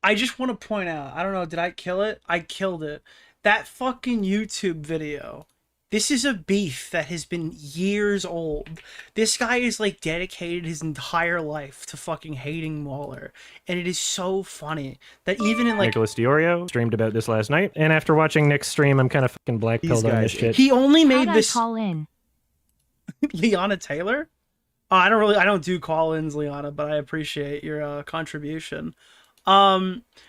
Speaker 5: I just want to point out, I don't know, did I kill it? I killed it. That fucking YouTube video. This is a beef that has been years old. This guy is like dedicated his entire life to fucking hating Mauler. And it is so funny that even in like...
Speaker 4: Nicholas DeOrio streamed about this last night. And after watching Nick's stream, I'm kind of fucking black-pilled on this shit.
Speaker 5: He only made this...
Speaker 11: call in?
Speaker 5: Liana Taylor? I don't do call-ins, Liana, but I appreciate your contribution.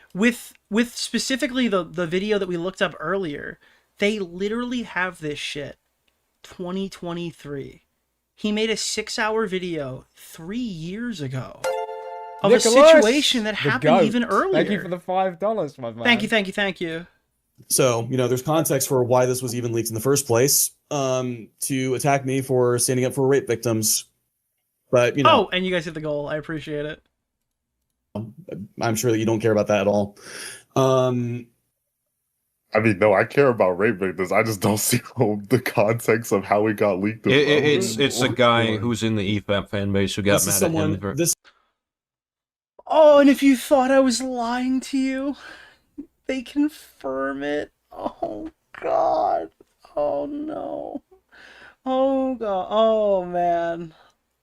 Speaker 5: With specifically the video that we looked up earlier, they literally have this shit 2023. He made a 6-hour video 3 years ago of
Speaker 18: Nicholas,
Speaker 5: a situation that happened even earlier.
Speaker 18: Thank you for the $5, my man.
Speaker 5: Thank you.
Speaker 16: So, there's context for why this was even leaked in the first place, to attack me for standing up for rape victims. But,
Speaker 5: Oh, and you guys hit the goal. I appreciate it.
Speaker 16: I'm sure that you don't care about that at all.
Speaker 1: I mean, no, I care about rape victims. I just don't see the context of how it got leaked.
Speaker 19: It's a guy who's in the EFAP fan base who got mad at him.
Speaker 5: Oh, and if you thought I was lying to you, they confirm it. Oh, God. Oh, no. Oh, God. Oh, man.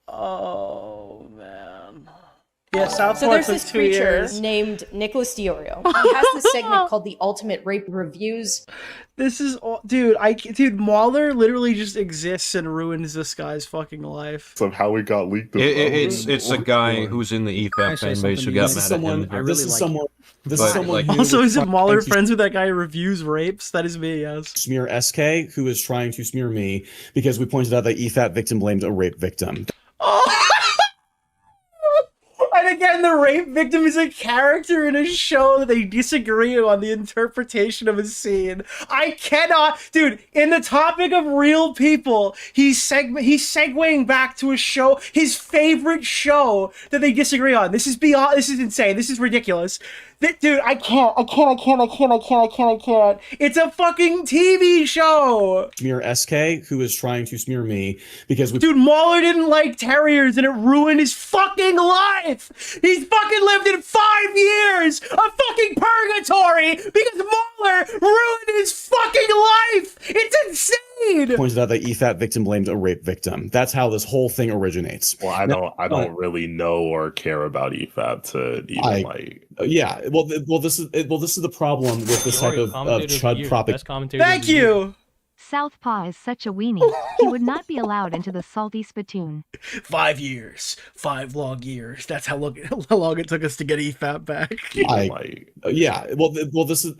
Speaker 5: Oh, man. Yeah, Southpaw
Speaker 20: So there's
Speaker 5: took
Speaker 20: this
Speaker 5: 2
Speaker 20: creature
Speaker 5: years.
Speaker 20: named Nicholas DeOrio. He has this segment called the Ultimate Rape Reviews.
Speaker 5: This is dude. Mauler literally just exists and ruins this guy's fucking life.
Speaker 1: Of how it got leaked.
Speaker 19: It's a guy who's in the EFAP fan base who got mad at him.
Speaker 16: This is someone.
Speaker 5: Also, is it Mauler friends with that guy who reviews rapes? That is me. Yes.
Speaker 16: Smear SK, who is trying to smear me because we pointed out that EFAP victim blamed a rape victim.
Speaker 5: And again, the rape victim is a character in a show that they disagree on the interpretation of a scene. I cannot, dude. In the topic of real people, he's segueing back to a show, his favorite show that they disagree on. This is beyond. This is insane. This is ridiculous. Dude, I can't. It's a fucking TV show.
Speaker 16: Smear SK, who is trying to smear me because we.
Speaker 5: Dude, Mauler didn't like terriers and it ruined his fucking life. He's fucking lived in 5 years of fucking purgatory because Mauler ruined his fucking life. It's insane.
Speaker 16: Pointed out that EFAP victim blamed a rape victim. That's how this whole thing originates.
Speaker 1: Well, I don't really know or care about EFAP to even
Speaker 16: Yeah, well, this is the problem with this type of chud propaganda.
Speaker 5: Thank you.
Speaker 11: Southpaw is such a weenie. He would not be allowed into the salty spittoon.
Speaker 5: 5 years, 5 long years. That's how long it took us to get EFAP back.
Speaker 16: This is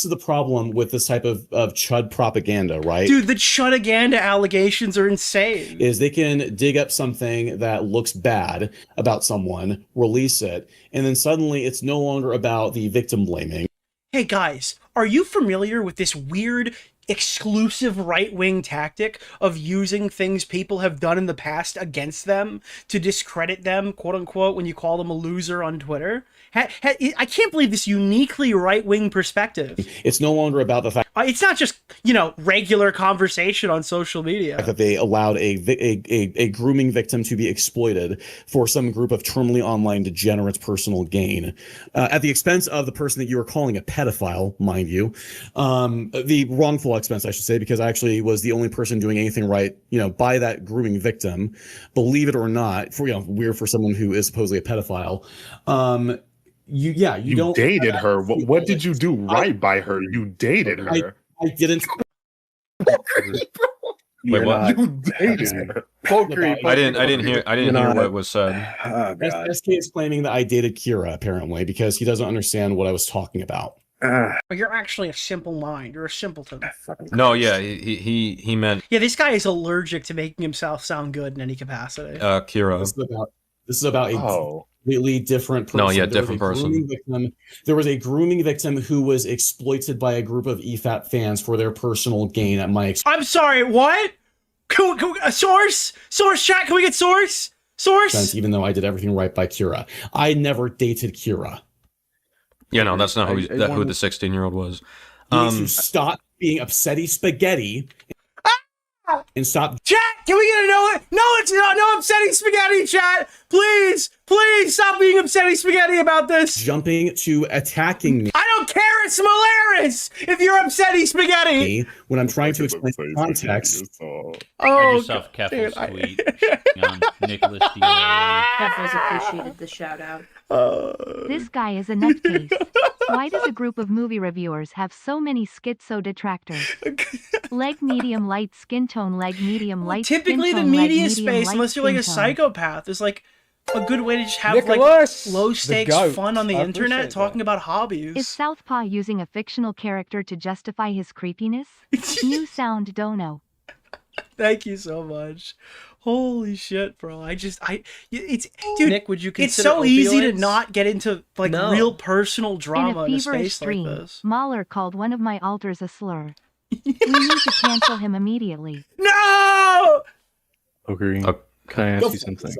Speaker 16: the problem with this type of chud propaganda, right?
Speaker 5: Dude, the chudaganda allegations are insane.
Speaker 16: Is they can dig up something that looks bad about someone, release it, and then suddenly it's no longer about the victim blaming.
Speaker 5: Hey guys, are you familiar with this weird exclusive right-wing tactic of using things people have done in the past against them to discredit them, quote-unquote, when you call them a loser on Twitter? I can't believe this uniquely right-wing perspective.
Speaker 16: It's no longer about the fact...
Speaker 5: It's not just, regular conversation on social media.
Speaker 16: That they allowed a grooming victim to be exploited for some group of terminally online degenerates' personal gain. At the expense of the person that you are calling a pedophile, mind you. The wrongful expense, I should say, because I actually was the only person doing anything right, by that grooming victim, believe it or not, weird for someone who is supposedly a pedophile. You don't
Speaker 1: dated her. What did you do right by her? You dated her.
Speaker 16: I didn't.
Speaker 19: Wait, what?
Speaker 23: You dated Pokery.
Speaker 19: I didn't hear what was said.
Speaker 23: Oh, God.
Speaker 16: SK is claiming that I dated Kira, apparently, because he doesn't understand what I was talking about.
Speaker 5: But you're actually a simple mind. You're a simpleton.
Speaker 19: No, yeah, he meant
Speaker 5: Yeah, this guy is allergic to making himself sound good in any capacity.
Speaker 19: Kira.
Speaker 16: This is about a completely different person.
Speaker 19: No, yeah,
Speaker 16: There was
Speaker 19: different
Speaker 16: a
Speaker 19: person.
Speaker 16: grooming victim. There was a grooming victim who was exploited by a group of EFAP fans for their personal gain at my expense.
Speaker 5: I'm sorry, what? Can we, a source? Source chat, can we get source? Source?
Speaker 16: Even though I did everything right by Kira. I never dated Kira.
Speaker 19: Yeah, no, that's not who the 16-year-old was.
Speaker 16: You need to stop being upsetty spaghetti and stop.
Speaker 5: Chat, can we get a no? No, it's not. No upsetting spaghetti, chat. Please, please stop being upsetting spaghetti about this.
Speaker 16: Jumping to attacking me.
Speaker 5: I don't care. It's hilarious if you're upsetting spaghetti.
Speaker 16: When I'm trying to explain the context.
Speaker 17: Read yourself Keffel's tweet on Nicholas DeOrio.
Speaker 20: Keffels appreciated the shout out.
Speaker 11: This guy is a nutcase. Why does a group of movie reviewers have so many schizo detractors? Leg medium light skin tone, leg medium light skin tone.
Speaker 5: Typically, the media space, unless you're like a psychopath, is like a good way to just have
Speaker 18: Nicholas,
Speaker 5: like low stakes
Speaker 18: the goat.
Speaker 5: fun on the
Speaker 18: I
Speaker 5: internet
Speaker 18: appreciate
Speaker 5: talking about hobbies.
Speaker 11: Is Southpaw using a fictional character to justify his creepiness? New sound dono.
Speaker 5: Thank you so much. Holy shit, bro. It's dude,
Speaker 18: Nick, would you
Speaker 5: it's
Speaker 18: consider
Speaker 5: so easy to
Speaker 18: opioids?
Speaker 5: not get into like
Speaker 18: No.
Speaker 5: real personal
Speaker 11: In
Speaker 5: drama
Speaker 11: a
Speaker 5: in a
Speaker 11: feverish
Speaker 5: space like
Speaker 11: stream,
Speaker 5: this.
Speaker 11: Mahler called one of my alters a slur. We need to cancel him immediately.
Speaker 5: No!
Speaker 12: Pokery, can I ask you something?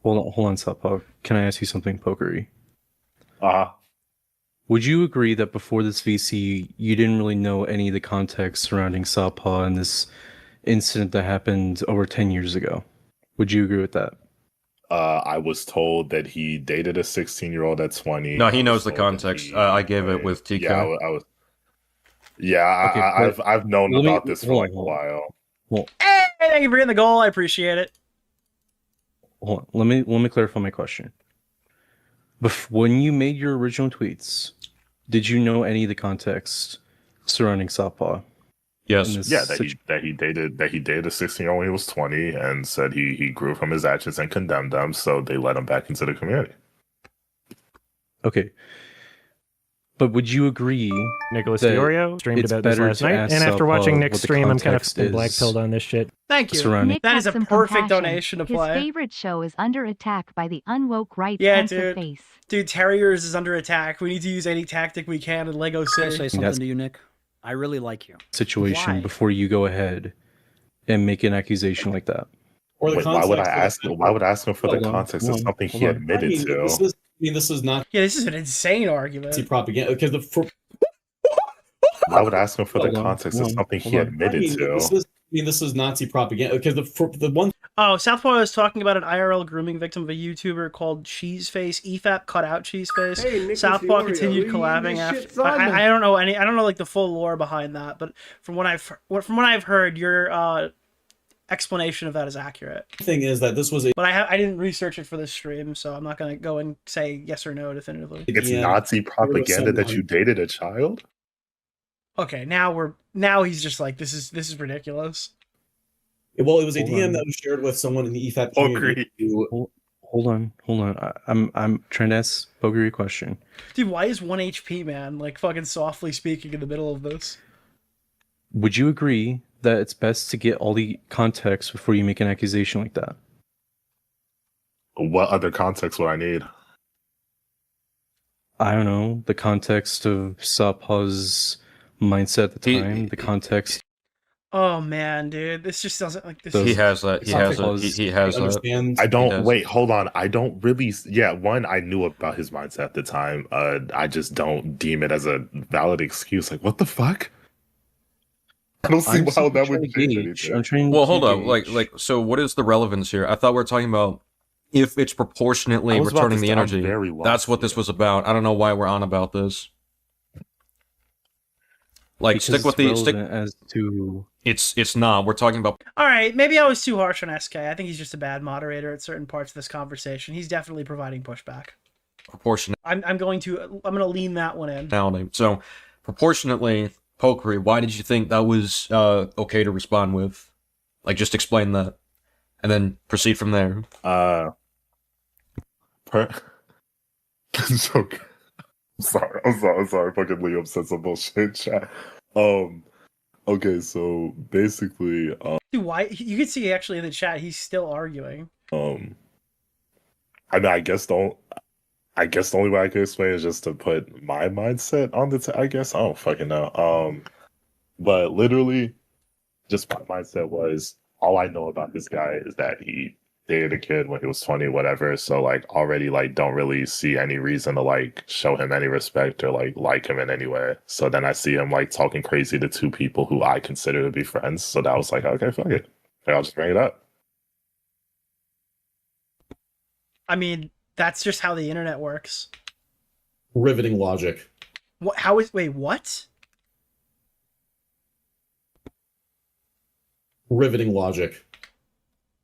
Speaker 12: Hold on, Southpaw. Can I ask you something, Pokery? Would you agree that before this VC, you didn't really know any of the context surrounding Southpaw and this incident that happened over 10 years ago? Would you agree with that?
Speaker 1: I was told that he dated a 16-year-old at 20.
Speaker 19: No, he knows the context. I gave it with TK.
Speaker 1: Yeah, I was. Yeah, I've known about this for like a while.
Speaker 12: Well,
Speaker 5: Hey, thank you for getting the goal. I appreciate it.
Speaker 12: hold on. Let me clarify my question. When you made your original tweets, did you know any of the context surrounding Southpaw?
Speaker 19: Yes.
Speaker 1: Yeah, that he dated a 16-year-old when he was 20 and said he grew from his actions and condemned them, so they let him back into the community.
Speaker 12: Okay. But would you agree,
Speaker 4: Nicholas
Speaker 12: that
Speaker 4: DeOrio streamed
Speaker 12: it's
Speaker 4: about this
Speaker 12: better
Speaker 4: last
Speaker 12: to
Speaker 4: night,
Speaker 12: ask
Speaker 4: and after
Speaker 12: Southpaw
Speaker 4: watching Nick's
Speaker 12: what the
Speaker 4: stream, I'm kind of
Speaker 12: context
Speaker 4: fucking
Speaker 12: is
Speaker 4: black-pilled on this shit.
Speaker 5: Thank you.
Speaker 12: surrounding-
Speaker 5: That
Speaker 11: Nick
Speaker 5: is a
Speaker 11: has some
Speaker 5: perfect
Speaker 11: compassion.
Speaker 5: donation to
Speaker 11: His
Speaker 5: play.
Speaker 11: favorite show is under attack by the unwoke right
Speaker 5: Yeah,
Speaker 11: pensive
Speaker 5: dude.
Speaker 11: face.
Speaker 5: Dude, Terriers is under attack. We need to use any tactic we can in Lego
Speaker 8: Can I
Speaker 5: City.
Speaker 8: say something to you, Nick? I really like you.
Speaker 12: situation
Speaker 5: Why?
Speaker 12: before you go ahead and make an accusation like that?
Speaker 16: Or the
Speaker 1: Wait, why would I
Speaker 16: context.
Speaker 1: ask? Why would I ask him for the
Speaker 12: Hold on,
Speaker 1: context
Speaker 12: hold
Speaker 1: of
Speaker 12: on,
Speaker 1: something
Speaker 12: hold
Speaker 1: he
Speaker 12: on.
Speaker 1: admitted to?
Speaker 16: This is not
Speaker 5: Yeah, this is an insane argument.
Speaker 16: propaganda because
Speaker 1: Why would I ask him for the
Speaker 12: Hold on,
Speaker 1: context
Speaker 12: hold
Speaker 1: of
Speaker 12: on,
Speaker 1: something
Speaker 12: hold
Speaker 1: he
Speaker 12: on.
Speaker 1: admitted to?
Speaker 16: this is Nazi propaganda because the one
Speaker 5: Oh, Southpaw is talking about an IRL grooming victim of a YouTuber called Cheeseface. EFAP cut out Cheeseface.
Speaker 14: Hey, Nicholas
Speaker 5: Southpaw
Speaker 14: DeOrio,
Speaker 5: continued
Speaker 14: leave
Speaker 5: collabing
Speaker 14: this shit,
Speaker 5: after.
Speaker 14: son.
Speaker 5: I don't know I don't know like the full lore behind that, but from what I've heard, your explanation of that is accurate.
Speaker 16: thing is that this was
Speaker 5: But I didn't research it for this stream, so I'm not gonna go and say yes or no definitively.
Speaker 1: It's Nazi propaganda that you dated a child?
Speaker 5: Okay, now he's just like this is ridiculous.
Speaker 16: it was a
Speaker 12: Hold
Speaker 16: DM
Speaker 12: on.
Speaker 16: that was shared with someone in the EFAP community.
Speaker 12: Hold on. I'm trying to ask Pokery a question.
Speaker 5: Dude, why is 1 HP man like fucking softly speaking in the middle of this?
Speaker 12: Would you agree that it's best to get all the context before you make an accusation like that?
Speaker 1: What other context would I need?
Speaker 12: I don't know. The context of Southpaw's mindset at the time. The context.
Speaker 5: Oh man, dude, this just doesn't like this.
Speaker 19: He has that. He has that.
Speaker 1: I don't wait. Hold on. I don't really. Yeah, one. I knew about his mindset at the time. I just don't deem it as a valid excuse. Like, what the fuck? I don't see how that would change anything.
Speaker 12: I'm trying.
Speaker 19: Well, hold up. So what is the relevance here? I thought we were talking about if it's proportionately
Speaker 1: I was about
Speaker 19: returning
Speaker 1: to
Speaker 19: the
Speaker 1: say, I'm
Speaker 19: energy.
Speaker 1: very lost
Speaker 19: That's what this was about. I don't know why we're on about this. Like,
Speaker 12: Because
Speaker 19: stick with
Speaker 12: it's
Speaker 19: the
Speaker 12: relevant as to.
Speaker 19: It's not. We're talking about.
Speaker 5: All right, maybe I was too harsh on SK. I think he's just a bad moderator at certain parts of this conversation. He's definitely providing pushback.
Speaker 19: Proportionality.
Speaker 5: I'm going to lean that one in.
Speaker 19: So, proportionately, Pokery, why did you think that was okay to respond with? Like, just explain that, and then proceed from there.
Speaker 1: Joke. I'm sorry. Fucking Liam said some bullshit in chat. Okay, so basically,
Speaker 5: Dude, why? You can see actually in the chat he's still arguing.
Speaker 1: I mean, I guess the only way I can explain is just to put my mindset on the. I guess I don't fucking know. But literally, just my mindset was all I know about this guy is that he dated a kid when he was 20, whatever. So like already like don't really see any reason to like show him any respect or like him in any way. So then I see him like talking crazy to two people who I consider to be friends. So that was like, okay, fuck it. I'll just bring it up.
Speaker 5: I mean, that's just how the internet works.
Speaker 16: Riveting logic.
Speaker 5: What? Wait, what?
Speaker 16: Riveting logic.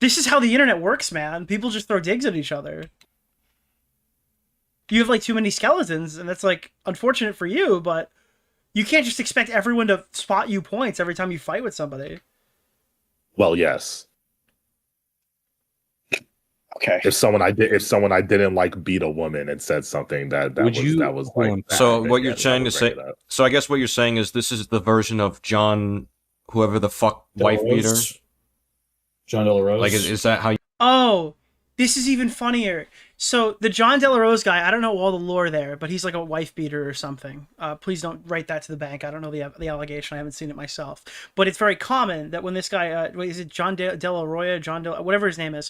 Speaker 5: This is how the internet works, man. People just throw digs at each other. You have like too many skeletons, and that's like unfortunate for you, but you can't just expect everyone to spot you points every time you fight with somebody.
Speaker 1: Well, yes.
Speaker 2: Okay.
Speaker 1: If someone I didn't like beat a woman and said something that was like
Speaker 19: so what you're trying to say? So I guess what you're saying is this is the version of John, whoever the fuck wife beater.
Speaker 16: John DeLaRose.
Speaker 19: Like, is that how you...
Speaker 5: Oh, this is even funnier. So the John DeLaRose guy, I don't know all the lore there, but he's like a wife beater or something. Please don't write that to the bank. I don't know the allegation. I haven't seen it myself. But it's very common that when this guy, is it John DeLaRoya, whatever his name is,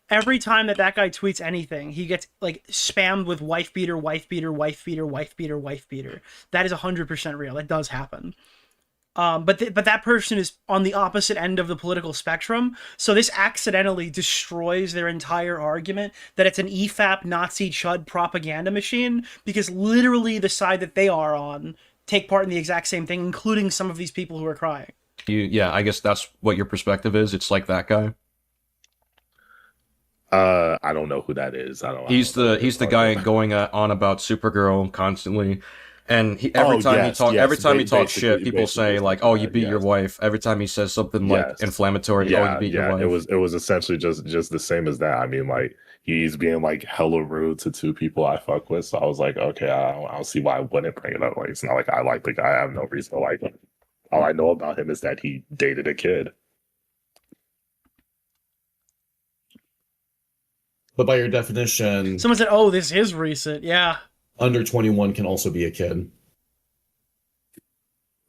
Speaker 5: every time that guy tweets anything, he gets like spammed with wife beater, wife beater, wife beater, wife beater, wife beater. That is 100% real. That does happen. But that person is on the opposite end of the political spectrum, so this accidentally destroys their entire argument that it's an EFAP Nazi chud propaganda machine, because literally the side that they are on take part in the exact same thing, including some of these people who are crying.
Speaker 19: Yeah, I guess that's what your perspective is. It's like that guy.
Speaker 1: I don't know who that is.
Speaker 19: He's the guy going on about Supergirl constantly. And every time he talks shit, people say like, "Oh, you beat your wife." Every time he says something like inflammatory, "Oh, you beat your wife."
Speaker 1: It was essentially just the same as that. I mean, like he's being like hella rude to two people I fuck with. So I was like, okay, I don't see why I wouldn't bring it up. Like it's not like I like the guy. I have no reason to like him. All I know about him is that he dated a kid.
Speaker 16: But by your definition,
Speaker 5: someone said, "Oh, this is recent." Yeah.
Speaker 16: Under 21 can also be a kid.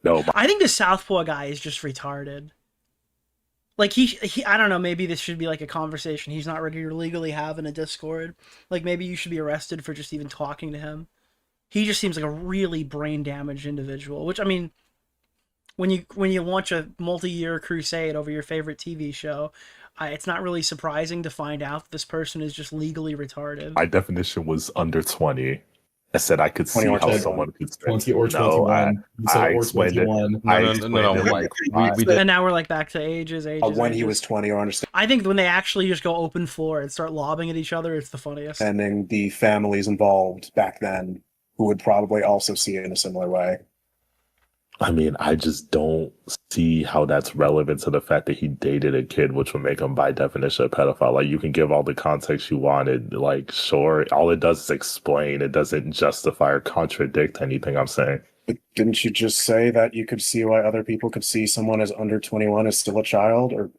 Speaker 1: No,
Speaker 5: I think the Southpaw guy is just retarded. Like he I don't know, maybe this should be like a conversation he's not ready to legally have in a Discord. Like maybe you should be arrested for just even talking to him. He just seems like a really brain damaged individual, which I mean, when you launch a multi-year crusade over your favorite TV show, it's not really surprising to find out that this person is just legally retarded.
Speaker 1: My definition was under 20. I said I could see how someone could
Speaker 16: 20 or 21.
Speaker 1: I explained it.
Speaker 5: And now we're like back to ages.
Speaker 2: When he was 20 or understand.
Speaker 5: I think when they actually just go open floor and start lobbing at each other, it's the funniest.
Speaker 2: And then the families involved back then who would probably also see it in a similar way.
Speaker 1: I mean, I just don't see how that's relevant to the fact that he dated a kid, which would make him by definition a pedophile. Like, you can give all the context you wanted. Like, sure, all it does is explain. It doesn't justify or contradict anything I'm saying.
Speaker 2: But didn't you just say that you could see why other people could see someone as under 21 as still a child, or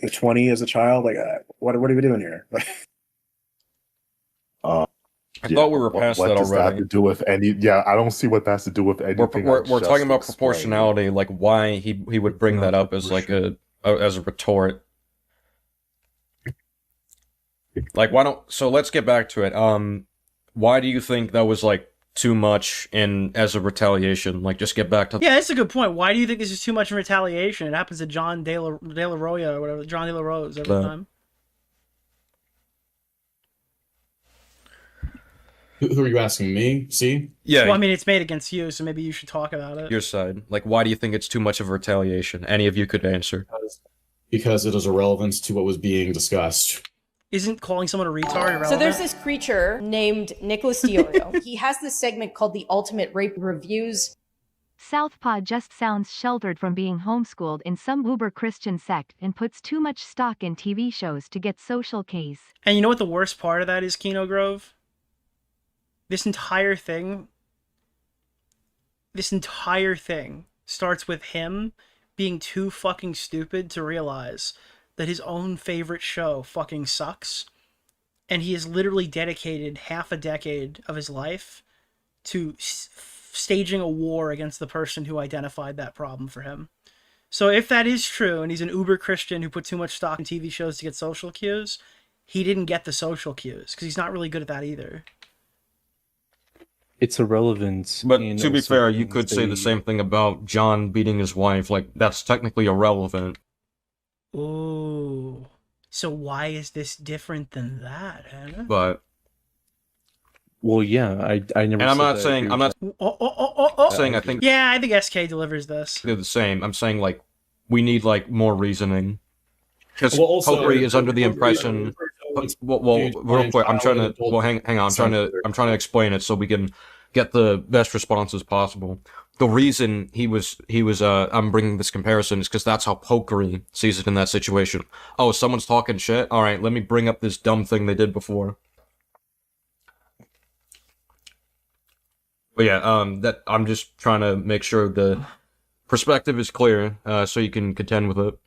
Speaker 2: 20 as a child? Like, what are we doing here?
Speaker 19: I thought we were past that already. What does that have
Speaker 1: to do with any? Yeah, I don't see what that has to do with anything.
Speaker 19: We're talking about proportionality, like why he would bring that up as like a retort. Like, why don't? So let's get back to it. Why do you think that was like too much as a retaliation? Like, just get back to.
Speaker 5: Yeah, that's a good point. Why do you think this is too much in retaliation? It happens to John DeLaRoya or whatever, John DeLaRose every time.
Speaker 16: Who are you asking, me? See?
Speaker 19: Yeah.
Speaker 5: Well, I mean, it's made against you, so maybe you should talk about it.
Speaker 19: Your side. Like, why do you think it's too much of a retaliation? Any of you could answer.
Speaker 16: Because it is irrelevant to what was being discussed.
Speaker 5: Isn't calling someone a retard irrelevant?
Speaker 20: So there's this creature named Nicholas DeOrio. He has this segment called the Ultimate Rape Reviews.
Speaker 11: Southpaw just sounds sheltered from being homeschooled in some uber Christian sect and puts too much stock in TV shows to get social case.
Speaker 5: And you know what the worst part of that is, Kino Grove? This entire thing starts with him being too fucking stupid to realize that his own favorite show fucking sucks. And he has literally dedicated half a decade of his life to staging a war against the person who identified that problem for him. So if that is true, and he's an uber Christian who put too much stock in TV shows to get social cues, he didn't get the social cues, because he's not really good at that either.
Speaker 12: It's irrelevant.
Speaker 19: But to be fair, you could say the same thing about John beating his wife. Like, that's technically irrelevant.
Speaker 5: Ooh. So why is this different than that, Hannah?
Speaker 19: But...
Speaker 12: Well, yeah, I never.
Speaker 19: And I'm not saying saying I think.
Speaker 5: Yeah, I think SK delivers this.
Speaker 19: They're the same. I'm saying like we need like more reasoning because Pokery is under the impression. Well, real quick, I'm trying to. Well, hang on. I'm trying to explain it so we can get the best responses possible. The reason he was I'm bringing this comparison is because that's how Pokery sees it in that situation. Oh, someone's talking shit. All right, let me bring up this dumb thing they did before. But yeah, that I'm just trying to make sure the perspective is clear, so you can contend with it.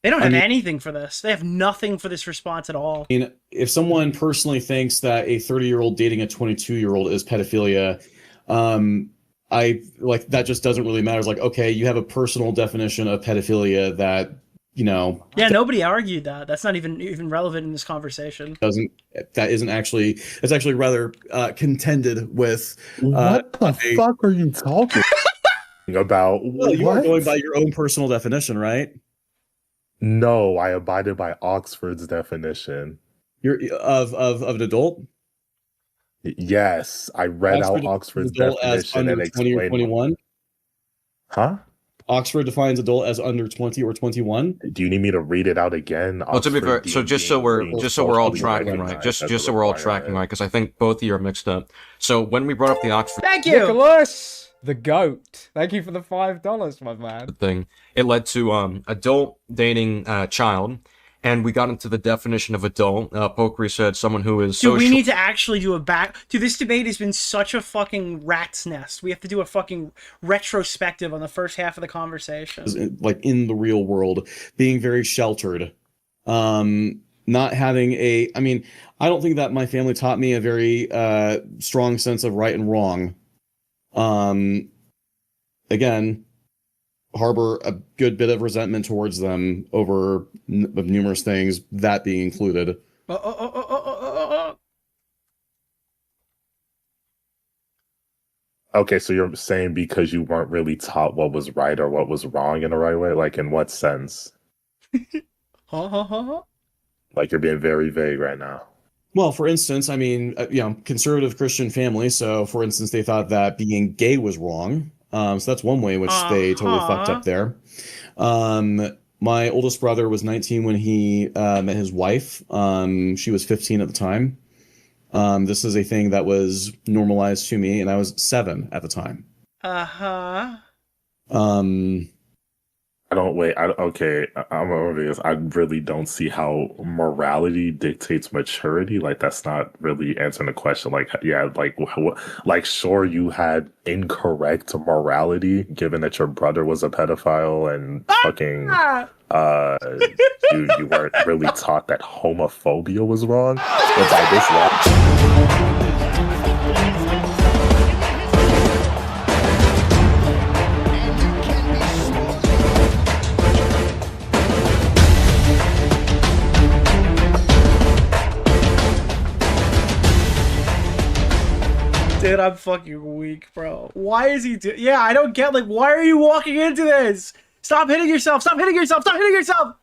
Speaker 5: They don't have anything for this. They have nothing for this response at all.
Speaker 16: I mean, if someone personally thinks that a 30-year-old dating a 22-year-old is pedophilia, I like that just doesn't really matter. It's like, okay, you have a personal definition of pedophilia that, you know.
Speaker 5: Yeah, nobody argued that. That's not even relevant in this conversation.
Speaker 16: That's actually rather contended with.
Speaker 1: What the fuck are you talking about?
Speaker 16: Well, you are going by your own personal definition, right?
Speaker 1: No, I abided by Oxford's definition.
Speaker 16: You're of an adult?
Speaker 1: Yes, I read out Oxford's definition and explained.
Speaker 16: 20 or 21?
Speaker 1: Huh?
Speaker 16: Oxford defines adult as under 20 or 21.
Speaker 1: Do you need me to read it out again?
Speaker 19: Well, to be fair, so just so we're all tracking right, just so we're all tracking right, because I think both of you are mixed up. So when we brought up the Oxford,
Speaker 18: thank you, Nicholas, the goat. Thank you for the $5, my man.
Speaker 19: Thing, it led to adult dating child. And we got into the definition of adult. Pokery said someone who is social.
Speaker 5: Dude, we need to actually do a Dude, this debate has been such a fucking rat's nest. We have to do a fucking retrospective on the first half of the conversation.
Speaker 16: Like in the real world, being very sheltered. Not having a... I mean, I don't think that my family taught me a very strong sense of right and wrong. Again... harbor a good bit of resentment towards them over numerous things, that being included.
Speaker 1: Okay, so you're saying because you weren't really taught what was right or what was wrong in the right way? Like, in what sense? Like, you're being very vague right now.
Speaker 16: Well, for instance, I mean, conservative Christian family, so for instance, they thought that being gay was wrong. So that's one way in which they totally fucked up there. My oldest brother was 19 when he met his wife. She was 15 at the time. This is a thing that was normalized to me, and I was 7 at the time.
Speaker 1: I'm over this. I really don't see how morality dictates maturity. Like, that's not really answering the question. Like, yeah, like sure, you had incorrect morality given that your brother was a pedophile and fucking you weren't really taught that homophobia was wrong. But by this law.
Speaker 5: Dude, I'm fucking weak, bro. Why is he Yeah, I don't get, like, why are you walking into this? Stop hitting yourself! Stop hitting yourself! Stop hitting yourself!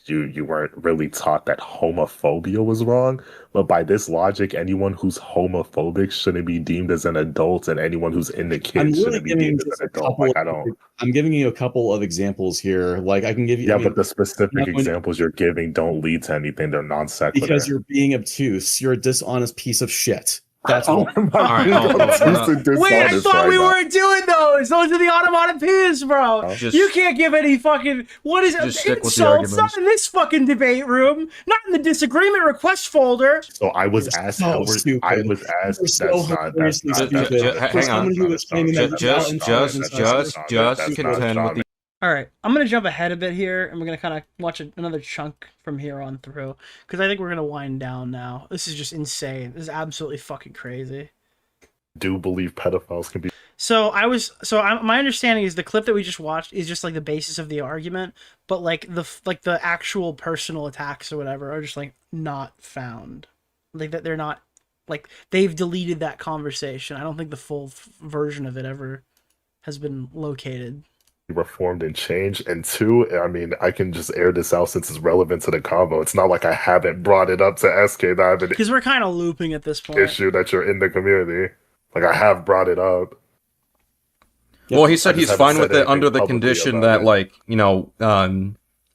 Speaker 1: You weren't really taught that homophobia was wrong, but by this logic, anyone who's homophobic shouldn't be deemed as an adult, and anyone who's in the kids shouldn't be deemed as an adult. Like,
Speaker 16: I'm giving you a couple of examples here. Like, I can give you...
Speaker 1: Yeah, but the specific examples you're giving don't lead to anything. They're non sequitur.
Speaker 16: Because you're being obtuse. You're a dishonest piece of shit. That's all.
Speaker 5: Wait, I thought we weren't doing those. Those are the automatopoeias, bro. You can't give any fucking insults. Not in this fucking debate room. Not in the disagreement request folder.
Speaker 1: So I was asked.
Speaker 16: So
Speaker 1: I was asked.
Speaker 16: That's
Speaker 19: Hang on. Just contend with the.
Speaker 5: All right, I'm gonna jump ahead a bit here, and we're gonna kind of watch another chunk from here on through, because I think we're gonna wind down now. This is just insane. This is absolutely fucking crazy.
Speaker 1: Do believe pedophiles can be.
Speaker 5: My understanding is the clip that we just watched is just like the basis of the argument, but like the actual personal attacks or whatever are just like not found, like that they're not, like they've deleted that conversation. I don't think the full version of it ever has been located.
Speaker 1: Reformed and changed, and two, I mean, I can just air this out since it's relevant to the convo. It's not like I haven't brought it up to SK9
Speaker 5: because we're kind of looping at this point.
Speaker 1: Issue that you're in the community, like I have brought it up.
Speaker 19: Well, he said he's fine with it under the condition that, like, you know,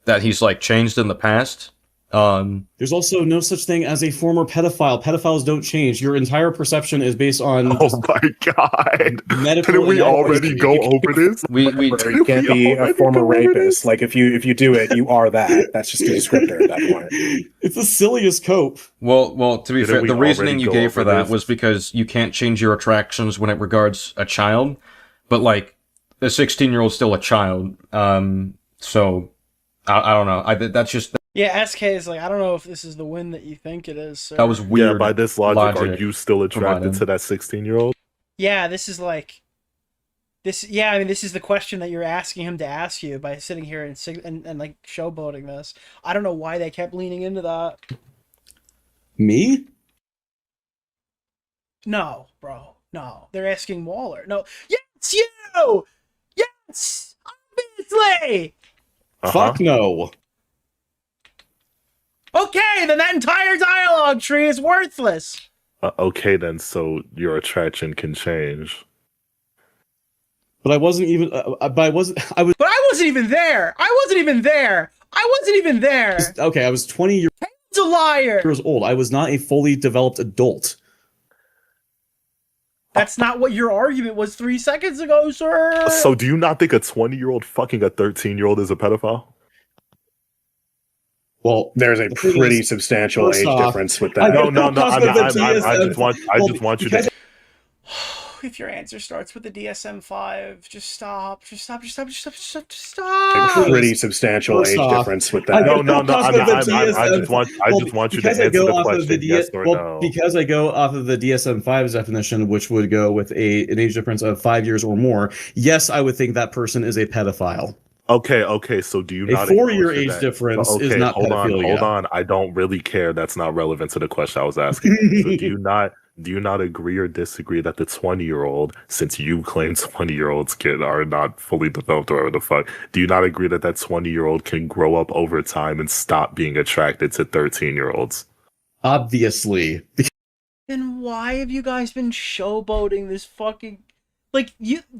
Speaker 19: that he's like changed in the past.
Speaker 16: There's also no such thing as a former pedophile. Pedophiles don't change. Your entire perception is based on.
Speaker 1: Oh my god! Didn't we already go over this?
Speaker 2: You can't be a former rapist. Like if you do it, you are that. That's just a descriptor at that point.
Speaker 16: It's the silliest cope.
Speaker 19: Well, to be fair, the reasoning you gave for that was because you can't change your attractions when it regards a child, but like a 16-year-old still a child. So I don't know. That's just.
Speaker 5: Yeah, SK is like, I don't know if this is the win that you think it is, sir.
Speaker 19: That was weird.
Speaker 1: Yeah, by this logic, are you still attracted to that 16-year-old?
Speaker 5: Yeah, this is like, Yeah, I mean, this is the question that you're asking him to ask you by sitting here and like showboating this. I don't know why they kept leaning into that.
Speaker 16: Me?
Speaker 5: No, bro. No, they're asking Waller. No, yes, you. Yes, obviously.
Speaker 16: Fuck no.
Speaker 5: Okay, then that entire dialogue tree is worthless.
Speaker 1: Okay, then, so your attraction can change.
Speaker 16: But I wasn't even. But I wasn't
Speaker 5: even there. I wasn't even there.
Speaker 16: Okay, I was 20 years.
Speaker 5: He's a liar.
Speaker 16: Years old. I was not a fully developed adult.
Speaker 5: That's not what your argument was 3 seconds ago, sir.
Speaker 1: So, do you not think a 20-year-old fucking a 13-year-old is a pedophile?
Speaker 2: Well, there's a pretty substantial age difference with that.
Speaker 1: No. I just want you to.
Speaker 5: If your answer starts with the DSM-5, just stop.
Speaker 2: A pretty substantial age difference with that.
Speaker 1: No. I just want you to answer the question, yes or no.
Speaker 16: Because I go off of the DSM-5's definition, which would go with an age difference of 5 years or more. Yes, I would think that person is a pedophile.
Speaker 1: Okay. So do you not?
Speaker 16: A 4-year age difference is not pedophilia.
Speaker 1: Hold on. I don't really care. That's not relevant to the question I was asking. So do you not agree or disagree that the 20-year-old, since you claim 20-year-olds are not fully developed or whatever the fuck, do you not agree that that 20-year-old can grow up over time and stop being attracted to 13-year-olds?
Speaker 16: Obviously.
Speaker 5: Then why have you guys been showboating this fucking... Like,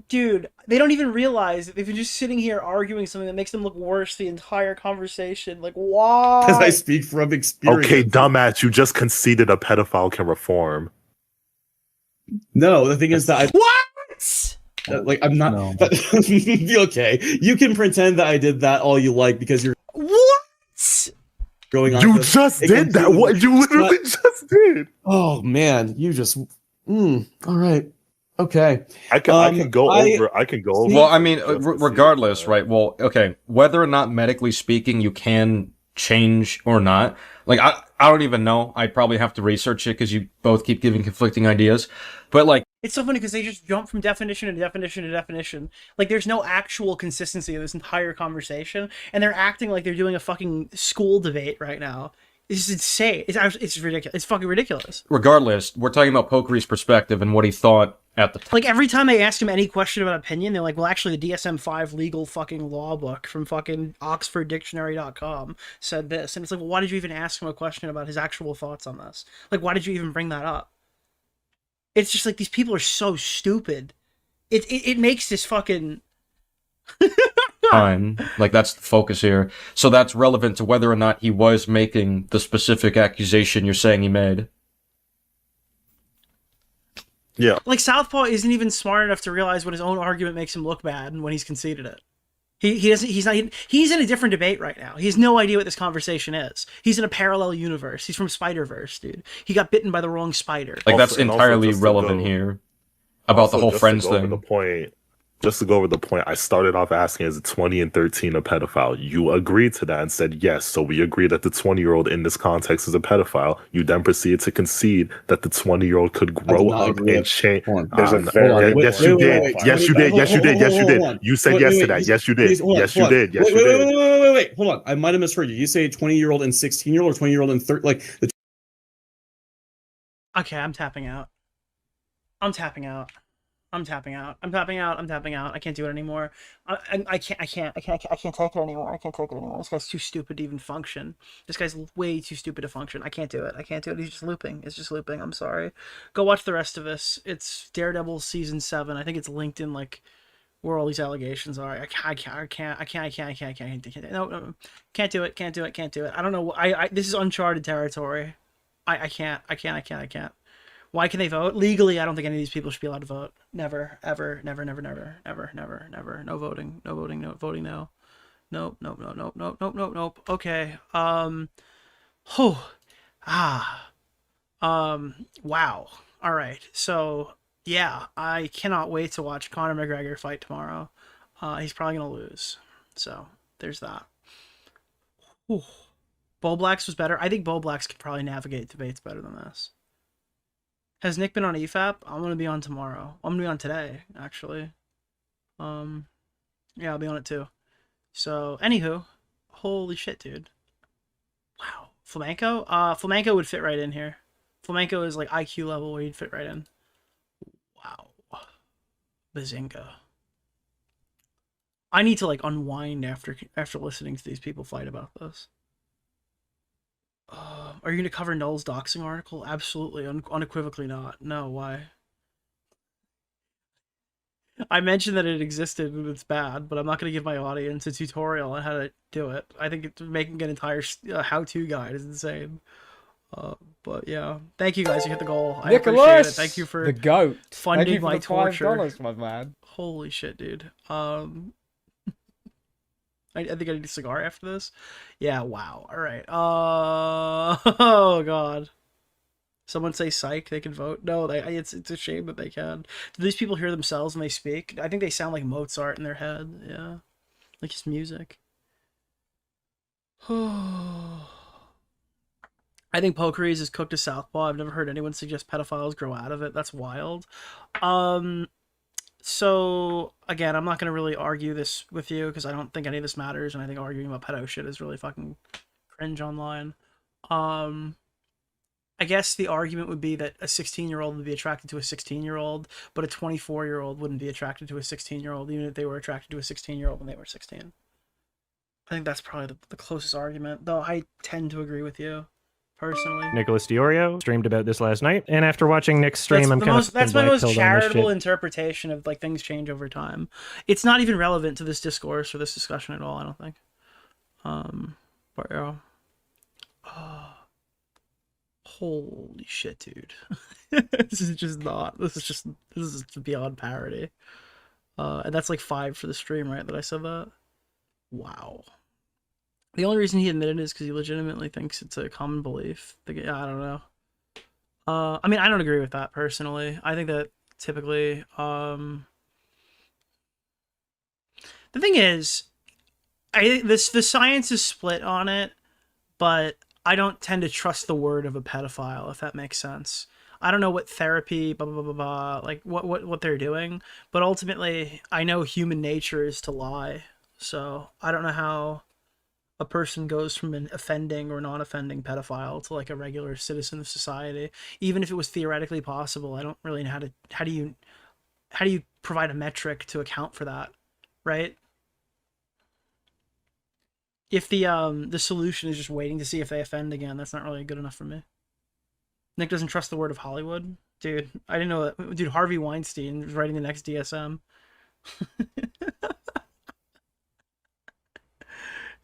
Speaker 5: dude, they don't even realize that they've been just sitting here arguing something that makes them look worse the entire conversation. Like, why?
Speaker 16: Because I speak from experience.
Speaker 1: Okay, dumbass, you just conceded a pedophile can reform.
Speaker 16: No, the thing is that
Speaker 5: What?
Speaker 16: Like, I'm not... No. Okay, you can pretend that I did that all you like because you're...
Speaker 5: What?
Speaker 16: Going on.
Speaker 1: You just did that. What? You literally just did.
Speaker 16: Oh, man, you just... all right. Okay,
Speaker 1: I can go over.
Speaker 19: Well, I mean, regardless, right? Well, okay, whether or not medically speaking you can change or not, like I don't even know. I'd probably have to research it because you both keep giving conflicting ideas. But like,
Speaker 5: it's so funny because they just jump from definition to definition to definition. Like, there's no actual consistency of this entire conversation, and they're acting like they're doing a fucking school debate right now. It's insane. It's ridiculous. It's fucking ridiculous.
Speaker 19: Regardless, we're talking about Pokery's perspective and what he thought at the time.
Speaker 5: Like, every time they ask him any question about opinion, they're like, well, actually, the DSM-5 legal fucking law book from fucking OxfordDictionary.com said this. And it's like, well, why did you even ask him a question about his actual thoughts on this? Like, why did you even bring that up? It's just like, these people are so stupid. It makes this fucking...
Speaker 19: time. Like, that's the focus here. So that's relevant to whether or not he was making the specific accusation you're saying he made.
Speaker 1: Yeah.
Speaker 5: Like, Southpaw isn't even smart enough to realize when his own argument makes him look bad and when he's conceded it. He doesn't. He's in a different debate right now. He has no idea what this conversation is. He's in a parallel universe. He's from Spider-Verse, dude. He got bitten by the wrong spider.
Speaker 19: Like, that's entirely relevant here about the whole friends thing.
Speaker 1: Just to go over the point, I started off asking, is 20 and 13 a pedophile? You agreed to that and said yes. So we agree that the 20-year-old in this context is a pedophile. You then proceeded to concede that the 20-year-old could grow up and change.
Speaker 2: There's a very
Speaker 1: yes, you did. Yes, you did. Yes, you did. Yes, you did. You said yes to that. Yes, you did. Yes, you did. Yes, you did.
Speaker 16: Wait. Hold on. I might have misheard you. You say 20-year-old and 16-year-old or 20-year-old and 30? Like the.
Speaker 5: Okay, I'm tapping out. I'm tapping out. I can't do it anymore. I can't take it anymore. This guy's too stupid to even function. This guy's way too stupid to function. I can't do it. He's just looping. It's just looping. I'm sorry. Go watch the rest of this. It's Daredevil season 7. I think it's linked in like where all these allegations are. I can't. No. Can't do it. I don't know. This is uncharted territory. I can't. Why can they vote? Legally, I don't think any of these people should be allowed to vote. Never, ever, never. No voting, no. Nope. Okay. Wow. All right. So, yeah, I cannot wait to watch Conor McGregor fight tomorrow. He's probably going to lose. So, there's that. Whew. Bull Blacks was better. I think Bull Blacks could probably navigate debates better than this. Has Nick been on EFAP? I'm going to be on tomorrow. I'm going to be on today, actually. Yeah, I'll be on it too. So, anywho, holy shit, dude. Wow. Flamenco? Flamenco would fit right in here. Flamenco is like IQ level where you'd fit right in. Wow. Bazinga. I need to like unwind after listening to these people fight about this. Are you going to cover Null's doxing article? Absolutely. Unequivocally not. No, why? I mentioned that it existed and it's bad, but I'm not going to give my audience a tutorial on how to do it. I think making an entire how-to guide is insane. But yeah, thank you guys. You hit the goal. I appreciate it. Thank you for
Speaker 18: the goat
Speaker 5: funding my torture.
Speaker 18: $5, my man.
Speaker 5: Holy shit, dude. I think I need a cigar after this. Yeah, wow. All right. Oh, God. Someone say psych, they can vote. No, it's a shame that they can. Do these people hear themselves when they speak? I think they sound like Mozart in their head. Yeah. Like his music. I think Pokeries is cooked to Southpaw. I've never heard anyone suggest pedophiles grow out of it. That's wild. So, again, I'm not going to really argue this with you because I don't think any of this matters, and I think arguing about pedo shit is really fucking cringe online. I guess the argument would be that a 16-year-old would be attracted to a 16-year-old, but a 24-year-old wouldn't be attracted to a 16-year-old, even if they were attracted to a 16-year-old when they were 16. I think that's probably the closest argument, though I tend to agree with you. Personally,
Speaker 4: Nicholas DeOrio streamed about this last night, and after watching Nick's stream, that's
Speaker 5: my most charitable interpretation of like things change over time. It's not even relevant to this discourse or this discussion at all. I don't think. But yeah. Holy shit, dude! This is just not. This is beyond parody. And that's like 5 for the stream, right? That I said that. Wow. The only reason he admitted it is because he legitimately thinks it's a common belief. I don't know. I mean, I don't agree with that personally. I think that typically, the thing is, the science is split on it, but I don't tend to trust the word of a pedophile, if that makes sense. I don't know what therapy, blah, blah, blah, blah, like what they're doing, but ultimately, I know human nature is to lie. So I don't know how a person goes from an offending or non-offending pedophile to like a regular citizen of society. Even if it was theoretically possible, I don't really know how do you provide a metric to account for that, right? If the solution is just waiting to see if they offend again, that's not really good enough for me. Nick doesn't trust the word of Hollywood. Dude, I didn't know that. Dude, Harvey Weinstein was writing the next DSM.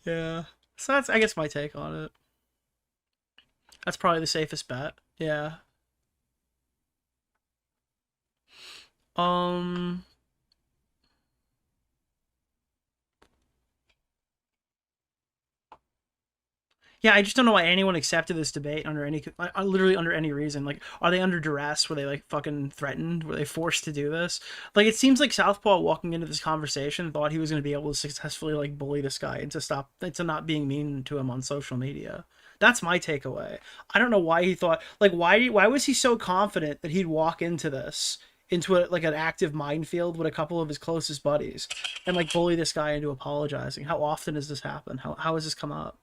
Speaker 5: Yeah. So that's, I guess, my take on it. That's probably the safest bet. Yeah. Yeah, I just don't know why anyone accepted this debate under any, literally under any reason. Like, are they under duress? Were they like fucking threatened? Were they forced to do this? Like, it seems like Southpaw walking into this conversation thought he was going to be able to successfully like bully this guy into not being mean to him on social media. That's my takeaway. I don't know why he thought, like, why was he so confident that he'd walk into this, into like an active minefield with a couple of his closest buddies and like bully this guy into apologizing? How often does this happen? How has this come up?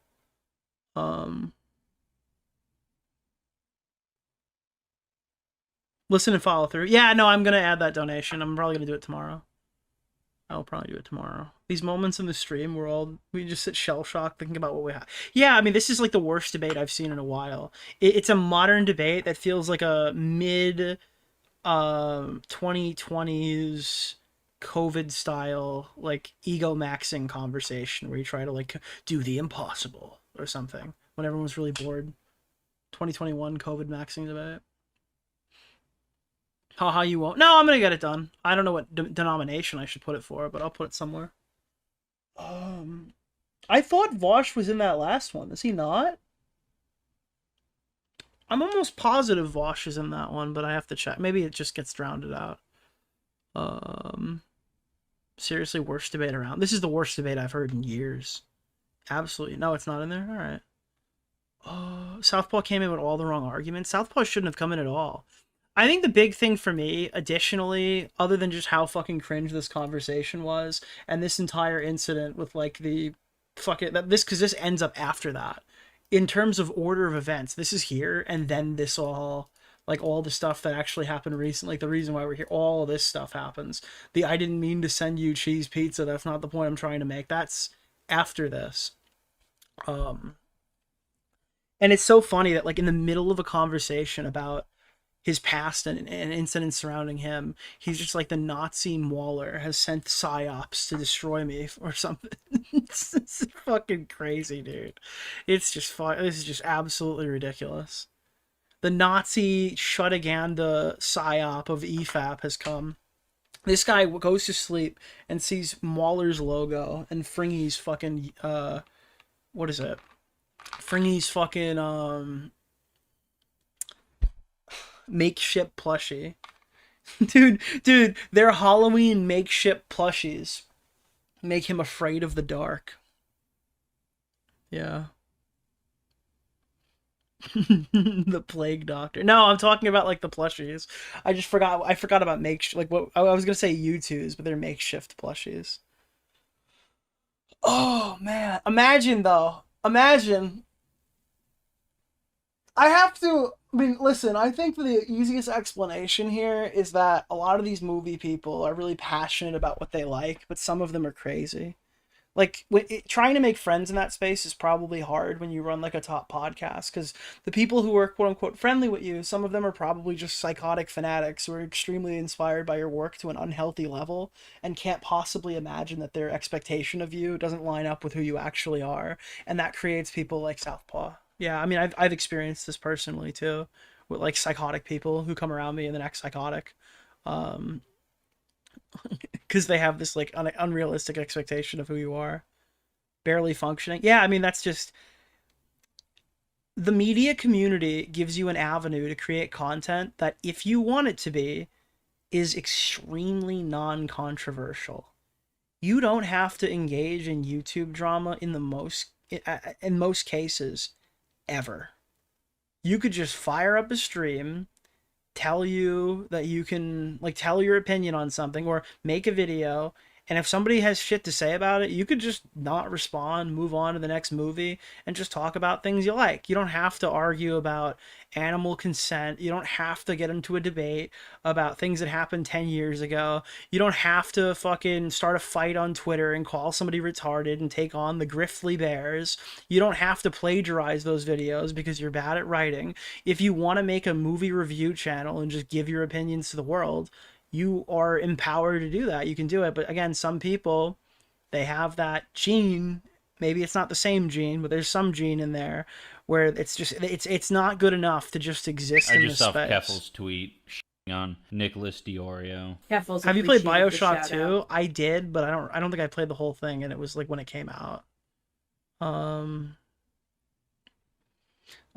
Speaker 5: Listen and follow through. Yeah, no, I'm gonna add that donation. I'm probably gonna do it tomorrow. I'll probably do it tomorrow. These moments in the stream where we just sit shell-shocked thinking about what we have. Yeah, I mean, this is like the worst debate I've seen in a while. It's a modern debate that feels like a mid 2020s COVID style like ego maxing conversation where you try to like do the impossible or something when everyone's really bored. 2021 COVID maxing debate. Haha, you won't. No, I'm gonna get it done. I don't know what denomination I should put it for, but I'll put it somewhere. I thought Vosh was in that last one. Is he not? I'm almost positive Vosh is in that one, but I have to check. Maybe it just gets drowned out. Seriously, worst debate around. This is the worst debate I've heard in years. Absolutely. No, it's not in there? Alright. Southpaw came in with all the wrong arguments. Southpaw shouldn't have come in at all. I think the big thing for me, additionally, other than just how fucking cringe this conversation was, and this entire incident with, like, the... Fuck it, because this ends up after that. In terms of order of events, this is here, and then this all... Like, all the stuff that actually happened recently, like, the reason why we're here, all of this stuff happens. The I didn't mean to send you cheese pizza, that's not the point I'm trying to make. That's after this. And it's so funny that, like, in the middle of a conversation about his past and incidents surrounding him, he's just like, the Nazi Mauler has sent psyops to destroy me or something. It's fucking crazy, dude. It's just this is just absolutely ridiculous. The Nazi shutaganda psyop of EFAP has come. This guy goes to sleep and sees Mauler's logo and Fringy's fucking, what is it? Fringy's fucking, makeshift plushie. Dude, their Halloween makeshift plushies make him afraid of the dark. Yeah. The plague doctor. No, I'm talking about like the plushies. I forgot about like what I was gonna say U2s, but they're makeshift plushies. Oh man. Imagine listen, I think the easiest explanation here is that a lot of these movie people are really passionate about what they like, but some of them are crazy. Like, trying to make friends in that space is probably hard when you run, like, a top podcast, because the people who are, quote-unquote, friendly with you, some of them are probably just psychotic fanatics who are extremely inspired by your work to an unhealthy level and can't possibly imagine that their expectation of you doesn't line up with who you actually are, and that creates people like Southpaw. Yeah, I mean, I've experienced this personally, too, with, like, psychotic people who come around me and then act psychotic. Because they have this like unrealistic expectation of who you are, barely functioning. Yeah, I mean, that's just the media community gives you an avenue to create content that, if you want it to be, is extremely non-controversial. You don't have to engage in YouTube drama in most cases ever. You could just fire up a stream, tell you that you can, like, tell your opinion on something or make a video, and if somebody has shit to say about it, you could just not respond, move on to the next movie, and just talk about things you like. You don't have to argue about animal consent. You don't have to get into a debate about things that happened 10 years ago. You don't have to fucking start a fight on Twitter and call somebody retarded and take on the Griffly Bears. You don't have to plagiarize those videos because you're bad at writing. If you want to make a movie review channel and just give your opinions to the world, you are empowered to do that. You can do it. But again, some people, they have that gene. Maybe it's not the same gene, but there's some gene in there where it's just, it's not good enough to just exist in this space.
Speaker 17: I just saw Keffel's tweet on Nicholas DeOrio.
Speaker 5: Have you played BioShock 2? I did, but I don't think I played the whole thing, and it was like when it came out. A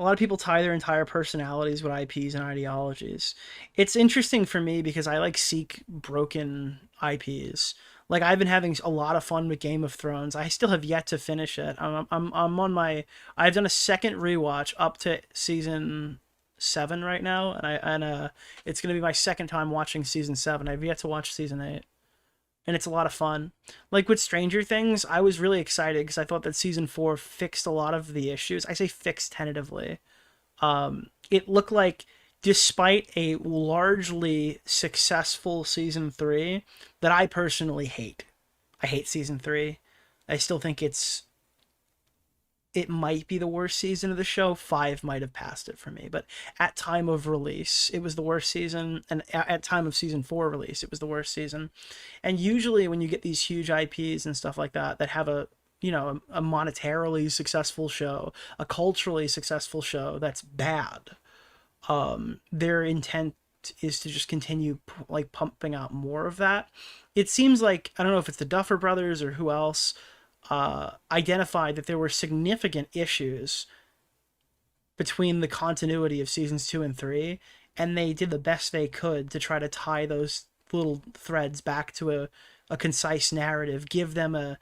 Speaker 5: lot of people tie their entire personalities with IPs and ideologies. It's interesting for me because I like seek broken IPs. Like I've been having a lot of fun with Game of Thrones. I still have yet to finish it. I'm on my. I've done a second rewatch up to season 7 right now, and it's gonna be my second time watching season 7. I've yet to watch season 8. And it's a lot of fun. Like with Stranger Things, I was really excited because I thought that season 4 fixed a lot of the issues. I say fixed tentatively. It looked like, despite a largely successful season 3, that I personally hate. I hate season 3. I still think it might be the worst season of the show. 5 might have passed it for me, but at time of release, it was the worst season, and at time of season 4 release, it was the worst season. And usually when you get these huge IPs and stuff like that have a monetarily successful show, a culturally successful show that's bad, their intent is to just continue like pumping out more of that. It seems like, I don't know if it's the Duffer Brothers or who else, identified that there were significant issues between the continuity of seasons 2 and 3, and they did the best they could to try to tie those little threads back to a concise narrative, give them a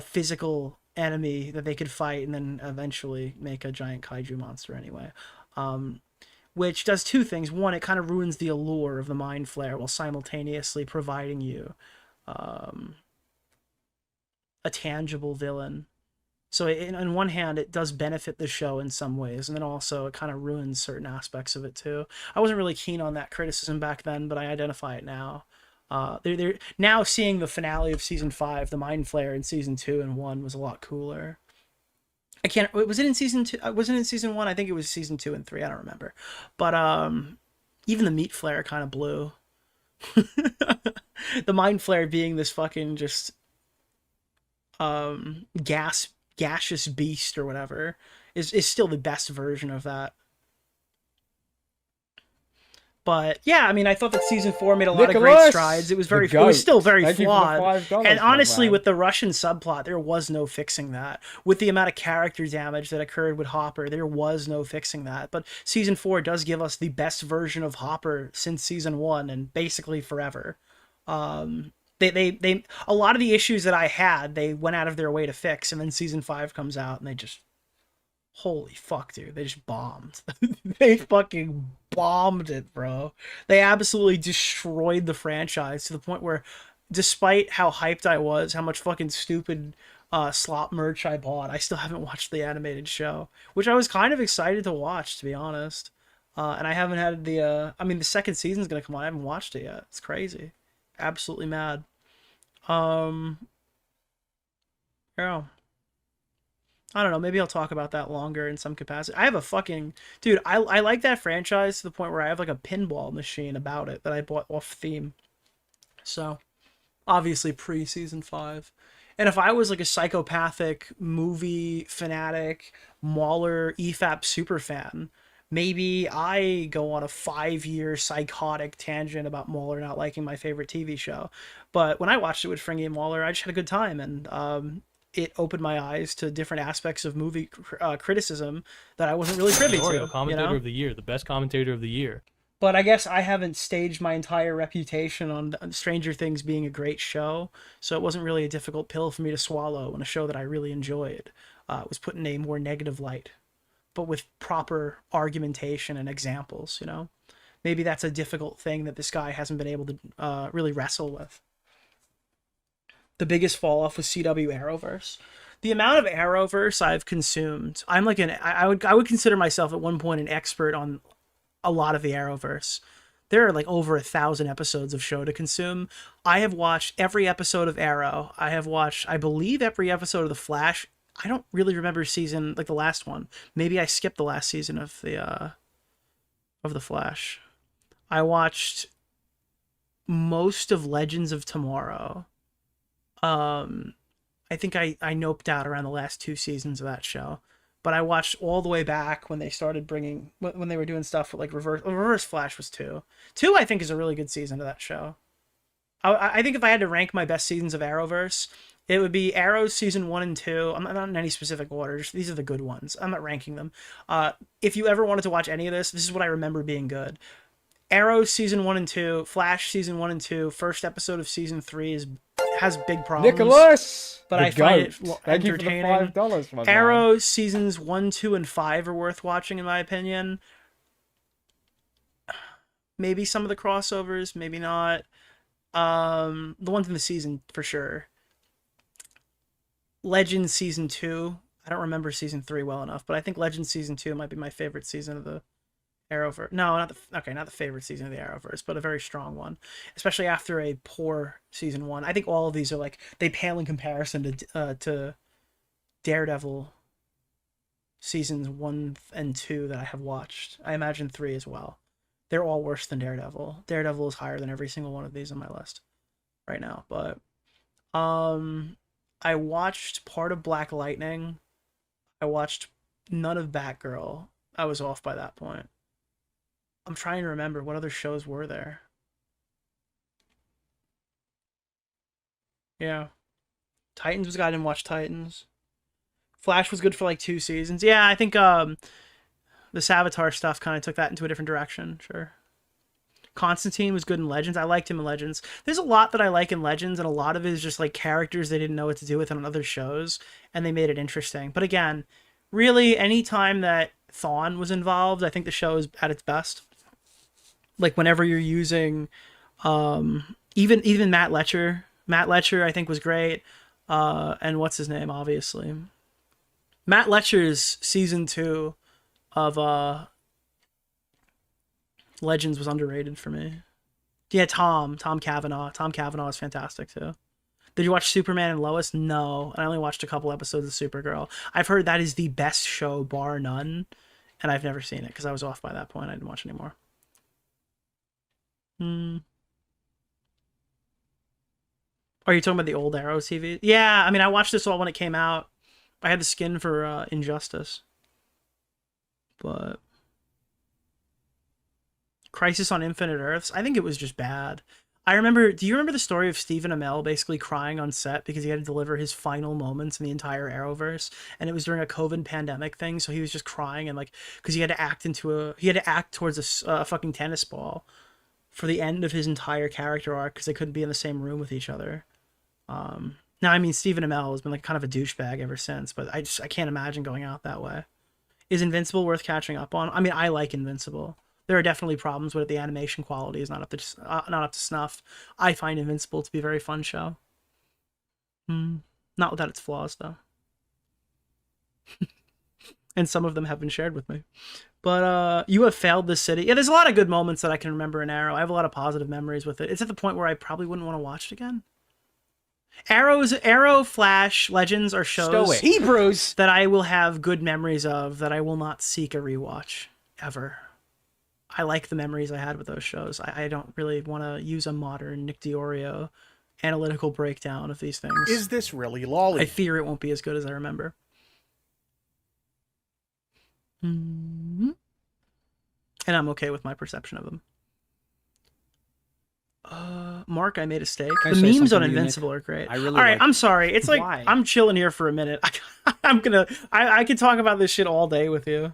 Speaker 5: physical enemy that they could fight, and then eventually make a giant kaiju monster anyway. Which does two things. One, it kind of ruins the allure of the Mind Flayer while simultaneously providing you a tangible villain. So on one hand, it does benefit the show in some ways, and then also it kind of ruins certain aspects of it too. I wasn't really keen on that criticism back then, but I identify it now. They're now seeing the finale of season 5, the Mind Flayer in season 2 and 1 was a lot cooler. Was it in season 2? Wasn't it in season 1? I think it was season 2 and 3. I don't remember. But even the Meat Flayer kind of blew. The Mind Flayer being this fucking just gaseous beast or whatever is still the best version of that. But yeah, I mean, I thought that season 4 made a lot of great strides. It was still very flawed. And honestly, with the Russian subplot, there was no fixing that. With the amount of character damage that occurred with Hopper, there was no fixing that. But season 4 does give us the best version of Hopper since season 1 and basically forever. They a lot of the issues that I had, they went out of their way to fix, and then season 5 comes out and they just, holy fuck, dude, they just bombed. They fucking bombed it, bro. They absolutely destroyed the franchise to the point where, despite how hyped I was, how much fucking stupid slop merch I bought, I still haven't watched the animated show, which I was kind of excited to watch, to be honest. And I haven't had the second season's gonna come on. I haven't watched it yet. It's crazy. Absolutely mad. Yeah. I don't know, maybe I'll talk about that longer in some capacity. I have a fucking... Dude, I like that franchise to the point where I have like a pinball machine about it that I bought off theme. So, obviously pre-season 5. And if I was like a psychopathic movie fanatic, Mauler, EFAP superfan, maybe I go on a 5-year psychotic tangent about Mauler not liking my favorite TV show. But when I watched it with Fringy and Mauler, I just had a good time, and it opened my eyes to different aspects of movie criticism that I wasn't really privy to.
Speaker 6: Commentator of the year, the best commentator of the year.
Speaker 5: But I guess I haven't staged my entire reputation on Stranger Things being a great show, so it wasn't really a difficult pill for me to swallow when a show that I really enjoyed was put in a more negative light, but with proper argumentation and examples, you know? Maybe that's a difficult thing that this guy hasn't been able to really wrestle with. The biggest fall off was CW Arrowverse. The amount of Arrowverse I've consumed, I'm like I would consider myself at one point an expert on a lot of the Arrowverse. There are like over 1,000 episodes of show to consume. I have watched every episode of Arrow. I have watched, I believe, every episode of The Flash. I don't really remember season, like the last one. Maybe I skipped the last season of The Flash. I watched most of Legends of Tomorrow. I think I noped out around the last 2 seasons of that show. but I watched all the way back when they started bringing when they were doing stuff with like Reverse Flash was 2. 2 I think is a really good season of that show. I think if I had to rank my best seasons of Arrowverse, it would be Arrow season 1 and 2. I'm not in any specific order. Just, these are the good ones. I'm not ranking them. If you ever wanted to watch any of this is what I remember being good. Arrow season 1 and 2, Flash season 1 and 2, first episode of season 3 has big problems.
Speaker 18: Nicholas,
Speaker 5: but I find it
Speaker 18: Thank
Speaker 5: entertaining.
Speaker 18: You for the $5, my
Speaker 5: Arrow
Speaker 18: man.
Speaker 5: seasons 1, 2, and 5 are worth watching in my opinion. Maybe some of the crossovers, maybe not. The ones in the season for sure. Legends season 2. I don't remember season 3 well enough, but I think Legends season 2 might be my favorite season of the Arrowverse. No, not the favorite season of the Arrowverse, but a very strong one, especially after a poor season 1. I think all of these are like they pale in comparison to Daredevil seasons 1 and 2 that I have watched. I imagine 3 as well. They're all worse than Daredevil. Daredevil is higher than every single one of these on my list right now. But I watched part of Black Lightning. I watched none of Batgirl. I was off by that point. I'm trying to remember what other shows were there. Yeah. Titans was good. I didn't watch Titans. Flash was good for like 2 seasons. Yeah, I think the Savitar stuff kind of took that into a different direction. Sure. Constantine was good in Legends. I liked him in Legends. There's a lot that I like in Legends, and a lot of it is just like characters they didn't know what to do with on other shows, and they made it interesting. But again, really, any time that Thawne was involved, I think the show is at its best. Like whenever you're using, even Matt Letcher. Matt Letcher, I think, was great. And what's his name? Obviously, Matt Letcher's season 2 of Legends was underrated for me. Yeah, Tom Cavanaugh. Tom Cavanaugh is fantastic too. Did you watch Superman and Lois? No, I only watched a couple episodes of Supergirl. I've heard that is the best show bar none, and I've never seen it because I was off by that point. I didn't watch anymore. Are you talking about the old Arrow TV? Yeah, I mean, I watched this all when it came out. I had the skin for Injustice. But Crisis on Infinite Earths, I think it was just bad. Do you remember the story of Stephen Amell basically crying on set because he had to deliver his final moments in the entire Arrowverse, and it was during a COVID pandemic thing, so he was just crying and like because he had to act towards a fucking tennis ball for the end of his entire character arc because they couldn't be in the same room with each other. Now, I mean, Stephen Amell has been like kind of a douchebag ever since, but I can't imagine going out that way. Is Invincible worth catching up on? I mean, I like Invincible. There are definitely problems with it. The animation quality is not up to snuff. I find Invincible to be a very fun show. Not without its flaws, though. And some of them have been shared with me. But You Have Failed This City. Yeah, there's a lot of good moments that I can remember in Arrow. I have a lot of positive memories with it. It's at the point where I probably wouldn't want to watch it again. Arrow, Flash, Legends are shows
Speaker 18: Hebrews
Speaker 5: that I will have good memories of that I will not seek a rewatch ever. I like the memories I had with those shows. I don't really want to use a modern Nick DeOrio analytical breakdown of these things.
Speaker 9: Is this really lolly?
Speaker 5: I fear it won't be as good as I remember. And I'm okay with my perception of them. Mark, I made a steak. The memes on Invincible are great. All right, I'm sorry. It's like I'm chilling here for a minute. I could talk about this shit all day with you.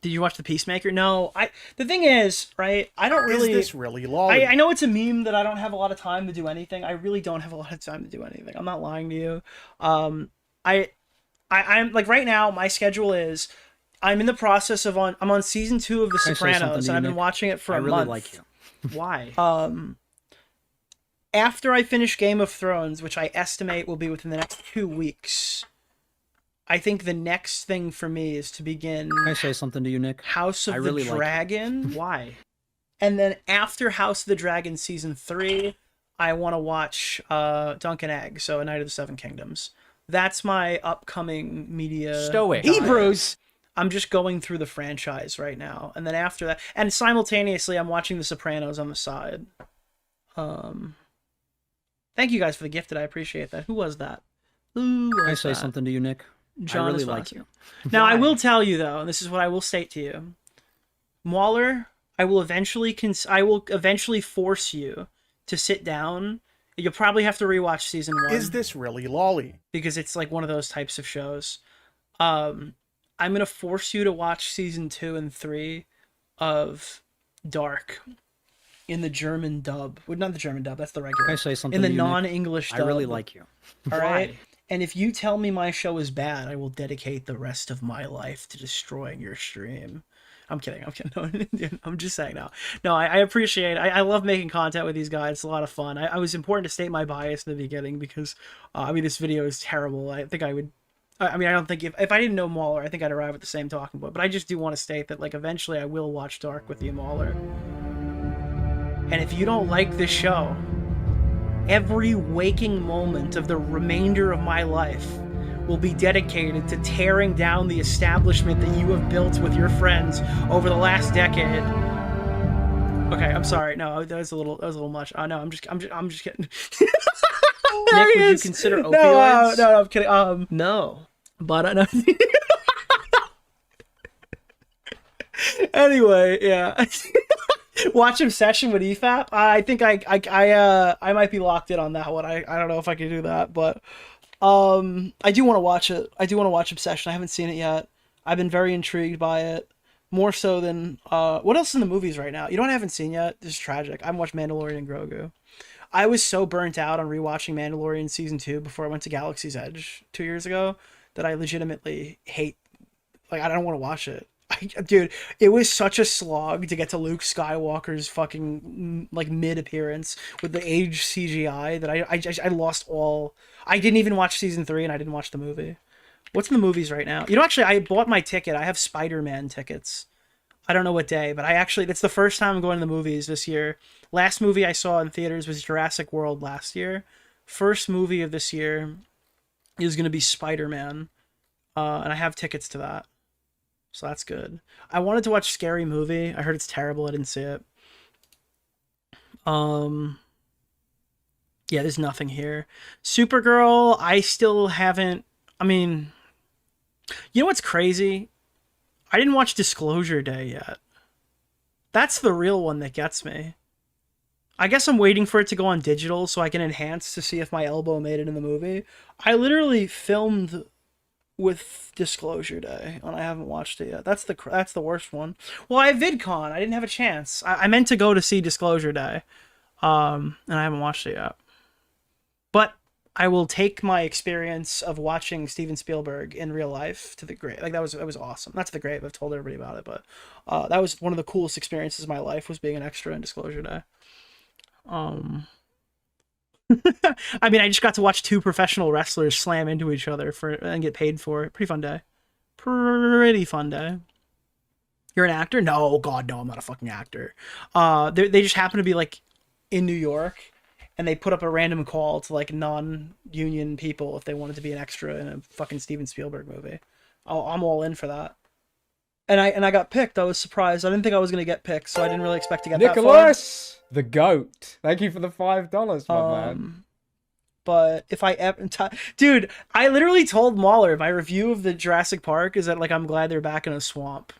Speaker 5: Did you watch The Peacemaker? No. The thing is, right, I don't really...
Speaker 9: Is this really lolly?
Speaker 5: I know it's a meme that I don't have a lot of time to do anything. I really don't have a lot of time to do anything. I'm not lying to you. I'm like right now, my schedule is I'm in the process of I'm on season 2 of The Sopranos, and I've been watching it for a month. I really like you.
Speaker 8: Why?
Speaker 5: After I finish Game of Thrones, which I estimate will be within the next 2 weeks, I think the next thing for me is to begin...
Speaker 8: Can I say something to you, Nick?
Speaker 5: House of the Dragon.
Speaker 8: Why?
Speaker 5: And then after House of the Dragon season 3, I want to watch Dunk and Egg, so A Night of the Seven Kingdoms. That's my upcoming media...
Speaker 18: Stoic.
Speaker 5: Hebrews! I'm just going through the franchise right now. And then after that... And simultaneously, I'm watching The Sopranos on the side. Thank you guys for the gifted. I appreciate that. Who was that?
Speaker 8: Can I say something to you, Nick?
Speaker 5: John
Speaker 8: I really
Speaker 5: is
Speaker 8: like
Speaker 5: awesome.
Speaker 8: you.
Speaker 5: Now, I will tell you though, and this is what I will state to you, Mauler. I will eventually force you to sit down. You'll probably have to rewatch season 1.
Speaker 9: Is this really lolly?
Speaker 5: Because it's like one of those types of shows. I'm gonna force you to watch season 2 and 3 of Dark in the German dub. Well, not the German dub. That's the regular.
Speaker 8: Can I say something
Speaker 5: in the
Speaker 8: to you, Nick?
Speaker 5: non-English dub.
Speaker 8: I really like you.
Speaker 5: All right.
Speaker 8: Why?
Speaker 5: And if you tell me my show is bad, I will dedicate the rest of my life to destroying your stream. I'm kidding. No, I'm just saying now. No, I appreciate. I love making content with these guys. It's a lot of fun. I was important to state my bias in the beginning because, I mean, this video is terrible. I think I would. I mean, I don't think if I didn't know Mauler, I think I'd arrive at the same talking point. But I just do want to state that, like, eventually I will watch Dark with you, Mauler. And if you don't like this show, every waking moment of the remainder of my life will be dedicated to tearing down the establishment that you have built with your friends over the last decade. Okay, I'm sorry. No, that was a little much. No, I'm just kidding. Nick, would you consider opioids? No, I'm kidding. No, but no. Anyway, yeah. Watch Obsession with EFAP. I think I might be locked in on that one. I don't know if I can do that, but I do want to watch it. I do want to watch Obsession. I haven't seen it yet. I've been very intrigued by it, more so than what else in the movies right now? You know what I haven't seen yet? This is tragic. I haven't watched Mandalorian and Grogu. I was so burnt out on rewatching Mandalorian season 2 before I went to Galaxy's Edge 2 years ago that I legitimately hate. Like, I don't want to watch it. Dude, it was such a slog to get to Luke Skywalker's fucking like mid appearance with the age CGI that I lost all. I didn't even watch season 3 and I didn't watch the movie. What's in the movies right now? You know, actually, I bought my ticket. I have Spider-Man tickets. I don't know what day, but that's the first time I'm going to the movies this year. Last movie I saw in theaters was Jurassic World last year. First movie of this year is going to be Spider-Man, and I have tickets to that. So that's good. I wanted to watch Scary Movie. I heard it's terrible. I didn't see it. Yeah, there's nothing here. Supergirl, I still haven't. I mean, you know what's crazy? I didn't watch Disclosure Day yet. That's the real one that gets me. I guess I'm waiting for it to go on digital so I can enhance to see if my elbow made it in the movie. I literally filmed with Disclosure Day, and I haven't watched it yet. That's the worst one. Well, I have VidCon. I didn't have a chance. I meant to go to see Disclosure Day, and I haven't watched it yet. But I will take my experience of watching Steven Spielberg in real life to the grave. Like, that was awesome. Not to the grave. I've told everybody about it, but that was one of the coolest experiences of my life, was being an extra in Disclosure Day. I mean, I just got to watch 2 professional wrestlers slam into each other and get paid for it. Pretty fun day. Pretty fun day. You're an actor? No, God, no, I'm not a fucking actor. They just happen to be like in New York, and they put up a random call to like non-union people if they wanted to be an extra in a fucking Steven Spielberg movie. I'm all in for that. And I got picked. I was surprised. I didn't think I was gonna get picked, so I didn't really expect to get
Speaker 18: Nicholas, the goat. Thank you for the $5, my man.
Speaker 5: But if I ever, dude, I literally told Mauler my review of the Jurassic Park is that like I'm glad they're back in a swamp.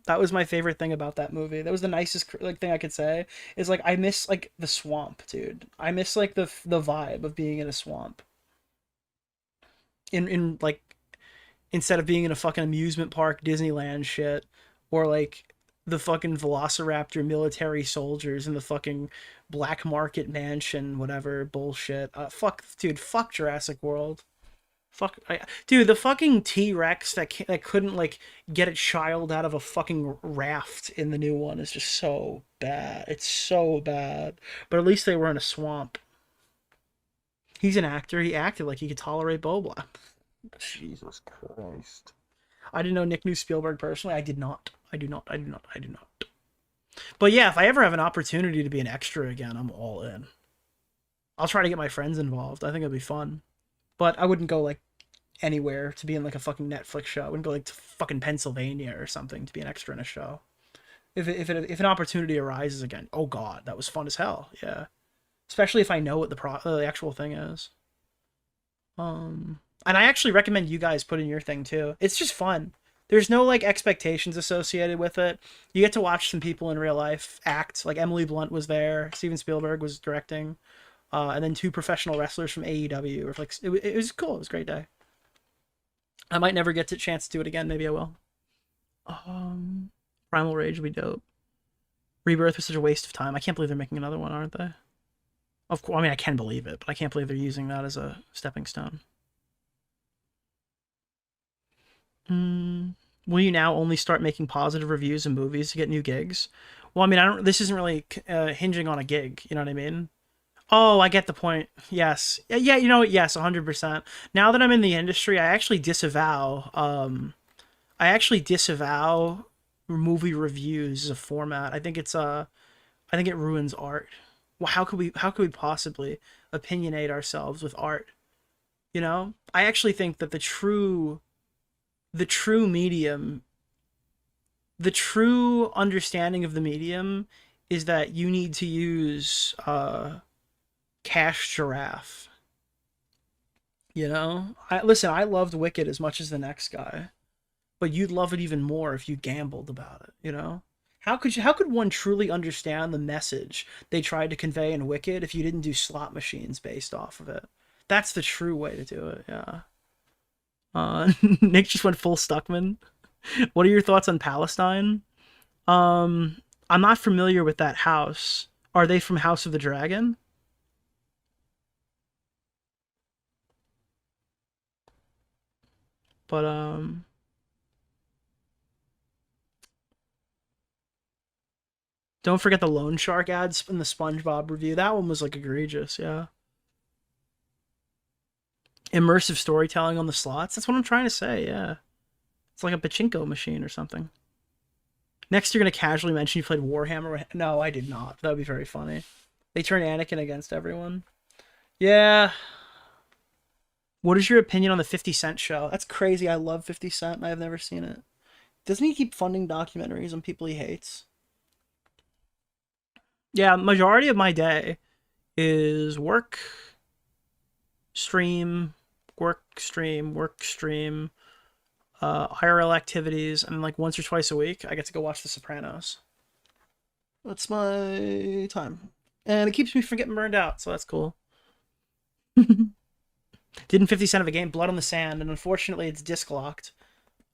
Speaker 5: That was my favorite thing about that movie. That was the nicest like thing I could say. Is like I miss like the swamp, dude. I miss like the vibe of being in a swamp. In like, instead of being in a fucking amusement park, Disneyland shit, or like the fucking Velociraptor military soldiers in the fucking black market mansion, whatever bullshit. Fuck, dude, fuck Jurassic World. Fuck, dude, the fucking T-Rex that couldn't like get its child out of a fucking raft in the new one is just so bad. It's so bad. But at least they were in a swamp. He's an actor. He acted like he could tolerate Bobla. Jesus Christ. I didn't know Nick knew Spielberg personally. I did not. I do not. But yeah, if I ever have an opportunity to be an extra again, I'm all in. I'll try to get my friends involved. I think it'd be fun. But I wouldn't go like anywhere to be in like a fucking Netflix show. I wouldn't go like to fucking Pennsylvania or something to be an extra in a show. If an opportunity arises again, oh god, that was fun as hell. Yeah, especially if I know what the actual thing is. I And I actually recommend you guys put in your thing too. It's just fun. There's no like expectations associated with it. You get to watch some people in real life act. Like Emily Blunt was there. Steven Spielberg was directing. And then 2 professional wrestlers from AEW. Like, it was cool. It was a great day. I might never get a chance to do it again. Maybe I will. Primal Rage would be dope. Rebirth was such a waste of time. I can't believe they're making another one, aren't they? Of course, I mean, I can believe it, but I can't believe they're using that as a stepping stone. Will you now only start making positive reviews of movies to get new gigs? Well, I mean, this isn't really hinging on a gig. You know what I mean? Oh, I get the point. Yes. Yeah, you know what? Yes, 100%. Now that I'm in the industry, I actually disavow movie reviews as a format. I think it ruins art. Well, how could we possibly opinionate ourselves with art? You know? I actually think that the true medium, the true understanding of the medium is that you need to use Cash Giraffe. You know? I loved Wicked as much as the next guy, but you'd love it even more if you gambled about it, you know? How could one truly understand the message they tried to convey in Wicked if you didn't do slot machines based off of it? That's the true way to do it, yeah. Nick just went full Stuckman. What are your thoughts on Palestine? I'm not familiar with that house. Are they from House of the Dragon? But, don't forget the Loan Shark ads in the SpongeBob review. That one was, like, egregious, yeah. Immersive storytelling on the slots. That's what I'm trying to say, yeah. It's like a pachinko machine or something. Next, you're going to casually mention you played Warhammer. No, I did not. That would be very funny. They turn Anakin against everyone. Yeah. What is your opinion on the 50 Cent show? That's crazy. I love 50 Cent and I've never seen it. Doesn't he keep funding documentaries on people he hates? Yeah, majority of my day is work, stream, work, stream, IRL activities, and like once or twice a week, I get to go watch The Sopranos. That's my time. And it keeps me from getting burned out, so that's cool. Didn't 50 Cent of a game, Blood on the Sand, and unfortunately it's disc locked.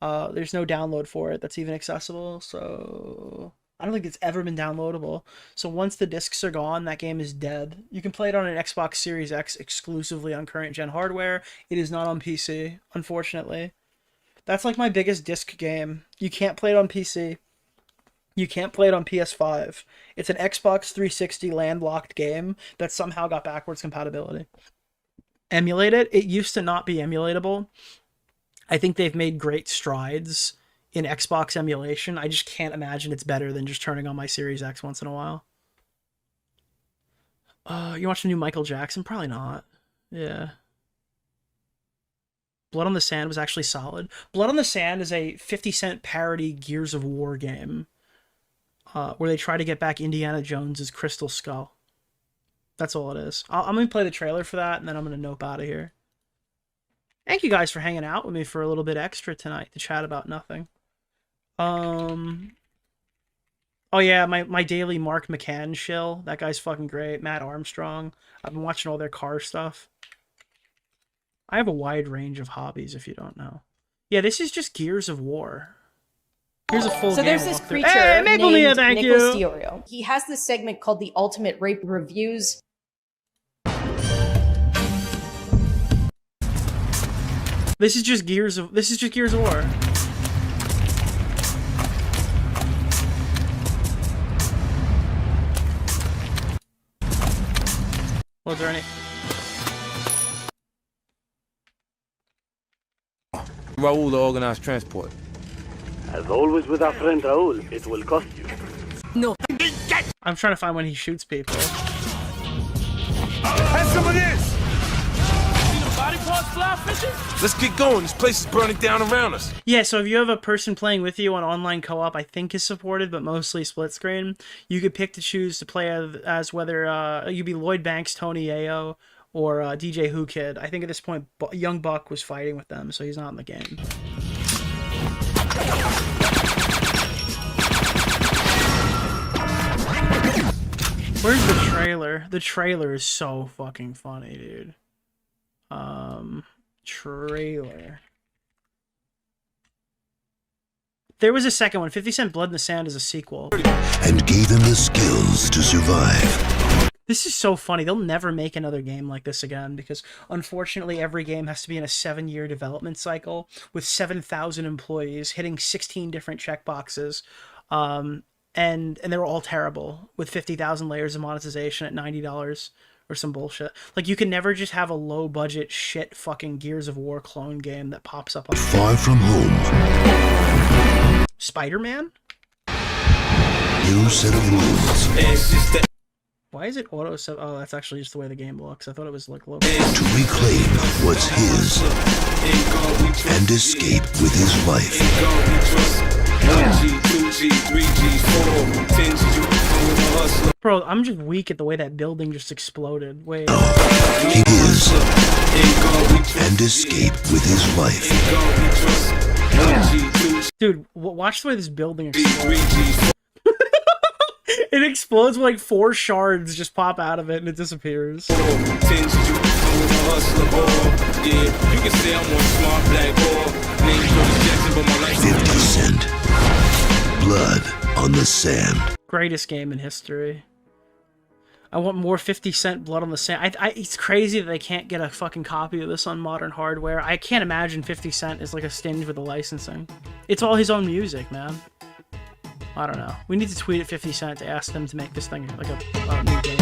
Speaker 5: There's no download for it that's even accessible, so I don't think it's ever been downloadable. So once the discs are gone, that game is dead. You can play it on an Xbox Series X exclusively on current gen hardware. It is not on PC, unfortunately. That's like my biggest disc game. You can't play it on PC. You can't play it on PS5. It's an Xbox 360 landlocked game that somehow got backwards compatibility. Emulate it. It used to not be emulatable. I think they've made great strides in Xbox emulation. I just can't imagine it's better than just turning on my Series X once in a while. You watch the new Michael Jackson? Probably not. Yeah. Blood on the Sand was actually solid. Blood on the Sand is a 50 Cent parody Gears of War game where they try to get back Indiana Jones's Crystal Skull. That's all it is. I'm going to play the trailer for that, and then I'm going to nope out of here. Thank you guys for hanging out with me for a little bit extra tonight to chat about nothing. Oh yeah, my daily Mark McCann shill. That guy's fucking great. Matt Armstrong. I've been watching all their car stuff. I have a wide range of hobbies, if you don't know. Yeah, this is just Gears of War. Here's a full game.
Speaker 20: So there's this creature named Nicholas DeOrio. He has this segment called the Ultimate Rape Reviews.
Speaker 5: This is just Gears of War. Well, is there any?
Speaker 10: Raul to organize transport.
Speaker 13: As always with our friend Raul, it will cost you.
Speaker 5: No. I'm trying to find when he shoots people.
Speaker 10: Have some of this!
Speaker 7: Body parts fly fishing?
Speaker 10: Let's get going. This place is burning down around us.
Speaker 5: Yeah, so if you have a person playing with you on online co-op, I think is supported, but mostly split screen. You could pick to choose to play as whether you'd be Lloyd Banks, Tony Ayo, or DJ Who Kid. I think at this point, Young Buck was fighting with them, so he's not in the game. Where's the trailer? The trailer is so fucking funny, dude. Trailer. There was a second one. 50 Cent Blood in the Sand is a sequel.
Speaker 3: And gave him the skills to survive.
Speaker 5: This is so funny. They'll never make another game like this again because, unfortunately, every game has to be in a 7-year development cycle with 7,000 employees hitting 16 different checkboxes. And they were all terrible with 50,000 layers of monetization at $90 or some bullshit. Like, you can never just have a low-budget shit fucking Gears of War clone game that pops up on...
Speaker 3: Far from home.
Speaker 5: Spider-Man?
Speaker 3: New set of rules.
Speaker 5: Why is it auto sub? Oh, that's actually just the way the game looks. I thought it was like low.
Speaker 3: To reclaim what's his and escape with his life.
Speaker 5: Bro, I'm just weak at the way that building just exploded. Wait.
Speaker 3: He is and escape with his life.
Speaker 5: Dude, watch the way this building explodes. It explodes with like 4 shards just pop out of it and it disappears.
Speaker 3: 50 Cent. Blood on the Sand.
Speaker 5: Greatest game in history. I want more 50 Cent Blood on the Sand. It's crazy that they can't get a fucking copy of this on modern hardware. I can't imagine 50 Cent is like a stinge with the licensing. It's all his own music, man. I don't know. We need to tweet at 50 Cent to ask them to make this thing like a new game.